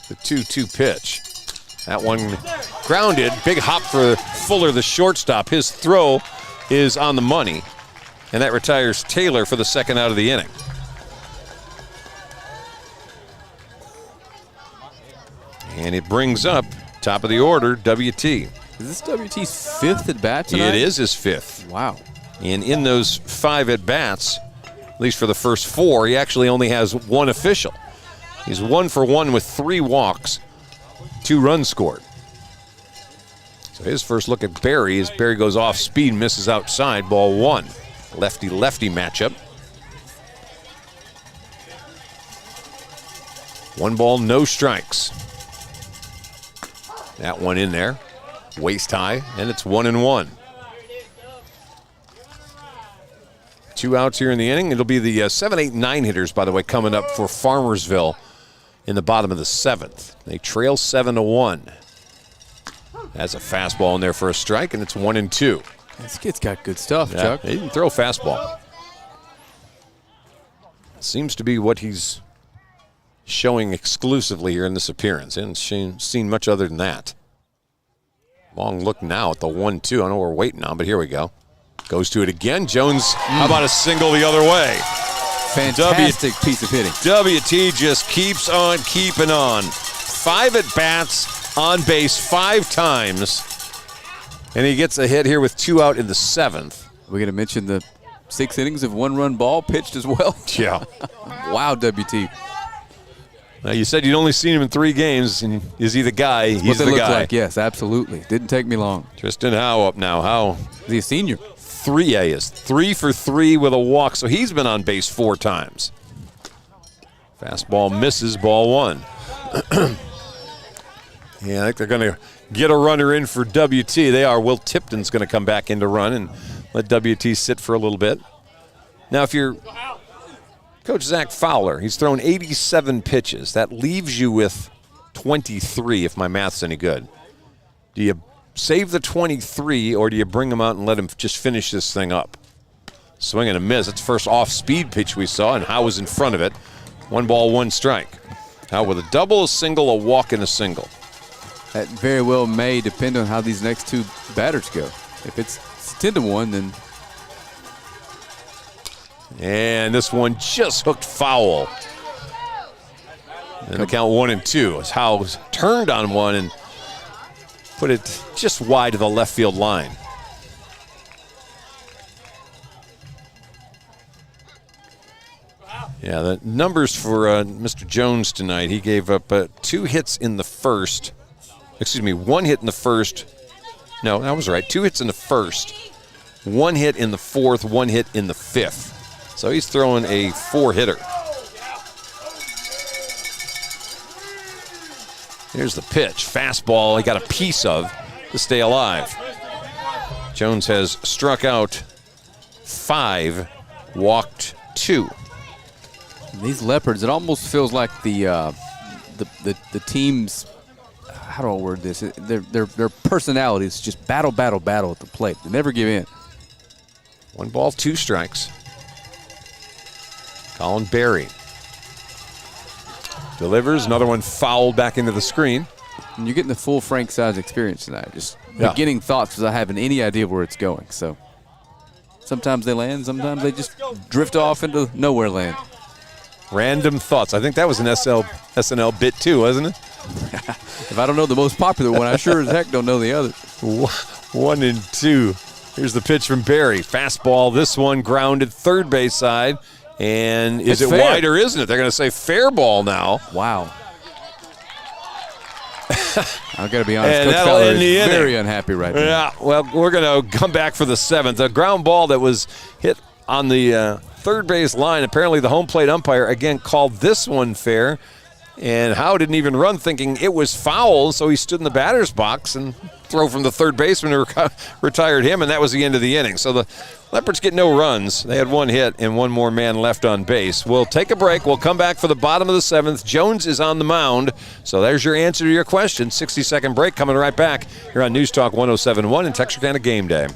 The 2-2 pitch. That one grounded. Big hop for Fuller, the shortstop. His throw is on the money, and that retires Taylor for the second out of the inning. And it brings up top of the order, W.T. Is this W.T.'s 5th at bat tonight? It is his 5th. Wow. And in those 5 at bats, at least for the first 4, he actually only has 1 official. He's 1 for 1 with 3 walks, 2 runs scored. So his first look at Barry as Barry goes off speed, misses outside, ball 1. Lefty-lefty matchup. 1 ball, no strikes. That one in there, waist high, and it's 1-1. 2 outs here in the inning. It'll be the 7, 8, 9 hitters, by the way, coming up for Farmersville in the bottom of the 7th. They trail 7-1. That's a fastball in there for a strike, and it's 1-2. This kid's got good stuff, yeah, Chuck. He can throw a fastball. Seems to be what he's showing exclusively here in this appearance. Hasn't seen much other than that. Long look now at the 1-2. I know we're waiting on, but here we go. Goes to it again. Jones, how about a single the other way? Fantastic piece of hitting. W.T. just keeps on keeping on. 5 at bats, on base 5 times. And he gets a hit here with 2 out in the 7th. We're going to mention the 6 innings of 1-run ball pitched as well. Yeah. Wow, W.T. Now, you said you'd only seen him in 3 games, and is he the guy? He's what they the look guy. like, yes, absolutely. Didn't take me long. Tristan Howe up now. Howe. Is he a senior? 3 is 3 for 3 with a walk, so he's been on base 4 times. Fastball misses, ball 1. Yeah, I think they're going to get a runner in for W.T. They are. Will Tipton's going to come back in to run and let W.T. sit for a little bit. Now, if you're Coach Zach Fowler, he's thrown 87 pitches. That leaves you with 23, if my math's any good. Do you save the 23, or do you bring him out and let him just finish this thing up? Swing and a miss. It's first off-speed pitch we saw, and Howe was in front of it. 1 ball, 1 strike. Howe with a double, a single, a walk, and a single. That very well may depend on how these next 2 batters go. If it's 10-1, then. And this one just hooked foul. And the count 1-2 as Howe turned on one and put it just wide of the left field line. Yeah, the numbers for Mr. Jones tonight, he gave up 2 hits in the first. Excuse me, 1 hit in the first. No, that was right. 2 hits in the first. 1 hit in the 4th, 1 hit in the 5th. So he's throwing a 4-hitter. Here's the pitch. Fastball he got a piece of to stay alive. Jones has struck out 5, walked 2. These Leopards, it almost feels like the team's, how do I word this? Their personalities just battle at the plate. They never give in. 1 ball, 2 strikes. Colin Berry delivers, another one fouled back into the screen. And you're getting the full Frank size experience tonight. Just beginning thoughts without having any idea where it's going. So sometimes they land, sometimes they just drift off into nowhere land. Random thoughts. I think that was an SNL bit too, wasn't it? If I don't know the most popular one, I sure as heck don't know the others. 1 and 2. Here's the pitch from Barry. Fastball, this one grounded third base side. And is it fair. wide or isn't it? They're going to say fair ball now. Wow. I've got to be honest, And Coach that'll Fowler end is the inning. very unhappy right now. Yeah, well, we're going to come back for the 7th. A ground ball that was hit on the third base line. Apparently the home plate umpire, again, called this one fair. And Howe didn't even run thinking it was foul, so he stood in the batter's box and throw from the third baseman who retired him, and that was the end of the inning. So the Leopards get no runs. They had 1 hit and 1 more man left on base. We'll take a break. We'll come back for the bottom of the 7th. Jones is on the mound. So there's your answer to your question. 60-second break coming right back here on News Talk 107.1 and Texarkana Game Day.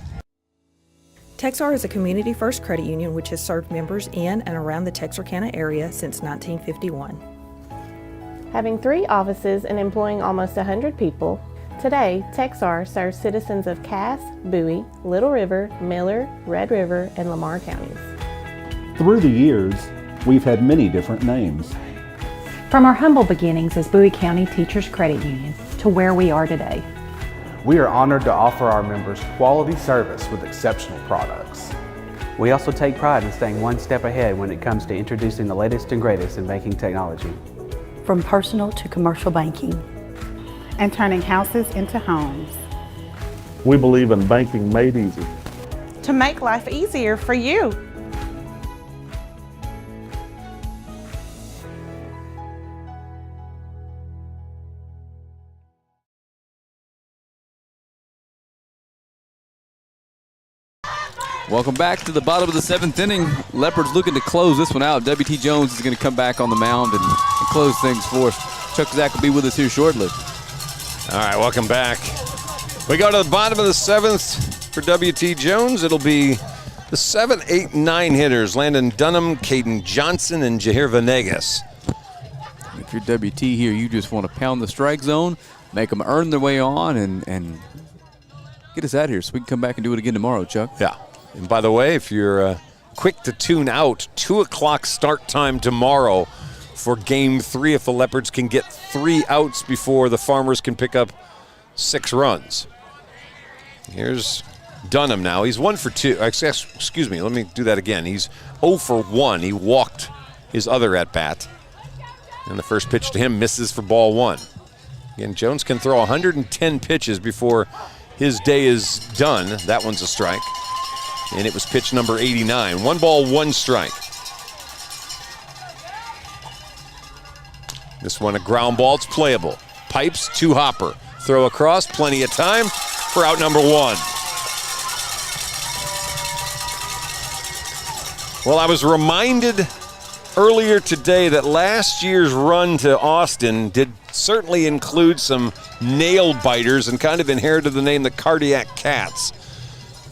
Texar is a community-first credit union which has served members in and around the Texarkana area since 1951. Having 3 offices and employing almost 100 people, today Texar serves citizens of Cass, Bowie, Little River, Miller, Red River, and Lamar counties. Through the years, we've had many different names. From our humble beginnings as Bowie County Teachers Credit Union to where we are today. We are honored to offer our members quality service with exceptional products. We also take pride in staying one step ahead when it comes to introducing the latest and greatest in banking technology. From personal to commercial banking. And turning houses into homes. We believe in banking made easy. To make life easier for you. Welcome back to the bottom of the 7th inning. Leopards looking to close this one out. W.T. Jones is going to come back on the mound and close things for us. Chuck Zach will be with us here shortly. All right, welcome back. We go to the bottom of the 7th for W.T. Jones. It'll be the 7, 8, 9 hitters. Landon Dunham, Caden Johnson, and Jahir Venegas. If you're W.T. here, you just want to pound the strike zone, make them earn their way on, and get us out of here so we can come back and do it again tomorrow, Chuck. Yeah. And by the way, if you're quick to tune out, 2 o'clock start time tomorrow for Game 3 if the Leopards can get 3 outs before the Farmers can pick up 6 runs. Here's Dunham now. He's 1 for 2. Excuse me, let me do that again. He's 0 for 1. He walked his other at-bat. And the first pitch to him misses for ball 1. Again, Jones can throw 110 pitches before his day is done. That one's a strike. And it was pitch number 89. 1 ball, 1 strike. This one a ground ball, it's playable. Pipes to Hopper. Throw across, plenty of time for out number 1. Well, I was reminded earlier today that last year's run to Austin did certainly include some nail biters and kind of inherited the name the Cardiac Cats.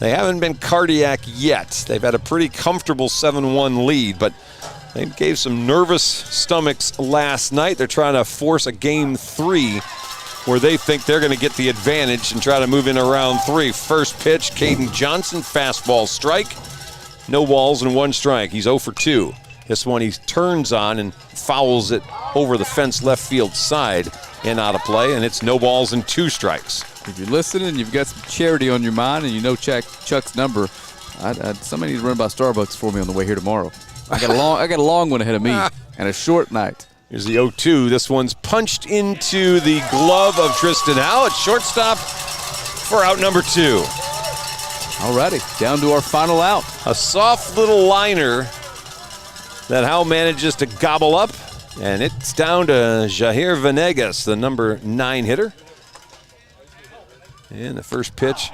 They haven't been cardiac yet. They've had a pretty comfortable 7-1 lead, but they gave some nervous stomachs last night. They're trying to force a Game 3 where they think they're going to get the advantage and try to move into round 3. First pitch, Caden Johnson, fastball strike. No balls and 1 strike. He's 0 for 2. This one he turns on and fouls it over the fence left field side and out of play, and it's no balls and 2 strikes. If you're listening, you've got some charity on your mind, and you know Chuck's number. Somebody needs to run by Starbucks for me on the way here tomorrow. I got a long one ahead of me and a short night. Here's the 0-2. This one's punched into the glove of Tristan Howe at shortstop for out number 2. Alrighty, down to our final out. A soft little liner that Howe manages to gobble up, and it's down to Jahir Venegas, the number 9 hitter. And the first pitch,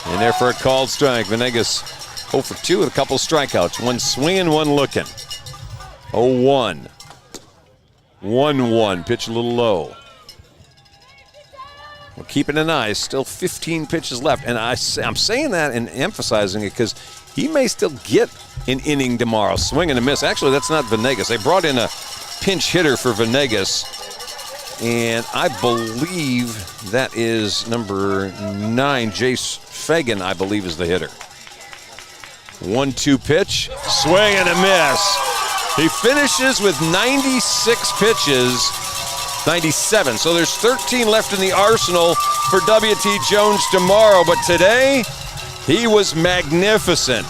and there for a called strike. Venegas 0 for 2 with a couple strikeouts. One swinging, one looking. 0-1. 1-1. Pitch a little low. We're keeping an eye. Still 15 pitches left. And I'm saying that and emphasizing it because he may still get an inning tomorrow. Swing and a miss. Actually, that's not Venegas. They brought in a pinch hitter for Venegas. And I believe that is number 9, Jace Fagan, I believe, is the hitter. 1-2 pitch. Swing and a miss. He finishes with 96 pitches. 97. So there's 13 left in the arsenal for W.T. Jones tomorrow. But today, he was magnificent.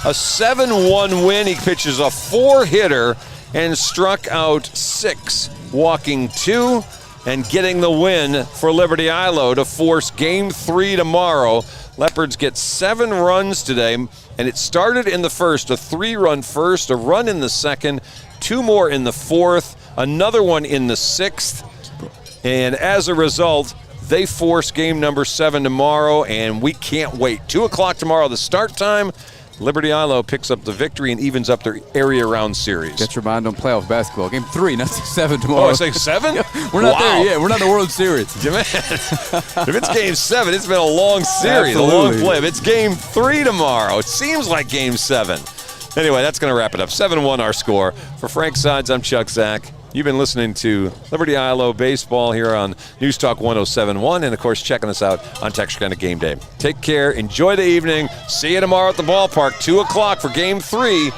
A 7-1 win. He pitches a 4-hitter and struck out 6, walking 2, and getting the win for Liberty-Eylau to force Game 3 tomorrow. Leopards get 7 runs today, and it started in the first, a 3-run first, a run in the second, 2 more in the fourth, another one in the 6th, and as a result, they force game number 7 tomorrow, and we can't wait. 2 o'clock tomorrow, the start time. Liberty-Eylau picks up the victory and evens up their area round series. Get your mind on playoff basketball. Game 3, not 7 tomorrow. Oh, I say 7? We're not there yet. We're not in the World Series. Man, if it's Game 7, it's been a long series, Absolutely. a long play. If it's Game 3 tomorrow, it seems like Game 7. Anyway, that's going to wrap it up. 7-1 our score. For Frank Sides, I'm Chuck Zach. You've been listening to Liberty-Eylau Baseball here on News Talk 107.1, and, of course, checking us out on Texarkana Gameday. Take care. Enjoy the evening. See you tomorrow at the ballpark, 2 o'clock for Game 3